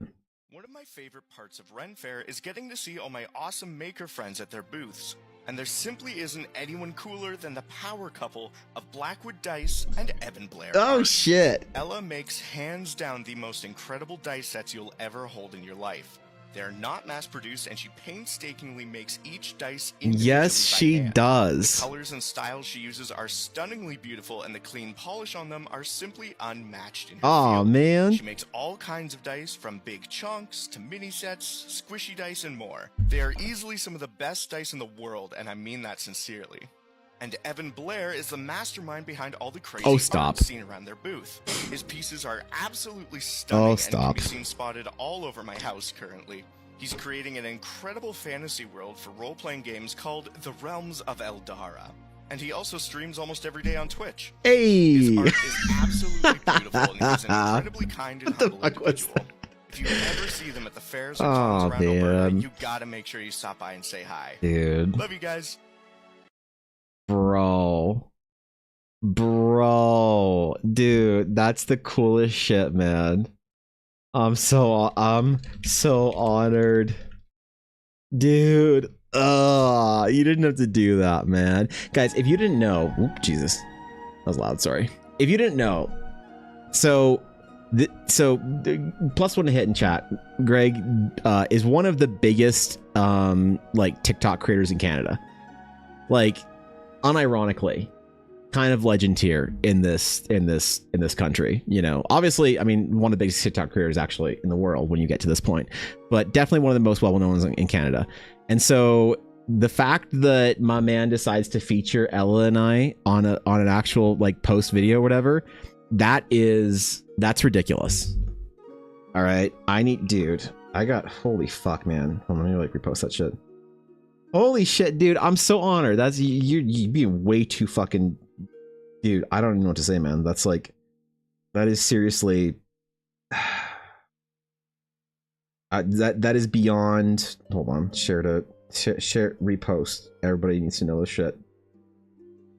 One of my favorite parts of Ren Fair is getting to see all my awesome maker friends at their booths, and there simply isn't anyone cooler than the power couple of Blackwood Dice and Evan Blair. Oh shit. Ella makes hands down the most incredible dice sets you'll ever hold in your life. They're not mass-produced, and she painstakingly makes each dice individually Yes, she by hand. does. The colors and styles she uses are stunningly beautiful, and the clean polish on them are simply unmatched in her Aw, field. man. She makes all kinds of dice, from big chunks to mini sets, squishy dice, and more. They are easily some of the best dice in the world, and I mean that sincerely. And Evan Blair is the mastermind behind all the crazy art seen around their booth. His pieces are absolutely stunning and can be seen spotted all over my house currently. He's creating an incredible fantasy world for role-playing games called The Realms of Eldara. And he also streams almost every day on Twitch. Hey! His art is absolutely beautiful, and he's an incredibly kind and humble individual. If you ever see them at the fairs or cons around Alberta, you gotta make sure you stop by and say hi. Dude. Love you guys. Bro, dude, that's the coolest shit, man. I'm so honored, dude. You didn't have to do that, man. Guys, if you didn't know, Jesus, that was loud. Sorry. If you didn't know, so plus one to hit in chat. Greg is one of the biggest like TikTok creators in Canada. Like, unironically, kind of legend tier in this country. You know, obviously, I mean, one of the biggest TikTok creators actually in the world when you get to this point, but definitely one of the most well-known ones in Canada. And so the fact that my man decides to feature Ella and I on an actual like post video or whatever, that's ridiculous. All right, holy fuck, man. Hold on, let me like repost that shit. Holy shit, dude, I'm so honored. That's you being way too fucking, dude, I don't even know what to say, man. That's like, that is seriously that is beyond. Hold on, share repost. Everybody needs to know this shit.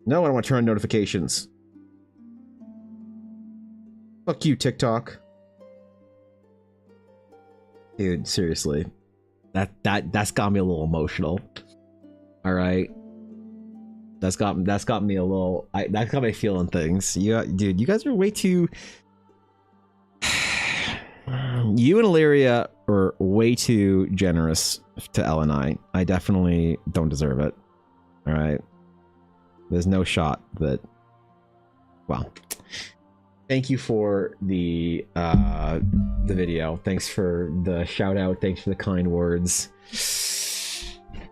No, I don't want to turn on notifications. Fuck you, TikTok. Dude, seriously. That's got me a little emotional. All right, that's got me a little. That's got me feeling things. Yeah, dude, you guys are way too. You and Illyria are way too generous to Elle and I. I definitely don't deserve it. All right, there's no shot that. Well, thank you for the video. Thanks for the shout out. Thanks for the kind words.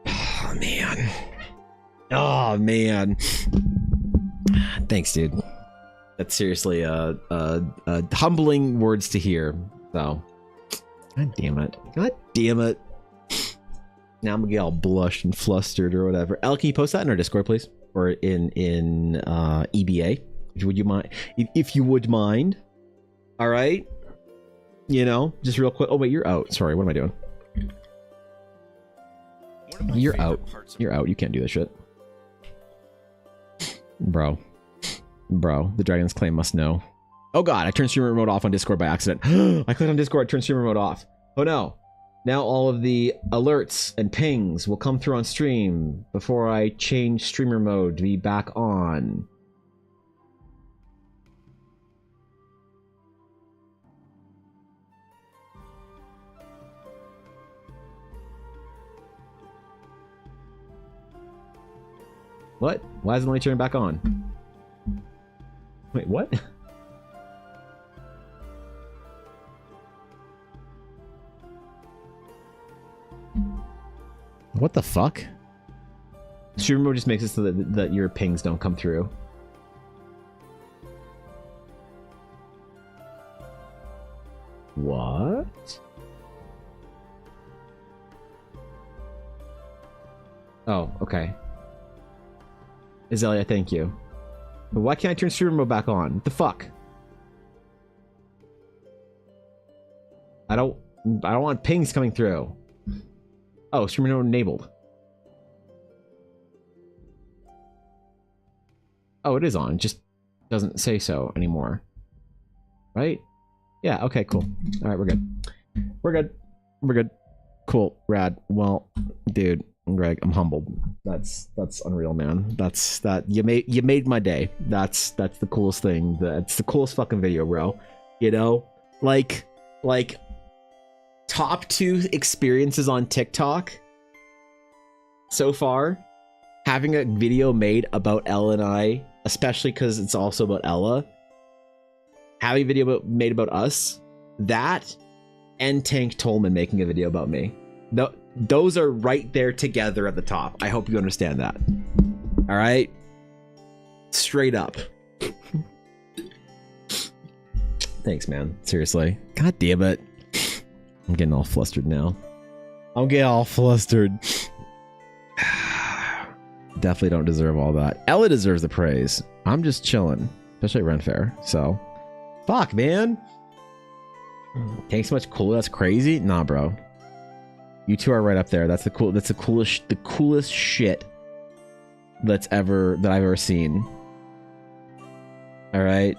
Oh man. Oh man. Thanks, dude. That's seriously humbling words to hear. So, god damn it. God damn it. Now I'm gonna get all blushed and flustered or whatever. Elle, can you post that in our Discord, please? Or in EBA? Would you mind? If you would mind. All right. You know, just real quick. Oh wait, you're out. Sorry, what am I doing? You're out. You're out. You can't do this shit. Bro. The Dragon's Claim must know. Oh god, I turned stream remote off on Discord by accident. I clicked on Discord, turned stream remote off. Oh no. Now all of the alerts and pings will come through on stream before I change streamer mode to be back on. What? Why isn't it turning back on? Wait, what? What the fuck? Stream mode just makes it so that your pings don't come through. What? Oh, okay. Azalea, thank you. But why can't I turn streamer mode back on? What the fuck? I don't want pings coming through. Oh, streamer mode enabled. Oh, it is on. It just doesn't say so anymore. Right? Yeah, okay, cool. Alright, we're good. We're good. Cool. Rad. Well, dude. Greg, I'm humbled. That's unreal, man. You made my day. That's the coolest thing. That's the coolest fucking video, bro. You know, like top 2 experiences on TikTok so far. Having a video made about Ella and I, especially because it's also about Ella. Having a video made about us. That and Tank Tolman making a video about me. Those are right there together at the top. I hope you understand that. All right? Straight up. Thanks, man. Seriously. God damn it. I'm getting all flustered now. I'm getting all flustered. Definitely don't deserve all that. Ella deserves the praise. I'm just chilling. Especially at Ren Fair. So, fuck, man. Tank's so much cooler. That's crazy. Nah, bro. You two are right up there. That's the coolest shit that I've ever seen. All right,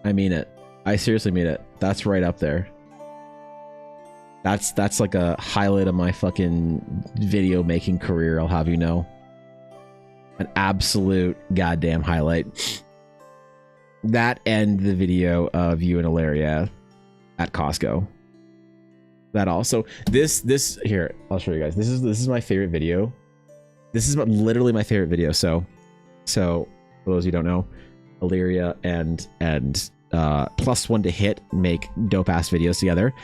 I mean it. I seriously mean it. That's right up there. That's like a highlight of my fucking video making career. I'll have you know. An absolute goddamn highlight. That and the video of you and Ilaria at Costco. That also. This here. I'll show you guys. This is my favorite video. This is literally my favorite video. So for those who don't know, Ilaria and Plus One to Hit make dope ass videos together.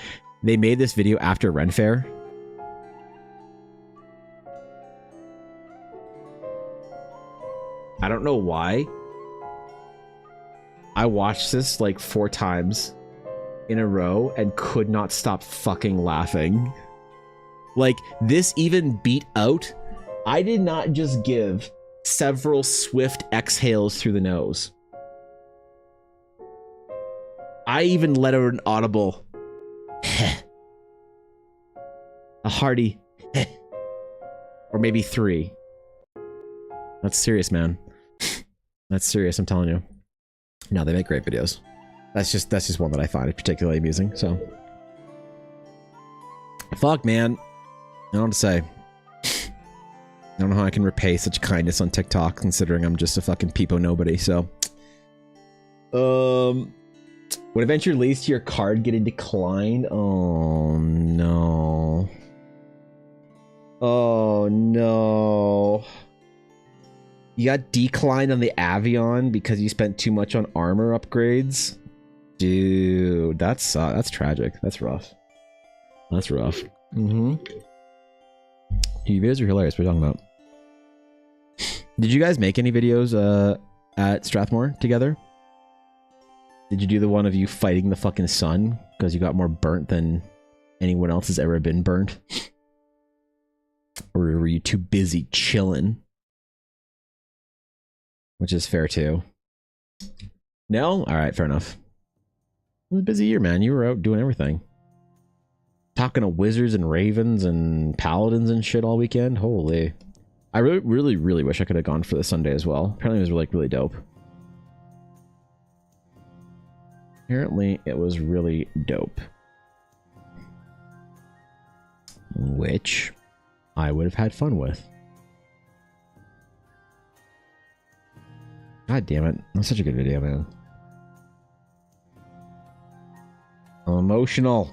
They made this video after Ren Fair. I don't know why. I watched this like 4 times in a row and could not stop fucking laughing. Like, this even beat out. I did not just give several swift exhales through the nose. I even let out an audible a hearty or maybe 3. That's serious, man. That's serious, I'm telling you. No, they make great videos. That's just one that I find particularly amusing. So, fuck, man. I don't know what to say. I don't know how I can repay such kindness on TikTok, considering I'm just a fucking peepo nobody. So, when eventually leads to your card getting declined. Oh no. Oh no. You got declined on the Avion because you spent too much on armor upgrades? Dude, that's tragic. That's rough. That's rough. Mm-hmm. You videos are hilarious. What are you talking about? Did you guys make any videos at Strathmore together? Did you do the one of you fighting the fucking sun because you got more burnt than anyone else has ever been burnt? Or were you too busy chilling? Which is fair too. No? Alright, fair enough. It was a busy year, man. You were out doing everything. Talking to wizards and ravens and paladins and shit all weekend. Holy. I really wish I could have gone for the Sunday as well. Apparently it was like really dope. Apparently it was really dope. Which I would have had fun with. God damn it. That's such a good video, man. I'm emotional.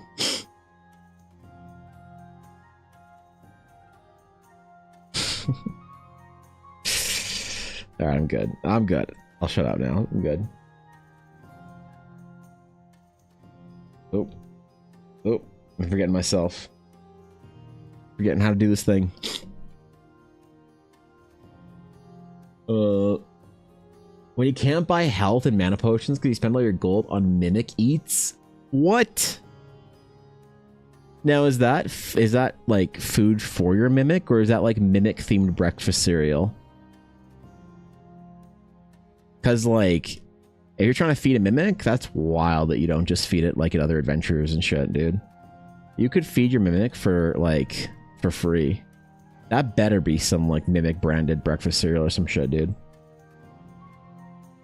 Alright, I'm good. I'm good. I'll shut up now. I'm good. Oh. Oh. I'm forgetting myself. Forgetting how to do this thing. When you can't buy health and mana potions because you spend all your gold on mimic eats? What? Now is that like food for your mimic, or is that like mimic themed breakfast cereal? Because like, if you're trying to feed a mimic, that's wild that you don't just feed it like in other adventures and shit, dude. You could feed your mimic for like for free. That better be some like mimic branded breakfast cereal or some shit, dude.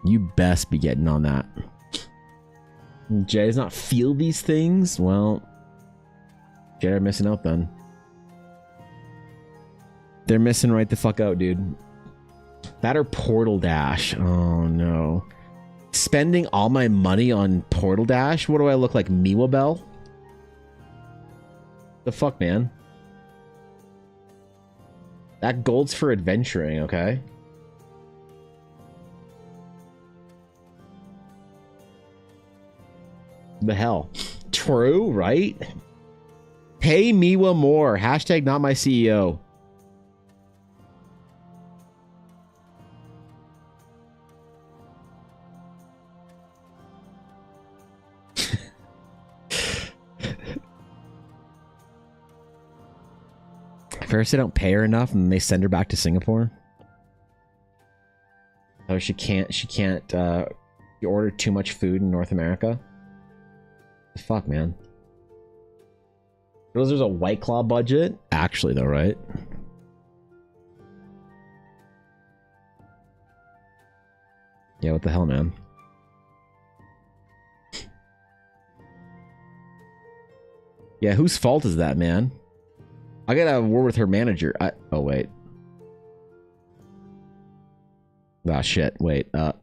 You best be getting on that. Jay does not feel these things? Well, Jay are missing out then. They're missing right the fuck out, dude. That or Portal Dash. Oh no. Spending all my money on Portal Dash? What do I look like, Miwa Bell? The fuck, man? That gold's for adventuring, okay? The hell? True, right? Pay Miwa more. Hashtag not my CEO. First, they don't pay her enough, and they send her back to Singapore. Oh, she can't. You order too much food in North America. The fuck, man. There's a White Claw budget. Actually, though, right? Yeah, what the hell, man? Yeah, whose fault is that, man? I gotta have a word with her manager. Oh, wait. Ah, shit. Wait. They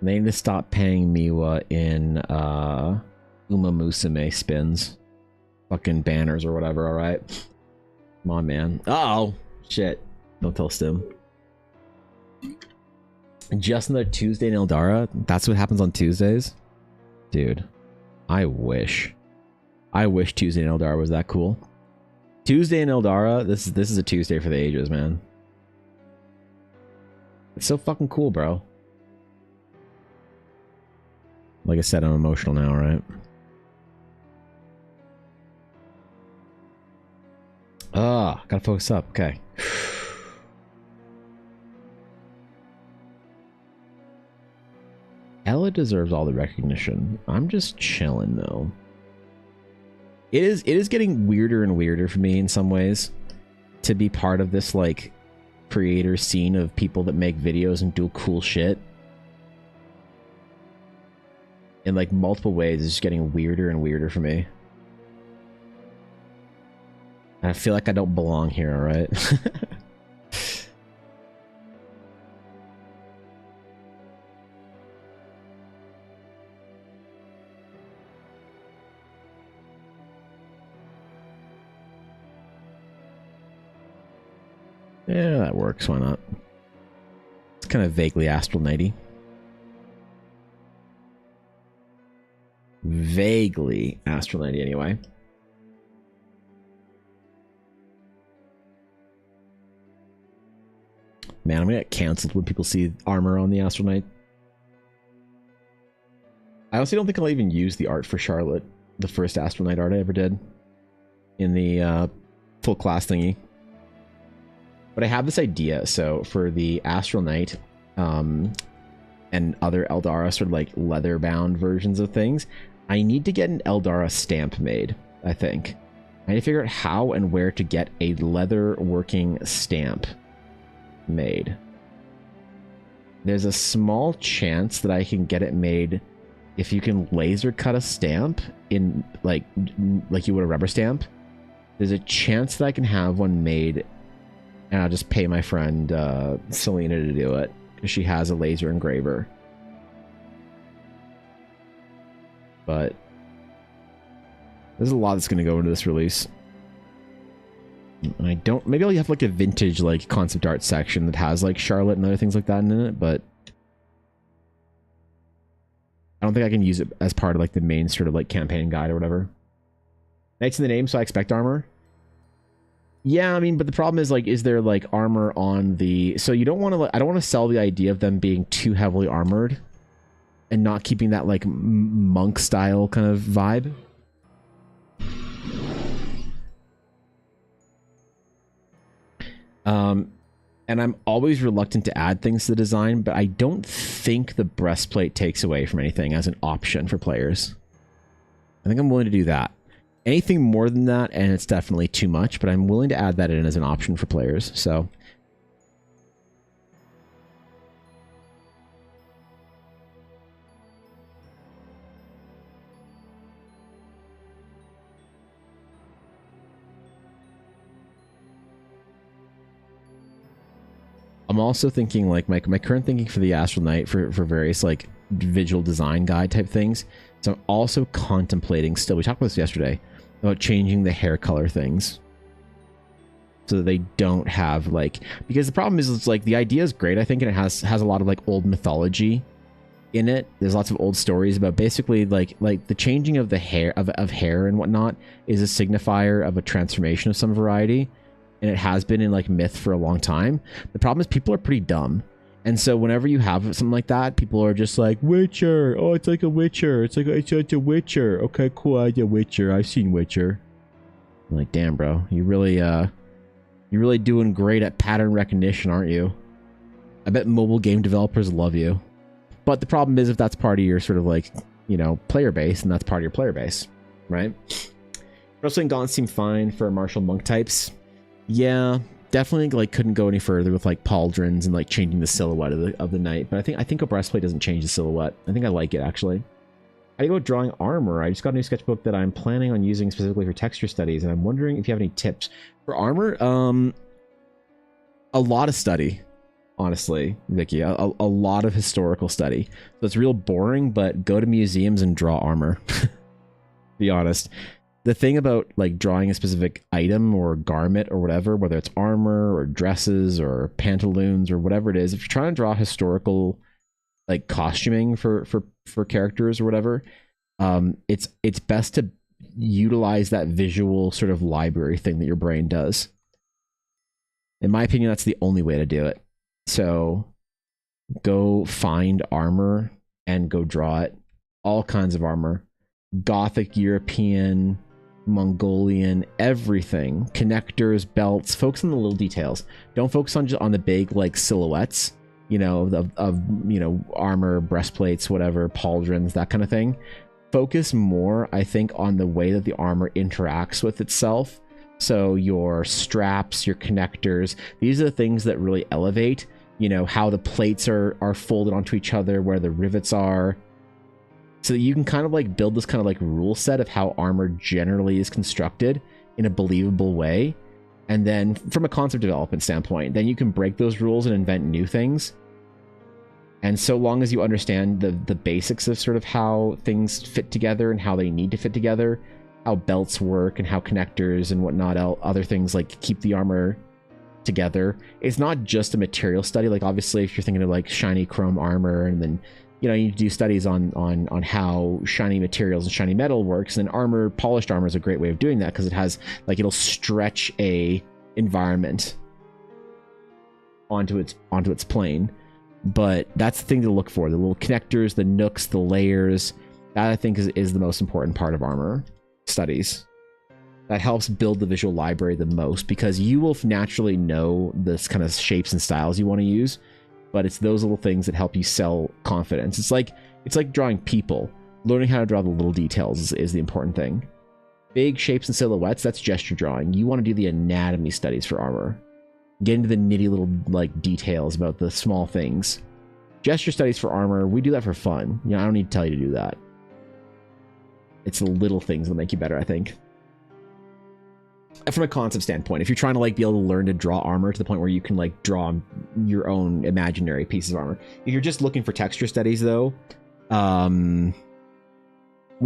need to stop paying Miwa in Uma Musume spins. Fucking banners or whatever, alright? Come on, man. Uh-oh! Shit. Don't tell Stim. Just another Tuesday in Eldara? That's what happens on Tuesdays? Dude. I wish. I wish Tuesday in Eldara was that cool. Tuesday in Eldara, this is a Tuesday for the ages, man. It's so fucking cool, bro. Like I said, I'm emotional now, right? Ah, gotta focus up. Okay. Ella deserves all the recognition. I'm just chilling, though. It is getting weirder and weirder for me in some ways to be part of this, like, creator scene of people that make videos and do cool shit. In, like, multiple ways, it's just getting weirder and weirder for me. I feel like I don't belong here, alright? Yeah, that works. Why not? It's kind of vaguely Astral Knighty. Vaguely Astral Knighty, anyway. Man, I'm gonna get cancelled when people see armor on the Astral Knight. I honestly don't think I'll even use the art for Charlotte. The first Astral Knight art I ever did. In the full class thingy. But I have this idea, so for the Astral Knight, and other Eldara sort of like leather-bound versions of things, I need to get an Eldara stamp made, I think. I need to figure out how and where to get a leather-working stamp made. There's a small chance that I can get it made if you can laser cut a stamp in, like you would a rubber stamp. There's a chance that I can have one made, and I'll just pay my friend Selena to do it, because she has a laser engraver. But there's a lot that's going to go into this release. And I don't... Maybe I'll have like a vintage like concept art section that has like Charlotte and other things like that in it, but I don't think I can use it as part of like the main sort of like campaign guide or whatever. Knights in the name, so I expect armor. Yeah, I mean, but the problem is, like, is there, like, armor on the... So you don't want to, like... I don't want to sell the idea of them being too heavily armored and not keeping that, like, monk-style kind of vibe. And I'm always reluctant to add things to the design, but I don't think the breastplate takes away from anything as an option for players. I think I'm willing to do that. Anything more than that, and it's definitely too much, but I'm willing to add that in as an option for players, so... I'm also thinking like my current thinking for the Astral Knight for various like visual design guide type things. So I'm also contemplating still, we talked about this yesterday, about changing the hair color things. So that they don't have like, because the problem is it's like the idea is great, I think, and it has a lot of like old mythology in it. There's lots of old stories about basically like the changing of the hair of hair and whatnot is a signifier of a transformation of some variety, and it has been in like myth for a long time. The problem is people are pretty dumb, and so whenever you have something like that, people are just like, Witcher, oh, it's like a Witcher, it's a Witcher, okay, cool, I did Witcher, I've seen Witcher. I'm like, damn, bro, you're really doing great at pattern recognition, aren't you? I bet mobile game developers love you. But the problem is if that's part of your sort of like, you know, player base, and that's part of your player base, right? Wrestling Gaunts seem fine for martial monk types. Yeah, definitely like couldn't go any further with like pauldrons and like changing the silhouette of the knight. But I think a breastplate doesn't change the silhouette. I think I like it actually. How do you go drawing armor? I just got a new sketchbook that I'm planning on using specifically for texture studies, and I'm wondering if you have any tips for armor. A lot of study, honestly, Vicky. A lot of historical study. So it's real boring, but go to museums and draw armor. Be honest. The thing about like drawing a specific item or garment or whatever, whether it's armor or dresses or pantaloons or whatever it is, if you're trying to draw historical like costuming for characters or whatever, it's best to utilize that visual sort of library thing that your brain does. In my opinion, that's the only way to do it. So go find armor and go draw it. All kinds of armor. Gothic, European, Mongolian, everything. Connectors, belts. Focus on the little details. Don't focus on the big like silhouettes, you know, of you know, armor, breastplates, whatever, pauldrons, that kind of thing. Focus more, I think, on the way that the armor interacts with itself. So your straps, your connectors, these are the things that really elevate, you know, how the plates are folded onto each other, where the rivets are. So that you can kind of like build this kind of like rule set of how armor generally is constructed in a believable way. And then from a concept development standpoint, then you can break those rules and invent new things. And so long as you understand the basics of sort of how things fit together and how they need to fit together, how belts work and how connectors and whatnot, other things like keep the armor together. It's not just a material study. Like obviously if you're thinking of like shiny chrome armor, and then, you know, you do studies on how shiny materials and shiny metal works, and armor, polished armor is a great way of doing that, because it has like, it'll stretch a environment onto its plane. But that's the thing to look for, the little connectors, the nooks, the layers. That I think is the most important part of armor studies. That helps build the visual library the most, because you will naturally know this kind of shapes and styles you want to use, but it's those little things that help you sell confidence. It's like drawing people. Learning how to draw the little details is the important thing. Big shapes and silhouettes, that's gesture drawing. You want to do the anatomy studies for armor. Get into the nitty little like details about the small things. Gesture studies for armor, we do that for fun. You know, I don't need to tell you to do that. It's the little things that make you better, I think. From a concept standpoint, if you're trying to like be able to learn to draw armor to the point where you can like draw your own imaginary pieces of armor. If you're just looking for texture studies though, well,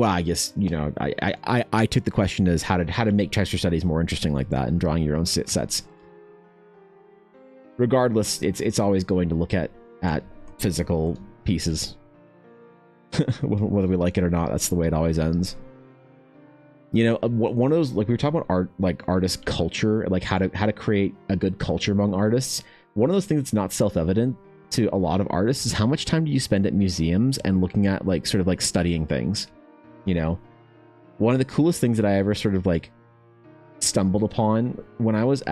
I guess, you know, I took the question as how to make texture studies more interesting like that, and drawing your own sets. Regardless, it's always going to look at physical pieces. Whether we like it or not, that's the way it always ends. You know, one of those, like we were talking about art, like artist culture, like how to create a good culture among artists. One of those things that's not self-evident to a lot of artists is how much time do you spend at museums and looking at like sort of like studying things. You know, one of the coolest things that I ever sort of like stumbled upon when I was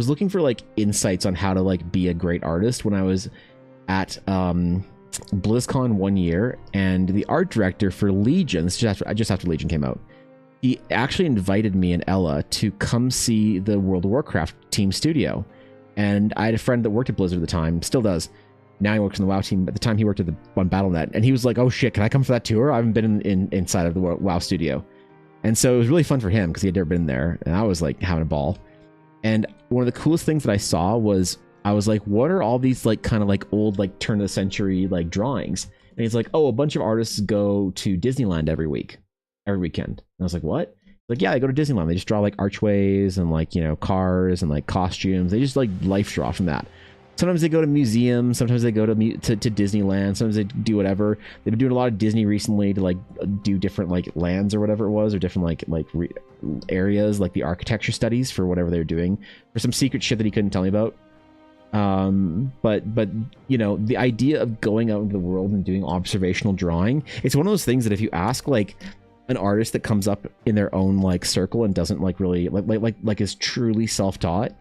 looking for like insights on how to like be a great artist when I was at BlizzCon one year, and the art director for Legion, just after Legion came out, he actually invited me and Ella to come see the World of Warcraft team studio. And I had a friend that worked at Blizzard at the time, still does. Now he works in the WoW team. At the time he worked on Battle.net, and he was like, "Oh shit, can I come for that tour? I haven't been inside of the WoW studio." And so it was really fun for him because he had never been there, and I was like having a ball. And one of the coolest things that I saw was I was like, what are all these like kind of like old like turn of the century like drawings? And he's like, oh, a bunch of artists go to Disneyland every weekend. And I was like, what? Like, yeah, they go to Disneyland. They just draw like archways and like, you know, cars and like costumes. They just like life draw from that. Sometimes they go to museums. Sometimes they go to Disneyland. Sometimes they do whatever. They've been doing a lot of Disney recently to like do different like lands or whatever it was, or different areas, like the architecture studies for whatever they were doing, for some secret shit that he couldn't tell me about. But you know, the idea of going out into the world and doing observational drawing, it's one of those things that if you ask like an artist that comes up in their own like circle and doesn't like really like is truly self-taught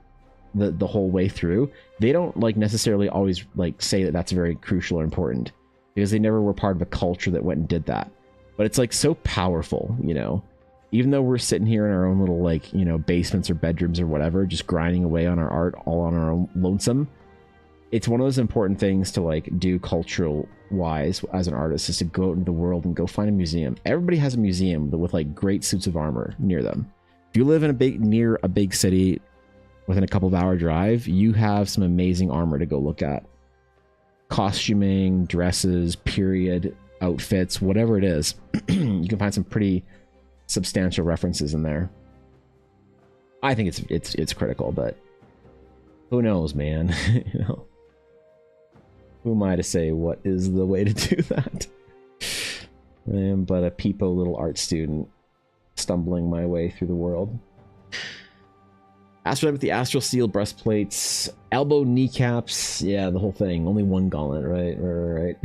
the whole way through, they don't like necessarily always like say that that's very crucial or important, because they never were part of a culture that went and did that. But it's like so powerful, you know, even though we're sitting here in our own little like, you know, basements or bedrooms or whatever, just grinding away on our art all on our own lonesome. It's one of those important things to like do cultural wise as an artist, is to go out into the world and go find a museum. Everybody has a museum with like great suits of armor near them. If you live in near a big city within a couple of hour drive, you have some amazing armor to go look at. Costuming, dresses, period outfits, whatever it is. You can find some pretty substantial references in there. I think it's critical, but who knows, man? You know, who am I to say what is the way to do that? I am but a peepo little art student stumbling my way through the world. Astral with the astral steel breastplates, elbow kneecaps, yeah, the whole thing. Only one gauntlet, right.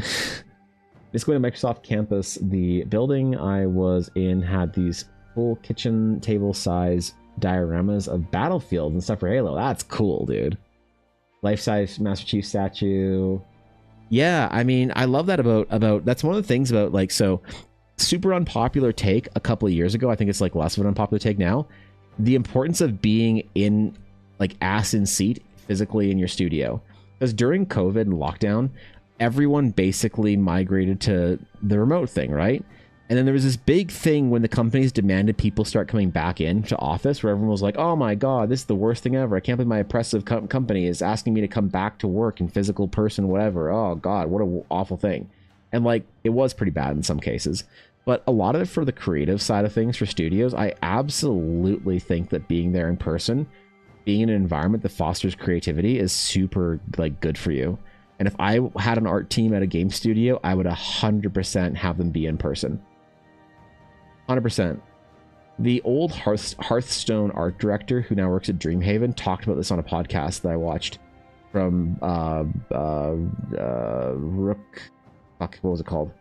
Just going to Microsoft campus. The building I was in had these full kitchen table size dioramas of battlefields and stuff for Halo. That's cool, dude. Life-size Master Chief statue. Yeah, I mean, I love that about that's one of the things about like, so super unpopular take a couple of years ago. I think it's like less of an unpopular take now. The importance of being in like ass in seat physically in your studio, because during COVID and lockdown, everyone basically migrated to the remote thing, right? And then there was this big thing when the companies demanded people start coming back into office, where everyone was like, oh my god, this is the worst thing ever. I can't believe my oppressive company is asking me to come back to work in physical person, whatever. Oh god, what an awful thing. And like, it was pretty bad in some cases. But a lot of it for the creative side of things for studios, I absolutely think that being there in person, being in an environment that fosters creativity, is super like good for you. And if I had an art team at a game studio, I would 100% have them be in person. 100%. The old Hearthstone art director who now works at Dreamhaven talked about this on a podcast that I watched from Rook. Fuck, what was it called?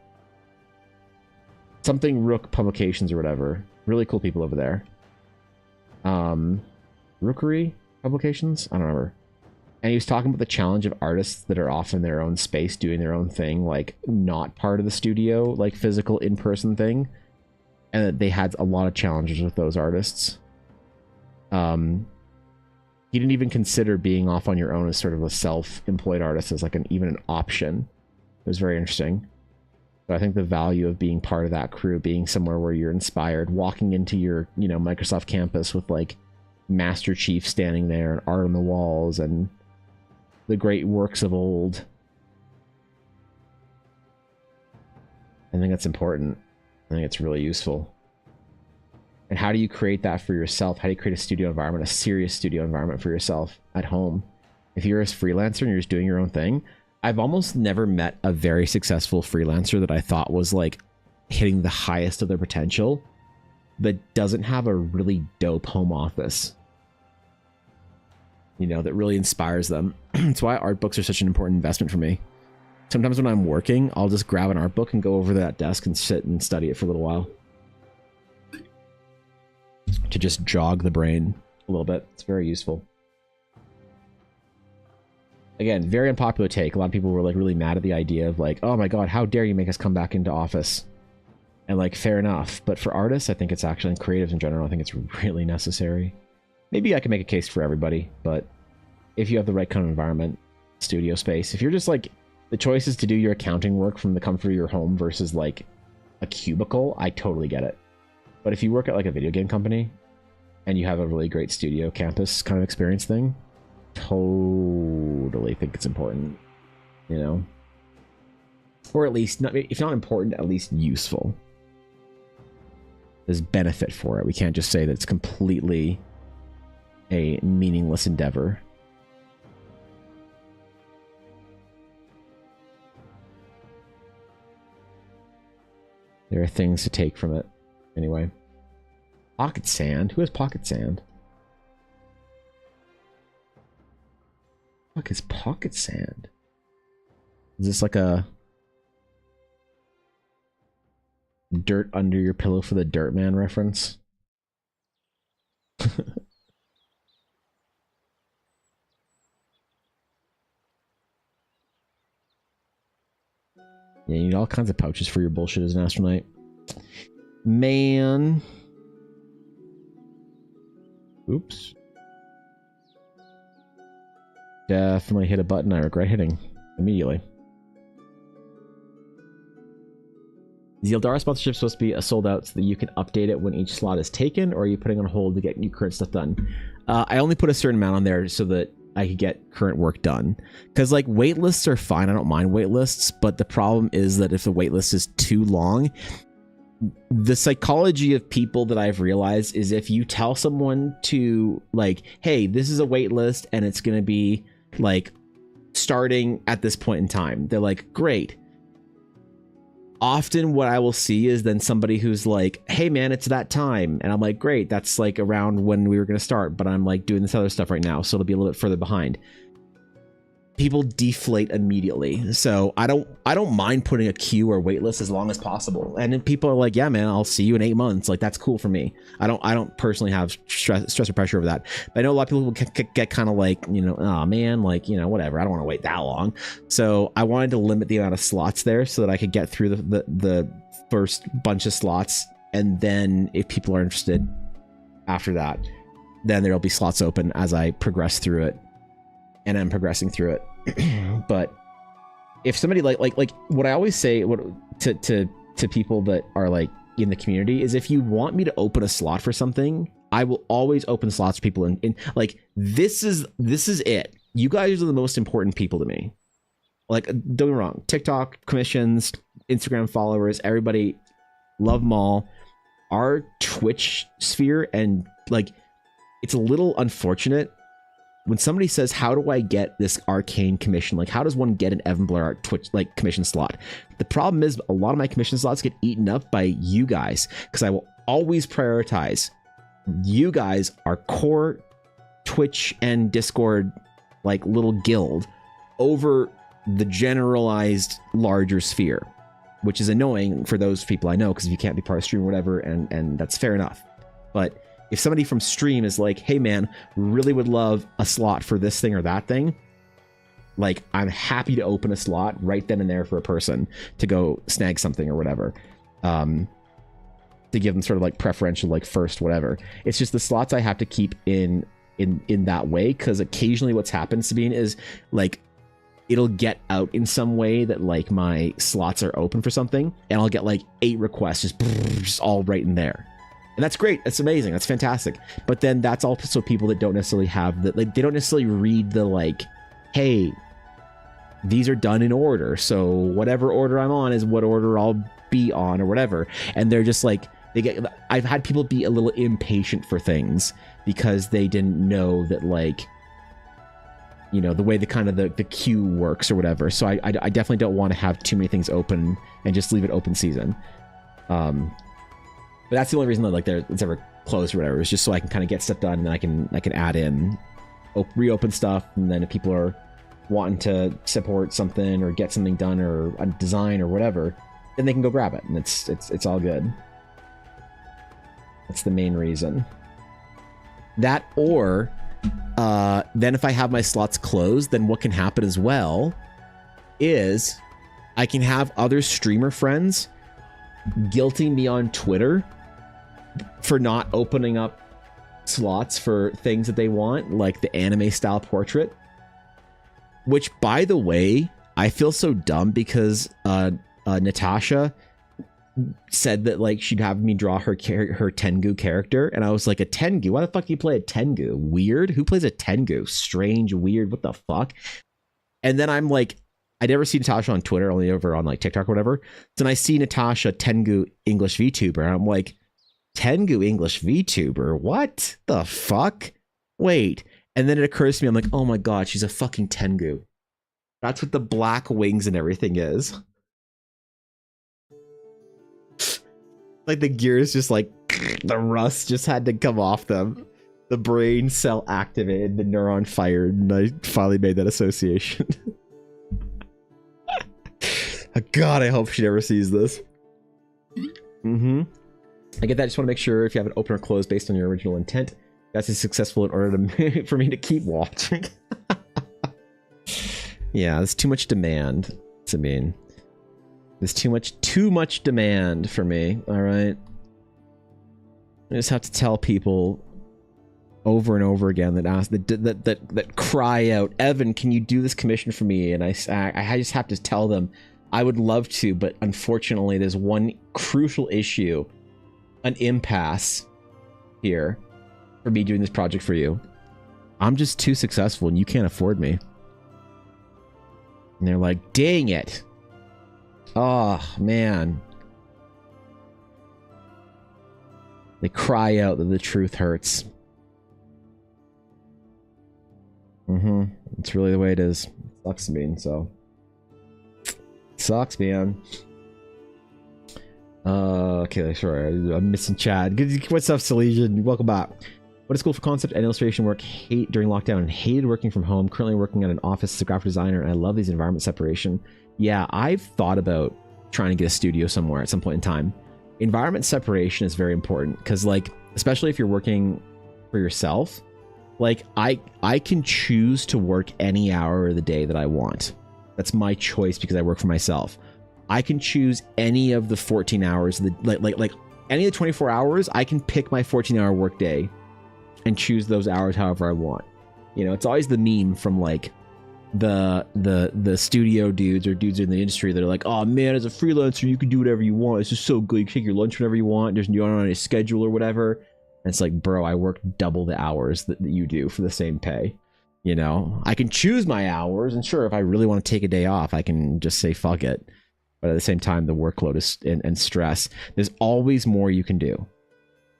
Something Rook Publications or whatever. Really cool people over there. Rookery Publications? I don't remember. And he was talking about the challenge of artists that are off in their own space doing their own thing, like not part of the studio, like physical in-person thing. And that they had a lot of challenges with those artists. He didn't even consider being off on your own as sort of a self-employed artist as like even an option. It was very interesting. So I think the value of being part of that crew, being somewhere where you're inspired, walking into your, you know, Microsoft campus with like Master Chief standing there and art on the walls and the great works of old. I think that's important. I think it's really useful. And how do you create that for yourself? How do you create a studio environment, a serious studio environment for yourself at home? If you're a freelancer and you're just doing your own thing, I've almost never met a very successful freelancer that I thought was like hitting the highest of their potential that doesn't have a really dope home office, you know, that really inspires them. That's why art books are such an important investment for me. Sometimes when I'm working, I'll just grab an art book and go over to that desk and sit and study it for a little while to just jog the brain a little bit. It's very useful. Again, very unpopular take. A lot of people were like really mad at the idea of like, oh my god, how dare you make us come back into office? And like, fair enough. But for artists, I think it's actually, and creatives in general, I think it's really necessary. Maybe I can make a case for everybody, but if you have the right kind of environment, studio space, if you're just like, the choice is to do your accounting work from the comfort of your home versus like a cubicle, I totally get it. But if you work at like a video game company and you have a really great studio campus kind of experience thing, totally think it's important, you know, or at least not, if not important, at least useful. There's benefit for it. We can't just say that it's completely a meaningless endeavor. There are things to take from it. Anyway. Pocket sand? Who has pocket sand? What is pocket sand? Is this like a dirt under your pillow for the dirt man reference? Yeah, you need all kinds of pouches for your bullshit as an astronaut. Man. Oops. Definitely hit a button I regret hitting immediately. Is the Eldara sponsorship supposed to be a sold out so that you can update it when each slot is taken, or are you putting on hold to get new current stuff done? I only put a certain amount on there so that I could get current work done. Because like wait lists are fine, I don't mind wait lists, but the problem is that if the wait list is too long, the psychology of people that I've realized is if you tell someone to like, hey, this is a wait list and it's going to be like starting at this point in time, they're like, great. Often what I will see is then somebody who's like, hey man, it's that time. And I'm like, great, that's like around when we were going to start, but I'm like doing this other stuff right now, so it'll be a little bit further behind. People deflate immediately. So I don't mind putting a queue or wait list as long as possible. And then people are like, yeah, man, I'll see you in 8 months. Like, that's cool for me. I don't personally have stress or pressure over that. But I know a lot of people get kind of like, you know, oh man, like, you know, whatever. I don't want to wait that long. So I wanted to limit the amount of slots there so that I could get through the first bunch of slots. And then if people are interested after that, then there'll be slots open as I progress through it. And I'm progressing through it. But if somebody like what I always say to people that are like in the community is, if you want me to open a slot for something, I will always open slots for people in like this is it. You guys are the most important people to me. Like, don't get me wrong, TikTok commissions, Instagram followers, everybody, love them all. Our Twitch sphere, and like, it's a little unfortunate when somebody says, how do I get this arcane commission? Like, how does one get an Evan Blair Art Twitch like commission slot? The problem is a lot of my commission slots get eaten up by you guys, because I will always prioritize you guys, our core Twitch and Discord like little guild, over the generalized larger sphere, which is annoying for those people I know, because if you can't be part of stream or whatever, and that's fair enough. But if somebody from stream is like, hey man, really would love a slot for this thing or that thing, like, I'm happy to open a slot right then and there for a person to go snag something or whatever, to give them sort of like preferential, like first whatever. It's just the slots I have to keep in that way, because occasionally what's happened, Sabine, is like it'll get out in some way that like my slots are open for something, and I'll get like 8 requests just all right in there. And that's great. That's amazing. That's fantastic. But then that's also people that don't necessarily have the, like, they don't necessarily read the like, hey, these are done in order, so whatever order I'm on is what order I'll be on or whatever. And they're just like, I've had people be a little impatient for things because they didn't know that, like, you know, the way the kind of the queue works or whatever. So I definitely don't want to have too many things open and just leave it open season. But that's the only reason that like it's ever closed or whatever. It's just so I can kind of get stuff done, and then I can add in, reopen stuff, and then if people are wanting to support something or get something done or a design or whatever, then they can go grab it, and it's all good. That's the main reason. That, or then if I have my slots closed, then what can happen as well is I can have other streamer friends guilting me on Twitter for not opening up slots for things that they want, like the anime style portrait, which, by the way, I feel so dumb because Natasha said that like she'd have me draw her Tengu character, and I was like, a Tengu? Why the fuck do you play a Tengu? Weird. Who plays a Tengu? Strange, weird. What the fuck? And then I'm like, I never see Natasha on Twitter, only over on like TikTok or whatever. Then I see Natasha Tengu English VTuber, and I'm like, Tengu English VTuber? What the fuck? Wait. And then it occurs to me, I'm like, oh my god, she's a fucking Tengu. That's what the black wings and everything is. Like the gears just like, the rust just had to come off them. The brain cell activated, the neuron fired, and I finally made that association. God, I hope she never sees this. I get that. I just want to make sure if you have it open or closed based on your original intent, that's successful in order to for me to keep watching. Yeah, there's too much demand. I mean, there's too much demand for me. All right, I just have to tell people over and over again that cry out, Evan, can you do this commission for me? And I just have to tell them I would love to, but unfortunately, there's one crucial issue, an impasse here for me doing this project for you. I'm just too successful, and you can't afford me. And they're like, dang it. Oh, man. They cry out that the truth hurts. It's really the way it is. It sucks, man, so. Sucks, man. Okay, sorry. I'm missing Chad. What's up, Silesian? Welcome back. Went to school for concept and illustration work during lockdown and hated working from home. Currently working at an office as a graphic designer, and I love these environment separation. Yeah, I've thought about trying to get a studio somewhere at some point in time. Environment separation is very important because, like, especially if you're working for yourself, like, I can choose to work any hour of the day that I want. That's my choice because I work for myself. I can choose any of the 14 hours, like any of the 24 hours, I can pick my 14-hour work day and choose those hours however I want. You know, it's always the meme from like the studio dudes or dudes in the industry that are like, oh man, as a freelancer, you can do whatever you want. It's just so good. You can take your lunch whenever you want. There's no on a schedule or whatever. And it's like, bro, I work double the hours that you do for the same pay. You know, I can choose my hours, and sure, if I really want to take a day off, I can just say fuck it. But at the same time, the workload is and stress. There's always more you can do,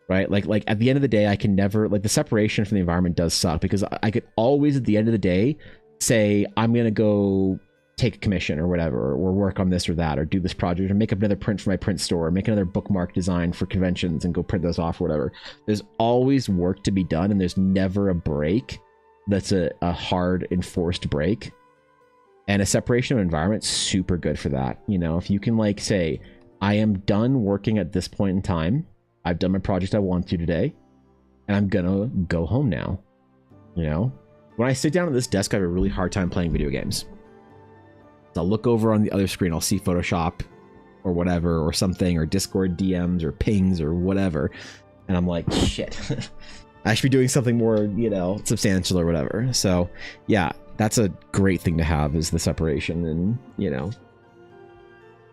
right? Like at the end of the day, I can never, like, the separation from the environment does suck because I could always at the end of the day say I'm gonna go take a commission or whatever, or work on this or that, or do this project, or make up another print for my print store, or make another bookmark design for conventions and go print those off or whatever. There's always work to be done, and there's never a break that's a hard enforced break. And a separation of environment, super good for that. You know, if you can like say, I am done working at this point in time, I've done my project I want to today, and I'm gonna go home now. You know, when I sit down at this desk, I have a really hard time playing video games. So I'll look over on the other screen, I'll see Photoshop or whatever, or something, or Discord DMs or pings or whatever, and I'm like, shit. I should be doing something more, you know, substantial or whatever. So yeah, that's a great thing to have, is the separation. And, you know,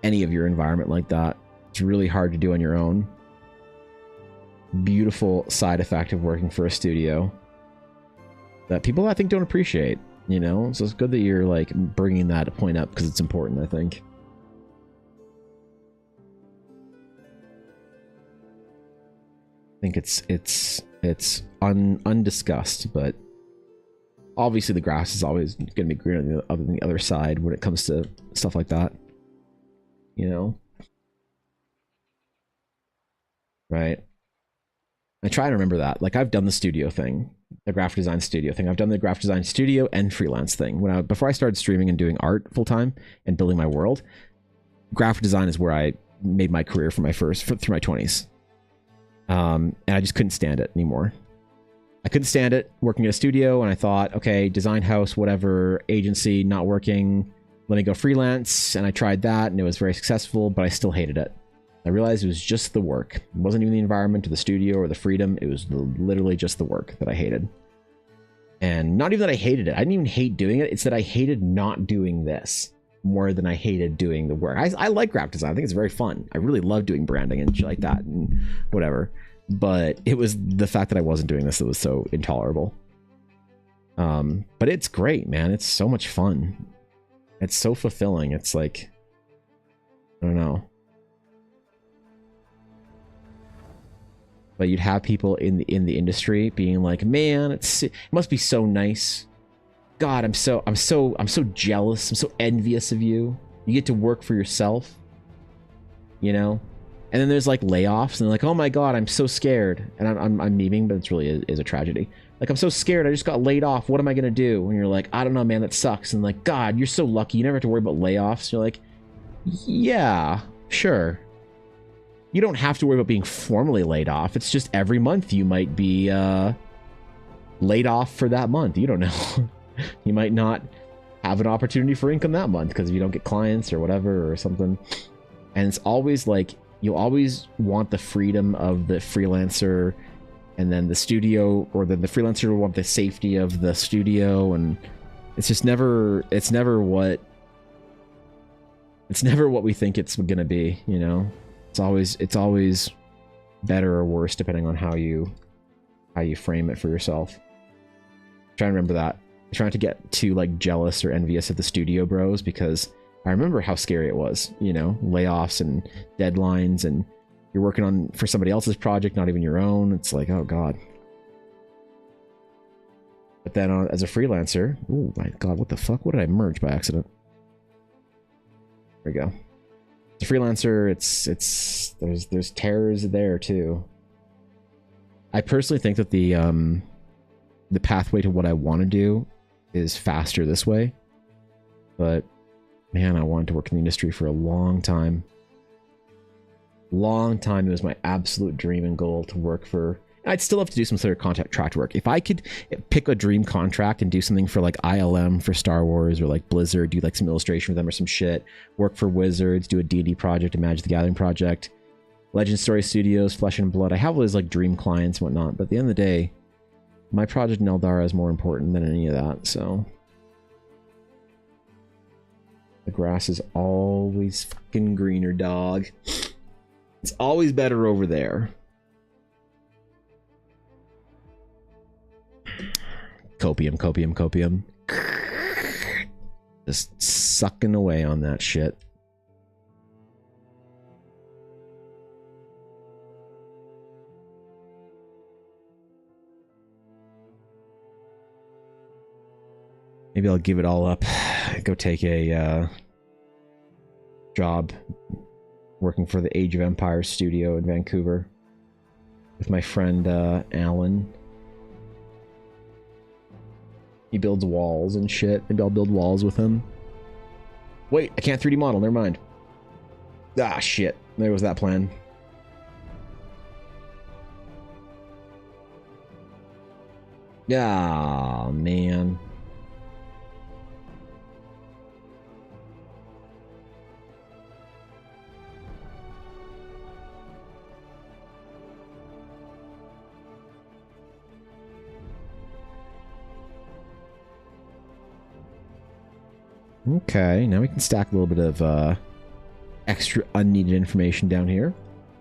any of your environment like that, it's really hard to do on your own. Beautiful side effect of working for a studio that people, I think, don't appreciate, you know? So it's good that you're like bringing that point up because it's important, I think. I think it's undiscussed, but obviously the grass is always going to be greener than the other side when it comes to stuff like that, you know? Right? I try and remember that. Like, I've done the studio thing, the graphic design studio thing. I've done the graphic design studio and freelance thing. Before I started streaming and doing art full time and building my world, graphic design is where I made my career through my 20s. And I just couldn't stand it anymore. I couldn't stand it working at a studio, and I thought, okay, design house, whatever, agency, not working, let me go freelance. And I tried that, and it was very successful, but I still hated it. I realized it was just the work. It wasn't even the environment or the studio or the freedom. It was literally just the work that I hated. And not even that I hated it. I didn't even hate doing it. It's that I hated not doing this. more than I hated doing the work. I like graphic design. I think it's very fun. I really love doing branding and shit like that and whatever. But it was the fact that I wasn't doing this that was so intolerable. But it's great, man. It's so much fun. It's so fulfilling. It's like, I don't know. But you'd have people in the industry being like, man, it must be so nice. God, I'm so jealous. I'm so envious of you. You get to work for yourself, you know? And then there's like layoffs and they're like, oh my God, I'm so scared. And I'm memeing, but it's really is a tragedy. Like, I'm so scared. I just got laid off. What am I going to do? And you're like, I don't know, man, that sucks. And like, God, you're so lucky. You never have to worry about layoffs. You're like, yeah, sure. You don't have to worry about being formally laid off. It's just every month you might be laid off for that month. You don't know. You might not have an opportunity for income that month because you don't get clients or whatever or something. And it's always like, you'll always want the freedom of the freelancer, and then the studio, or then the freelancer will want the safety of the studio. And it's just never what we think it's gonna be, you know? It's always better or worse depending on how you frame it for yourself. I'm trying to remember that. I'm trying to get too like jealous or envious of the studio bros, because I remember how scary it was, you know, layoffs and deadlines, and you're working for somebody else's project, not even your own. It's like, oh God. But then as a freelancer, oh my God, what the fuck? What did I merge by accident? There we go. As a freelancer, there's terrors there too. I personally think that the pathway to what I want to do is faster this way, but man, I wanted to work in the industry for a long time. Long time. It was my absolute dream and goal to work for. I'd still have to do some sort of contract work. If I could pick a dream contract and do something for like ILM for Star Wars, or like Blizzard, do like some illustration for them or some shit, work for Wizards, do a D&D project, a Magic the Gathering project, Legend Story Studios, Flesh and Blood. I have all those like dream clients and whatnot, but at the end of the day, my project in Eldara is more important than any of that, so. The grass is always fucking greener, dog. It's always better over there. Copium, copium, copium. Just sucking away on that shit. Maybe I'll give it all up. Go take a job working for the Age of Empires studio in Vancouver with my friend Alan. He builds walls and shit. Maybe I'll build walls with him. Wait, I can't 3D model. Never mind. Ah, shit. There was that plan. Ah, man. Okay, now we can stack a little bit of extra unneeded information down here.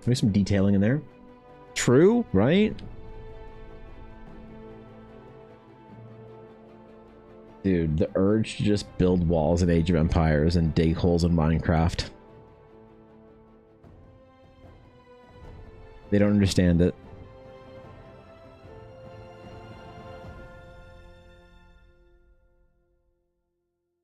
Maybe some detailing in there. True, right? Dude, the urge to just build walls in Age of Empires and dig holes in Minecraft. They don't understand it.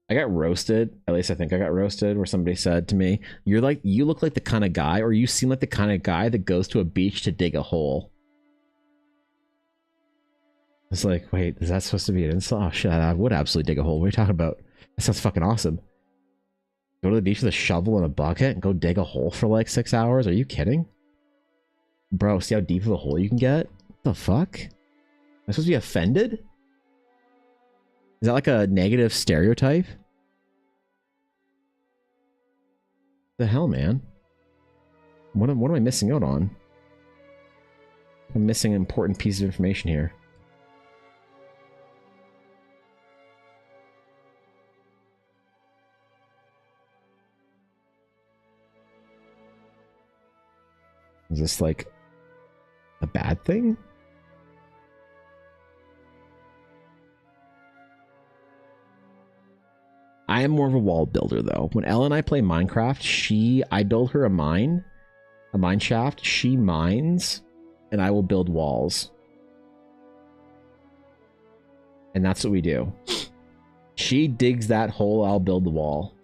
I got roasted, at least I think I got roasted, where somebody said to me, you look like the kind of guy, or you seem like the kind of guy that goes to a beach to dig a hole. It's like, wait, is that supposed to be an insult? Oh shit, I would absolutely dig a hole. What are you talking about? That sounds fucking awesome. Go to the beach with a shovel and a bucket and go dig a hole for like 6 hours? Are you kidding? Bro, see how deep of a hole you can get? What the fuck? Am I supposed to be offended? Is that like a negative stereotype? The hell, man? What am I missing out on? I'm missing an important piece of information here. Is this like a bad thing? I am more of a wall builder though. When Ella and I play Minecraft, I build her a mine shaft, she mines, and I will build walls. And that's what we do. She digs that hole, I'll build the wall.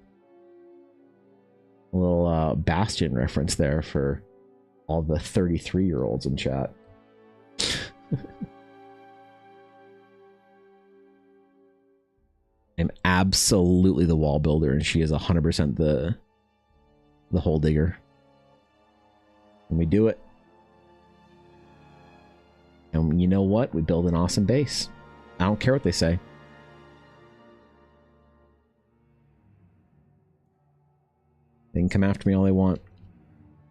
A little Bastion reference there for all the 33-year-olds in chat. I'm absolutely the wall builder, and she is 100% the hole digger. And we do it. And you know what? We build an awesome base. I don't care what they say. They can come after me all they want.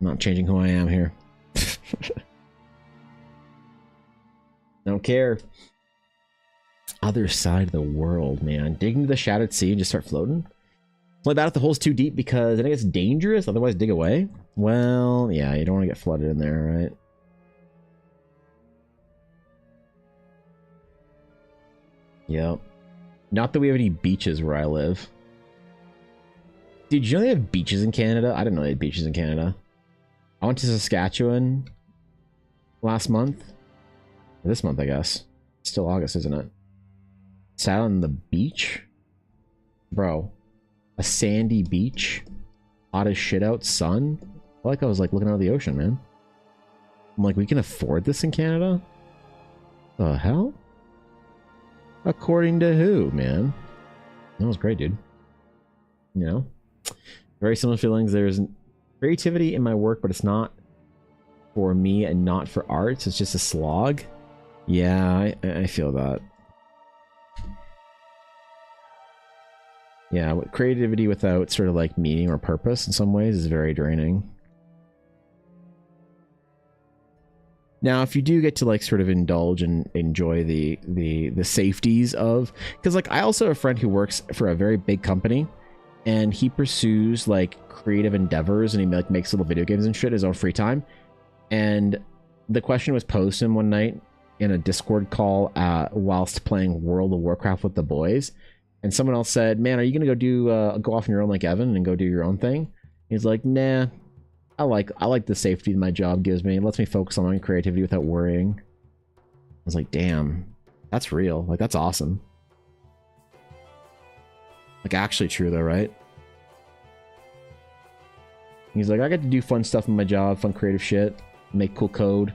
I'm not changing who I am here. Don't care. Other side of the world, man. Dig into the shattered sea and just start floating? It's only bad if the hole's too deep because I think it's dangerous, otherwise dig away. Well, yeah, you don't want to get flooded in there, right? Yep. Not that we have any beaches where I live. Dude, you know they have beaches in Canada? I didn't know they had beaches in Canada. I went to Saskatchewan last month. This month, I guess. It's still August, isn't it? Sat on the beach? Bro. A sandy beach? Hot as shit out, sun? I felt like I was like looking out of the ocean, man. I'm like, we can afford this in Canada? The hell? According to who, man? That was great, dude. You know? Very similar feelings. There's creativity in my work, but it's not for me and not for arts. It's just a slog. Yeah, I feel that. Yeah, creativity without sort of like meaning or purpose in some ways is very draining. Now, if you do get to like sort of indulge and enjoy the safeties of, because like I also have a friend who works for a very big company, and he pursues like creative endeavors, and he like makes little video games and shit in his own free time. And the question was posed to him one night in a Discord call whilst playing World of Warcraft with the boys, and someone else said, "Man, are you gonna go off on your own like Evan and go do your own thing?" He's like, "Nah, I like the safety my job gives me. It lets me focus on my creativity without worrying." I was like, damn, that's real. Like, that's awesome. Like, actually true though, right? He's like, I get to do fun stuff in my job, fun creative shit, make cool code.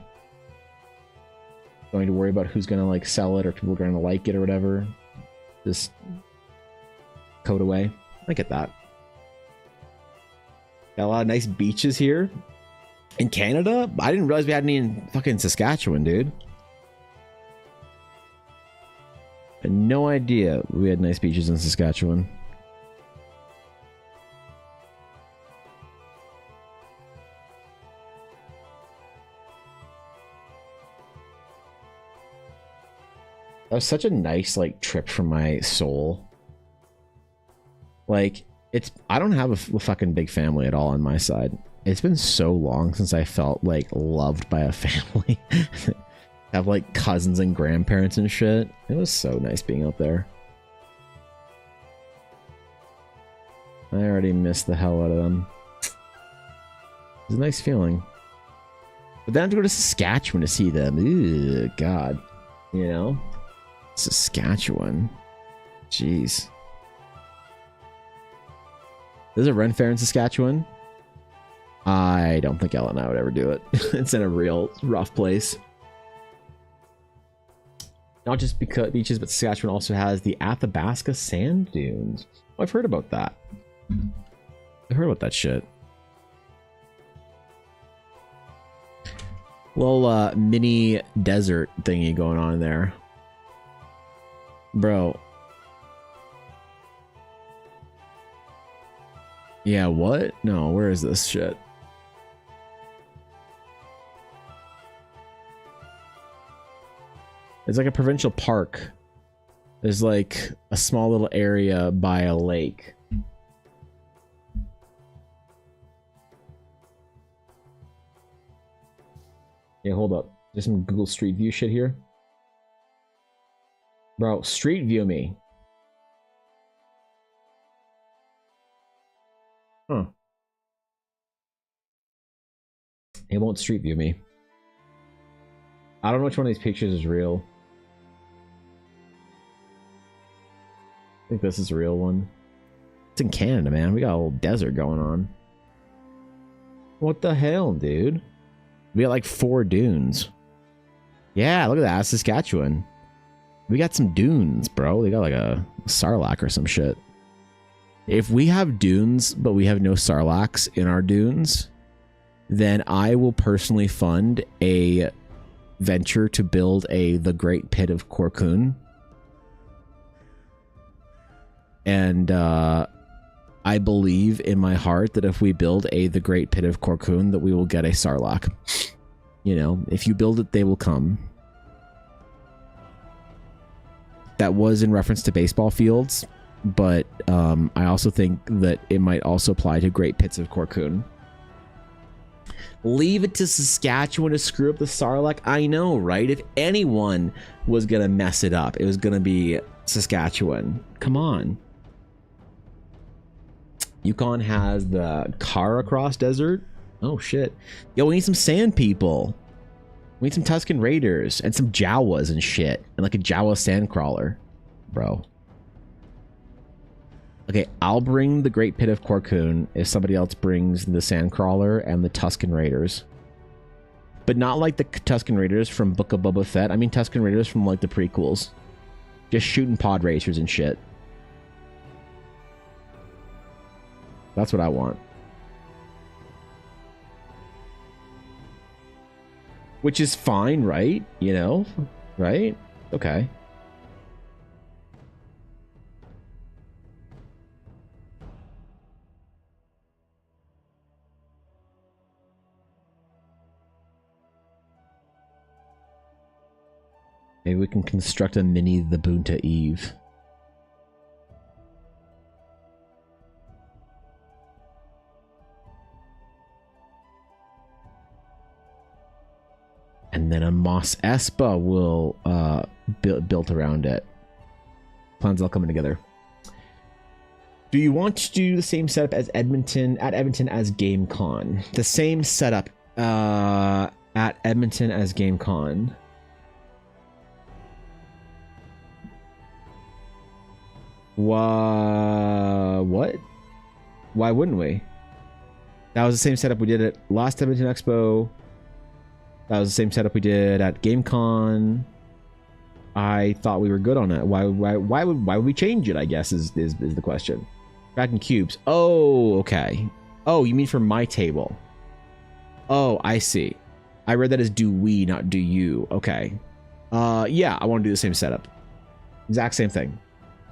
Don't need to worry about who's gonna like sell it or people are gonna like it or whatever. Just code away. I get that. Got a lot of nice beaches here in Canada. I didn't realize we had any in fucking Saskatchewan, dude. I had no idea we had nice beaches in Saskatchewan. That was such a nice like trip for my soul. Like, I don't have a fucking big family at all on my side. It's been so long since I felt like loved by a family. Have like cousins and grandparents and shit. It was so nice being out there. I already missed the hell out of them. It was a nice feeling. But then I have to go to Saskatchewan to see them. Ew, God. You know? Saskatchewan. Jeez. There's a Ren Fair in Saskatchewan. I don't think Ella and I would ever do it. It's in a real rough place. Not just because beaches, but Saskatchewan also has the Athabasca sand dunes. Oh, I've heard about that. I've heard about that shit. Little mini desert thingy going on there. Bro. Yeah, what? No, where is this shit? It's like a provincial park. There's like a small little area by a lake. Okay, hold up. There's some Google Street View shit here. Bro, Street View me. Huh. It won't Street View me. I don't know which one of these pictures is real. I think this is a real one. It's in Canada, man. We got a little desert going on. What the hell, dude? We got like 4 dunes. Yeah, look at that. Saskatchewan. We got some dunes, bro. They got like a sarlacc or some shit. If we have dunes, but we have no sarlaccs in our dunes, then I will personally fund a venture to build the Great Pit of Corcoon. And I believe in my heart that if we build the Great Pit of Corcoon, that we will get a sarlacc. You know, if you build it, they will come. That was in reference to baseball fields, but I also think that it might also apply to Great Pits of Corcoon. Leave it to Saskatchewan to screw up the sarlacc. I know, right? If anyone was going to mess it up, it was going to be Saskatchewan. Come on. Yukon has the car across desert. Oh, shit. Yo, we need some sand people. We need some Tuscan Raiders and some Jawas and shit. And like a Jawa sandcrawler. Bro. Okay, I'll bring the Great Pit of Corcoon if somebody else brings the Sandcrawler and the Tuscan Raiders. But not like the Tuscan Raiders from Book of Boba Fett. I mean Tuscan Raiders from like the prequels. Just shooting pod racers and shit. That's what I want. Which is fine, right? You know? Right? Okay. Maybe we can construct a mini the Bunta Eve. And then a Mos Espa will built around it. Plans all coming together. Do you want to do the same setup as Edmonton as GameCon? The same setup at Edmonton as GameCon. What? Why wouldn't we? That was the same setup we did at last Edmonton Expo. That was the same setup we did at GameCon. I thought we were good on it. Why would we change it, I guess is the question. Dragon Cubes. Oh, okay. Oh, you mean for my table. Oh, I see. I read that as do we, not do you. Okay. Yeah, I want to do the same setup. Exact same thing.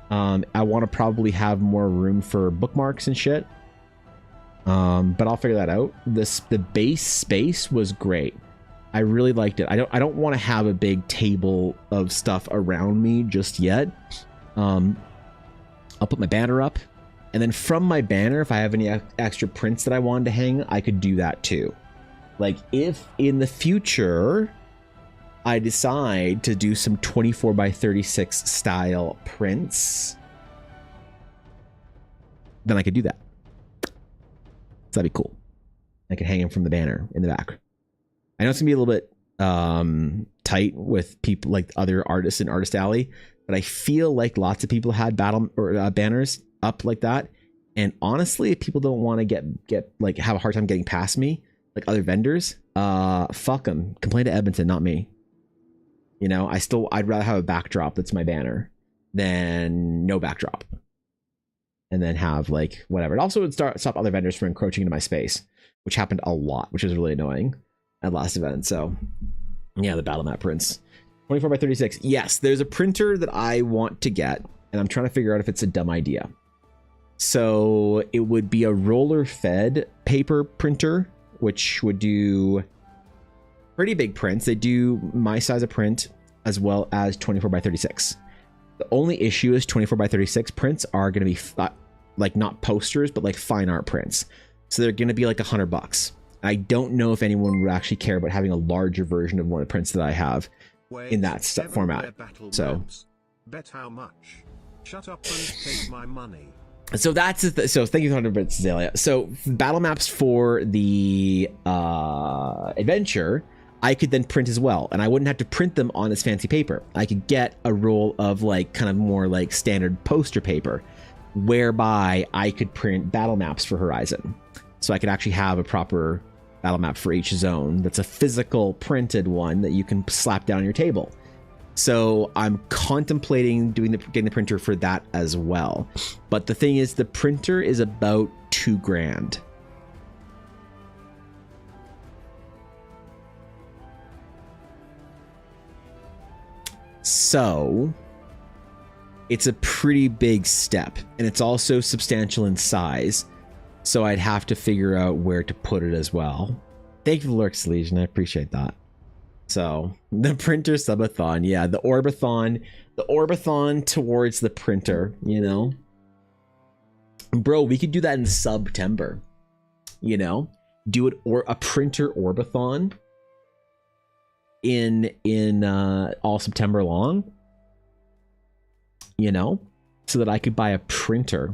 I want to probably have more room for bookmarks and shit. But I'll figure that out. The base space was great. I really liked it. I don't want to have a big table of stuff around me just yet. I'll put my banner up, and then from my banner, if I have any extra prints that I wanted to hang, I could do that too. Like if in the future I decide to do some 24x36 style prints, then I could do that. So that'd be cool. I could hang them from the banner in the back. I know it's gonna be a little bit tight with people like other artists in Artist Alley, but I feel like lots of people had battle or banners up like that. And honestly, if people don't want to get like have a hard time getting past me, like other vendors, fuck them. Complain to Edmonton, not me. You know, I'd rather have a backdrop that's my banner than no backdrop. And then have like whatever. It also would stop other vendors from encroaching into my space, which happened a lot, which was really annoying at last event. So yeah, the battle map prints. 24x36. Yes, there's a printer that I want to get, and I'm trying to figure out if it's a dumb idea. So it would be a roller fed paper printer, which would do pretty big prints. They do my size of print as well as 24x36. The only issue is 24x36 prints are going to be like not posters, but like fine art prints. So they're going to be like $100. I don't know if anyone would actually care about having a larger version of one of the prints that I have in that format. So, bet how much? Shut up and take my money. So that's so thank you for 100 bits, Zalia. So battle maps for the adventure, I could then print as well, and I wouldn't have to print them on this fancy paper. I could get a roll of like kind of more like standard poster paper, whereby I could print battle maps for Horizon. So I could actually have a proper battle map for each zone that's a physical printed one that you can slap down on your table. So I'm contemplating getting the printer for that as well. But the thing is, the printer is about $2,000. So it's a pretty big step, and it's also substantial in size. So I'd have to figure out where to put it as well. Thank you for the lurks, Legion. I appreciate that. So the printer subathon, yeah, the orbathon towards the printer, you know, bro, we could do that in September, you know, do it, or a printer orbathon in all September long, you know, so that I could buy a printer.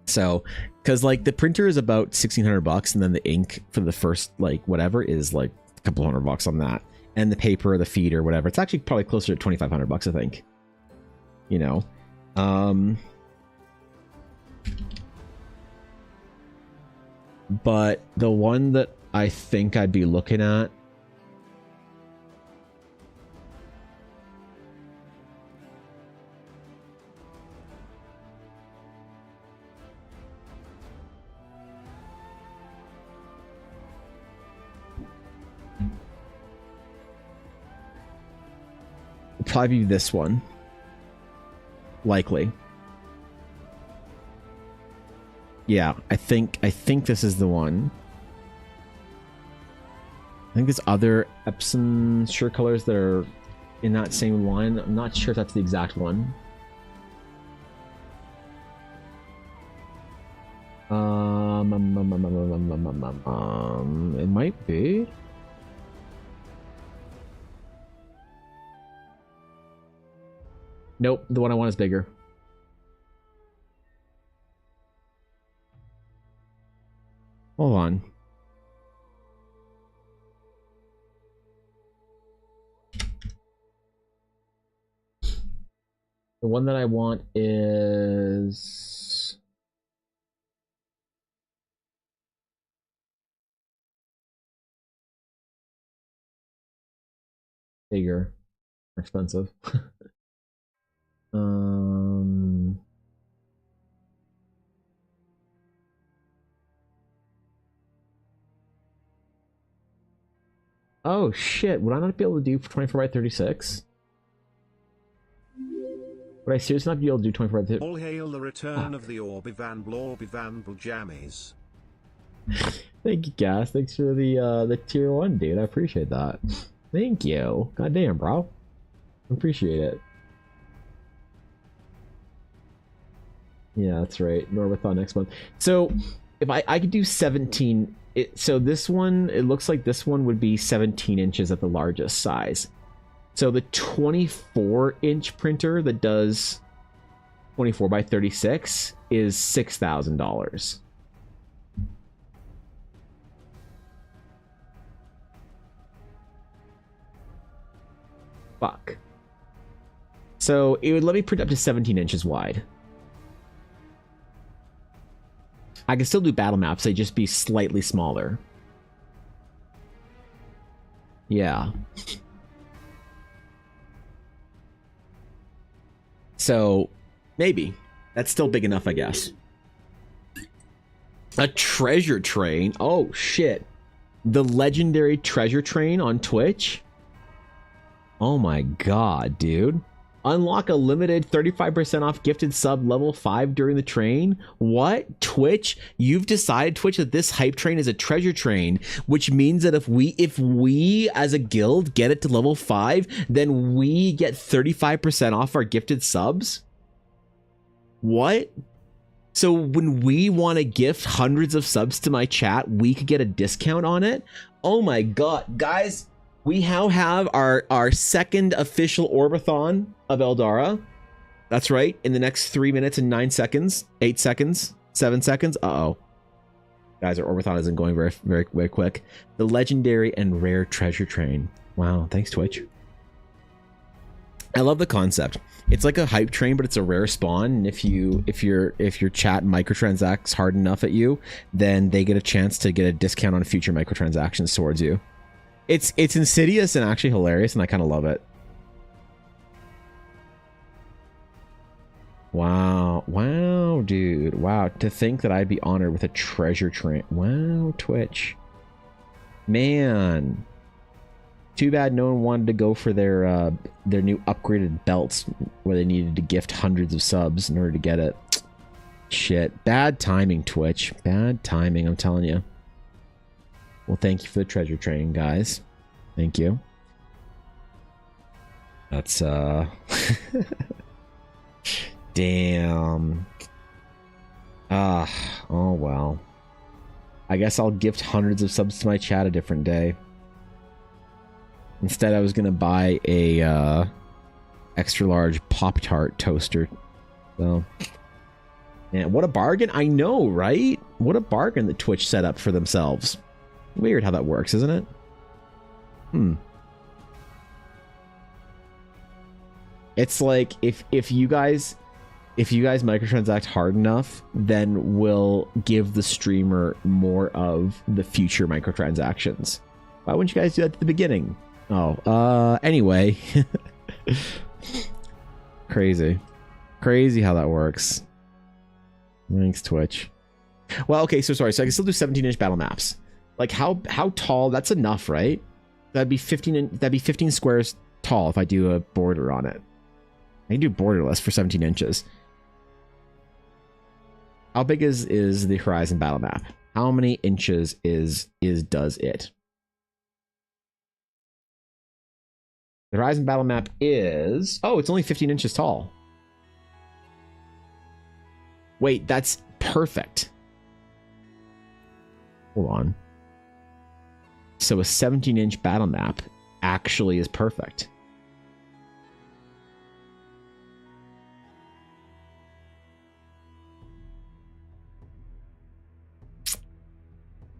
So, because like the printer is about $1,600, and then the ink for the first like whatever is like a couple $100 on that, and the paper, the feed or whatever, it's actually probably closer to $2,500, I think. You know, but the one that I think I'd be looking at probably be this one, likely. Yeah, I think this is the one. I think there's other Epson shirt colors that are in that same line. I'm not sure if that's the exact one. It might be. Nope, the one I want is bigger. Hold on. The one that I want is bigger, more expensive. Oh shit, would I not be able to do 24 by 36? Would I seriously not be able to do 24 by 36? All hail the return of the Orbivan Jammies. Thank you, Gas. Thanks for the tier 1, dude. I appreciate that. Thank you. God damn, bro. Appreciate it. Yeah, that's right. Norbathon next month. So if I could do 17, so this one, it looks like this one would be 17 inches at the largest size. So the 24-inch printer that does 24 by 36 is $6,000. Fuck. So it would let me print up to 17 inches wide. I can still do battle maps, they'd just be slightly smaller. Yeah. So, maybe. That's still big enough, I guess. A treasure train? Oh, shit. The legendary treasure train on Twitch? Oh my god, dude. Unlock a limited 35% off gifted sub level 5 during the train? What? Twitch? You've decided, Twitch, that this hype train is a treasure train, which means that if we as a guild get it to level 5, then we get 35% off our gifted subs? What? So when we want to gift hundreds of subs to my chat, we could get a discount on it. Oh my god, guys, we now have our second official Orbathon of Eldara. That's right, in the next 3 minutes and 9 seconds, 8 seconds, 7 seconds. Uh-oh. Guys, our Orbathon isn't going very, very, very quick. The legendary and rare treasure train. Wow, thanks Twitch. I love the concept. It's like a hype train, but it's a rare spawn. And if your chat microtransacts hard enough at you, then they get a chance to get a discount on future microtransactions towards you. It's insidious and actually hilarious, and I kind of love it. Wow, dude. Wow, to think that I'd be honored with a treasure train. Wow, Twitch. Man. Too bad no one wanted to go for their new upgraded belts where they needed to gift hundreds of subs in order to get it. Shit. Bad timing, Twitch. Bad timing, I'm telling you. Well, thank you for the treasure train, guys. Thank you. That's, damn. Oh well. I guess I'll gift hundreds of subs to my chat a different day. Instead, I was gonna buy a extra large Pop-Tart toaster. So, man, what a bargain! I know, right? What a bargain that Twitch set up for themselves. Weird how that works, isn't it? It's like if you guys microtransact hard enough, then we'll give the streamer more of the future microtransactions. Why wouldn't you guys do that at the beginning? Oh, anyway. Crazy how that works. Thanks, Twitch. Well, okay, so sorry. So I can still do 17-inch battle maps. Like how tall? That's enough, right? That'd be 15 squares tall if I do a border on it. I can do borderless for 17 inches. How big is the Horizon battle map? How many inches does it? The Horizon battle map is... Oh, it's only 15 inches tall. Wait, that's perfect. Hold on. So a 17-inch battle map actually is perfect.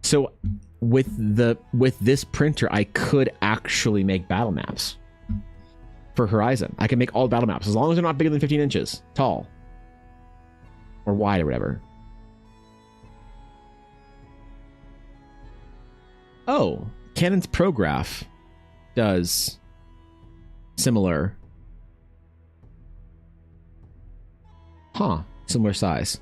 So with this printer, I could actually make battle maps for Horizon. I can make all battle maps as long as they're not bigger than 15 inches tall or wide or whatever. Oh, Canon's Prograph does similar. Huh, similar size.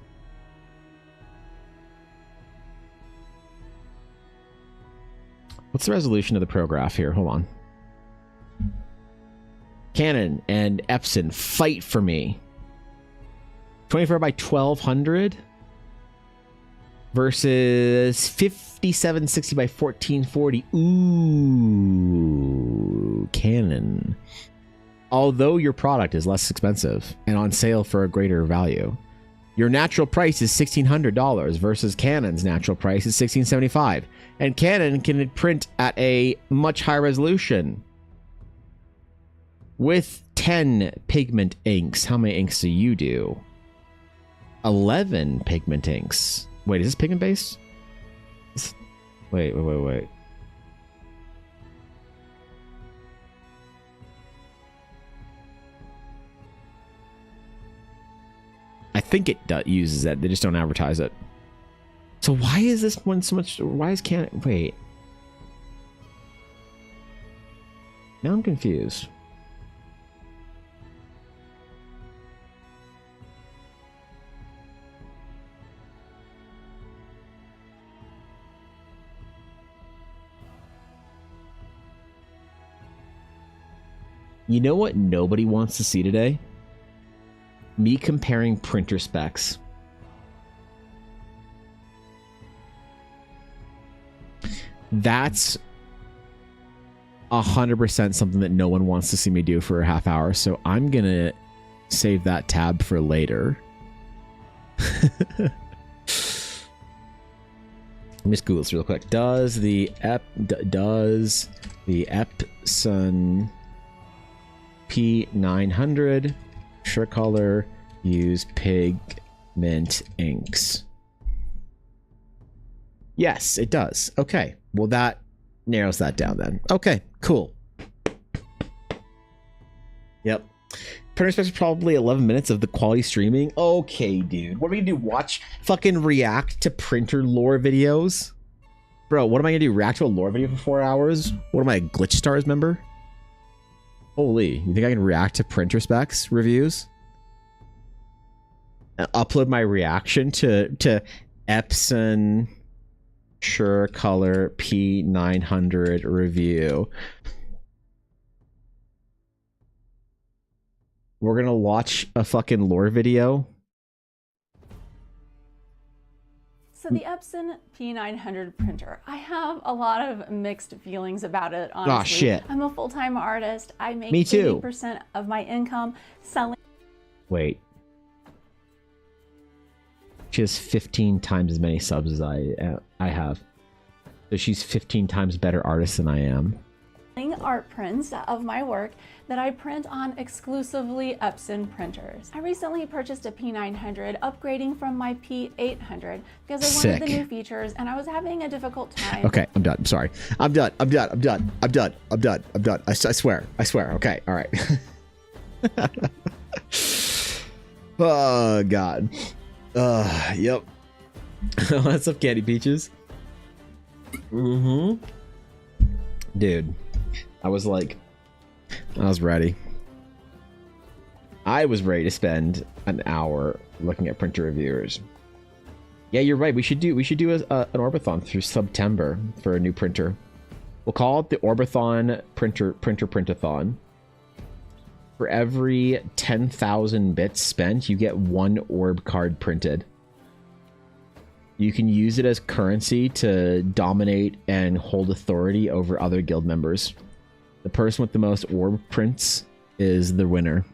What's the resolution of the Prograph here? Hold on. Canon and Epson, fight for me. 24 by 1200 versus 5760 by 1440. Ooh, Canon. Although your product is less expensive and on sale for a greater value, your natural price is $1,600 versus Canon's natural price is $1,675. And Canon can print at a much higher resolution with 10 pigment inks. How many inks do you do? 11 pigment inks. Wait, is this pigment based? Wait. I think it uses it. They just don't advertise it. So why is this one so much? Why is Canon? Wait. Now I'm confused. You know what nobody wants to see today? Me comparing printer specs. That's 100% something that no one wants to see me do for a half hour, so I'm gonna save that tab for later. Let me just Google this real quick. Does the Epson P900 sure color use pigment inks? Yes, it does. Okay, well that narrows that down then. Okay, cool. Yep. Printer specs are probably 11 minutes of the quality streaming. Okay, dude. What are we gonna do? Watch fucking react to printer lore videos? Bro, what am I gonna do? React to a lore video for 4 hours? What am I, a Glitch Stars member? Holy, you think I can react to printer specs reviews? And upload my reaction to Epson Sure Color P900 review. We're gonna watch a fucking lore video. So the Epson P900 printer, I have a lot of mixed feelings about it, honestly. Aw, shit. I'm a full-time artist. I make Me too. 80% of my income selling. Wait. She has 15 times as many subs as I have. So she's 15 times better artist than I am. Art prints of my work that I print on exclusively Epson printers. I recently purchased a P900, upgrading from my P800 because I wanted the new features and I was having a difficult time. Okay, I'm done. I'm sorry. I'm done. I swear. Okay, all right. Oh, God. Yep. What's up, Candy Peaches? Mm-hmm. Dude. I was ready. I was ready to spend an hour looking at printer reviewers. Yeah, you're right. We should do an Orbathon through September for a new printer. We'll call it the Orbathon Printathon. For every 10,000 bits spent, you get one orb card printed. You can use it as currency to dominate and hold authority over other guild members. The person with the most orb prints is the winner.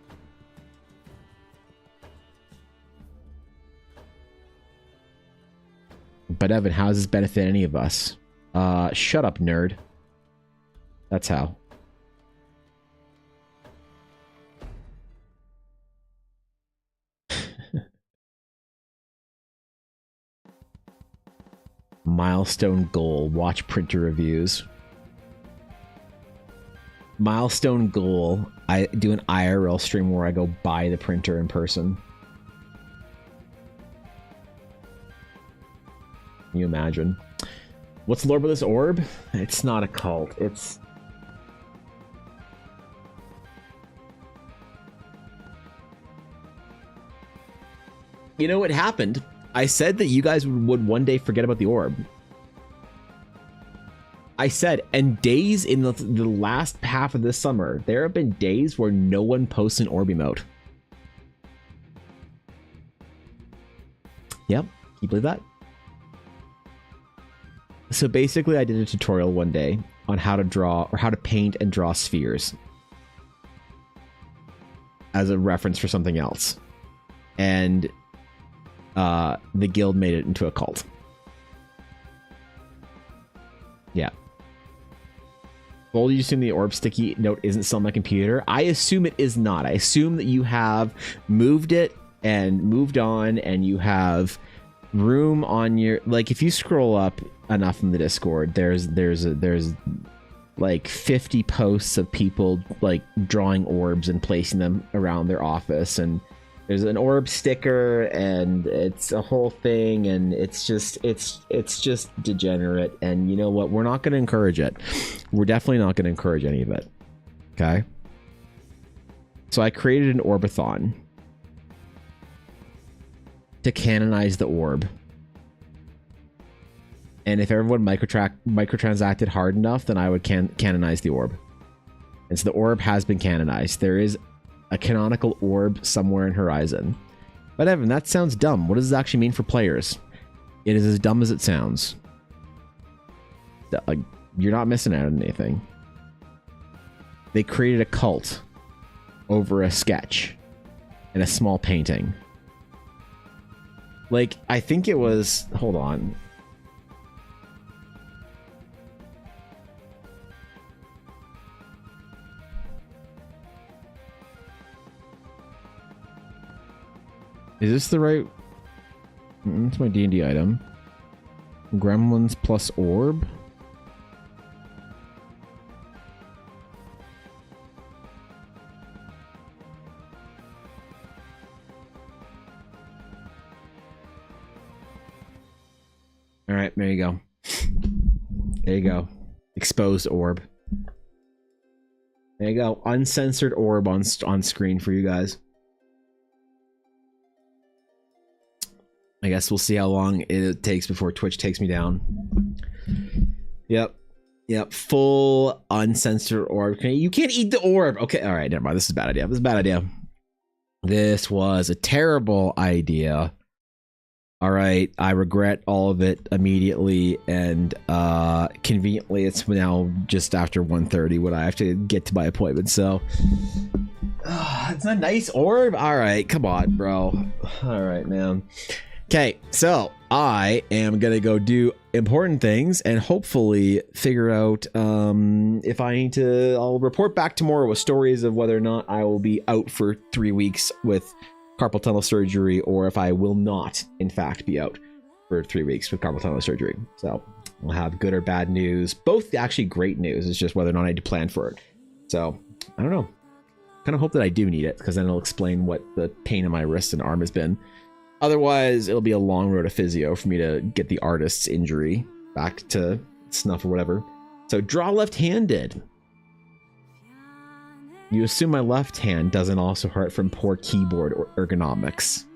But Evan, how does this benefit any of us? Shut up, nerd. That's how. Milestone goal. Watch printer reviews. Milestone goal. I do an IRL stream where I go buy the printer in person. Can you imagine? What's the lore about this orb? It's not a cult. It's... You know what happened? I said that you guys would one day forget about the orb. I said, and days in the last half of this summer, there have been days where no one posts an orb emote. Yep, can you believe that? So basically, I did a tutorial one day on how to draw, or how to paint and draw spheres as a reference for something else. And the guild made it into a cult. Yeah. Well, you assume the orb sticky note isn't still on my computer? I assume it is not. I assume that you have moved it and moved on, and you have room on your... Like, if you scroll up enough in the Discord, there's like 50 posts of people like drawing orbs and placing them around their office, and there's an orb sticker, and it's a whole thing, and it's just degenerate. And you know what? We're not going to encourage it. We're definitely not going to encourage any of it. Okay? So I created an Orbathon to canonize the orb. And if everyone microtransacted hard enough, then I would canonize the orb. And so the orb has been canonized. There is a canonical orb somewhere in Horizon. But Evan, that sounds dumb. What does it actually mean for players? It is as dumb as it sounds. Like, you're not missing out on anything. They created a cult over a sketch and a small painting. Like, I think it was, hold on. Is this the right? It's my D&D item. Gremlins plus orb. All right, there you go. There you go. Exposed orb. There you go. Uncensored orb on screen for you guys. I guess we'll see how long it takes before Twitch takes me down. Yep. Yep. Full uncensored orb. You can't eat the orb. Okay. All right. Never mind. This is a bad idea. This is a bad idea. This was a terrible idea. All right. I regret all of it immediately. And conveniently, it's now just after 1:30 when I have to get to my appointment. So it's a nice orb. All right. Come on, bro. All right, man. Okay, so I am gonna go do important things and hopefully figure out if I need to. I'll report back tomorrow with stories of whether or not I will be out for 3 weeks with carpal tunnel surgery, or if I will not, in fact, be out for 3 weeks with carpal tunnel surgery. So we'll have good or bad news. Both actually great news. It's just whether or not I need to plan for it. So I don't know. Kind of hope that I do need it, because then it'll explain what the pain in my wrist and arm has been. Otherwise, it'll be a long road to physio for me to get the artist's injury back to snuff or whatever. So draw left-handed. You assume my left hand doesn't also hurt from poor keyboard or ergonomics.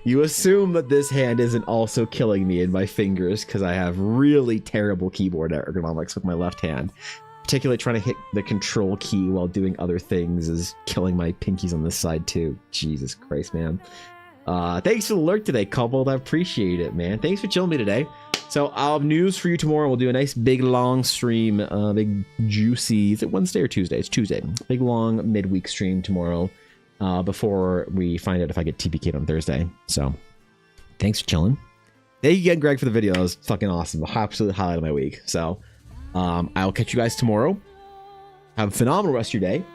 You assume that this hand isn't also killing me in my fingers because I have really terrible keyboard ergonomics with my left hand. Particularly trying to hit the control key while doing other things is killing my pinkies on this side too. Jesus Christ, man. Thanks for the lurk today, Cobalt. I appreciate it, man. Thanks for chilling me today. So I'll have news for you tomorrow. We'll do a nice big long stream, big juicy. Is it Wednesday or Tuesday? It's Tuesday. Big long midweek stream tomorrow before we find out if I get TPK'd on Thursday. So thanks for chilling. Thank you again, Greg, for the video. That was fucking awesome. Absolute highlight of my week. So I'll catch you guys tomorrow. Have a phenomenal rest of your day.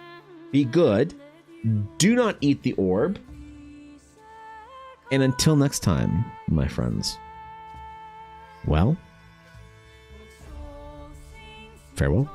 Be good. Do not eat the orb. And until next time, my friends, well, farewell.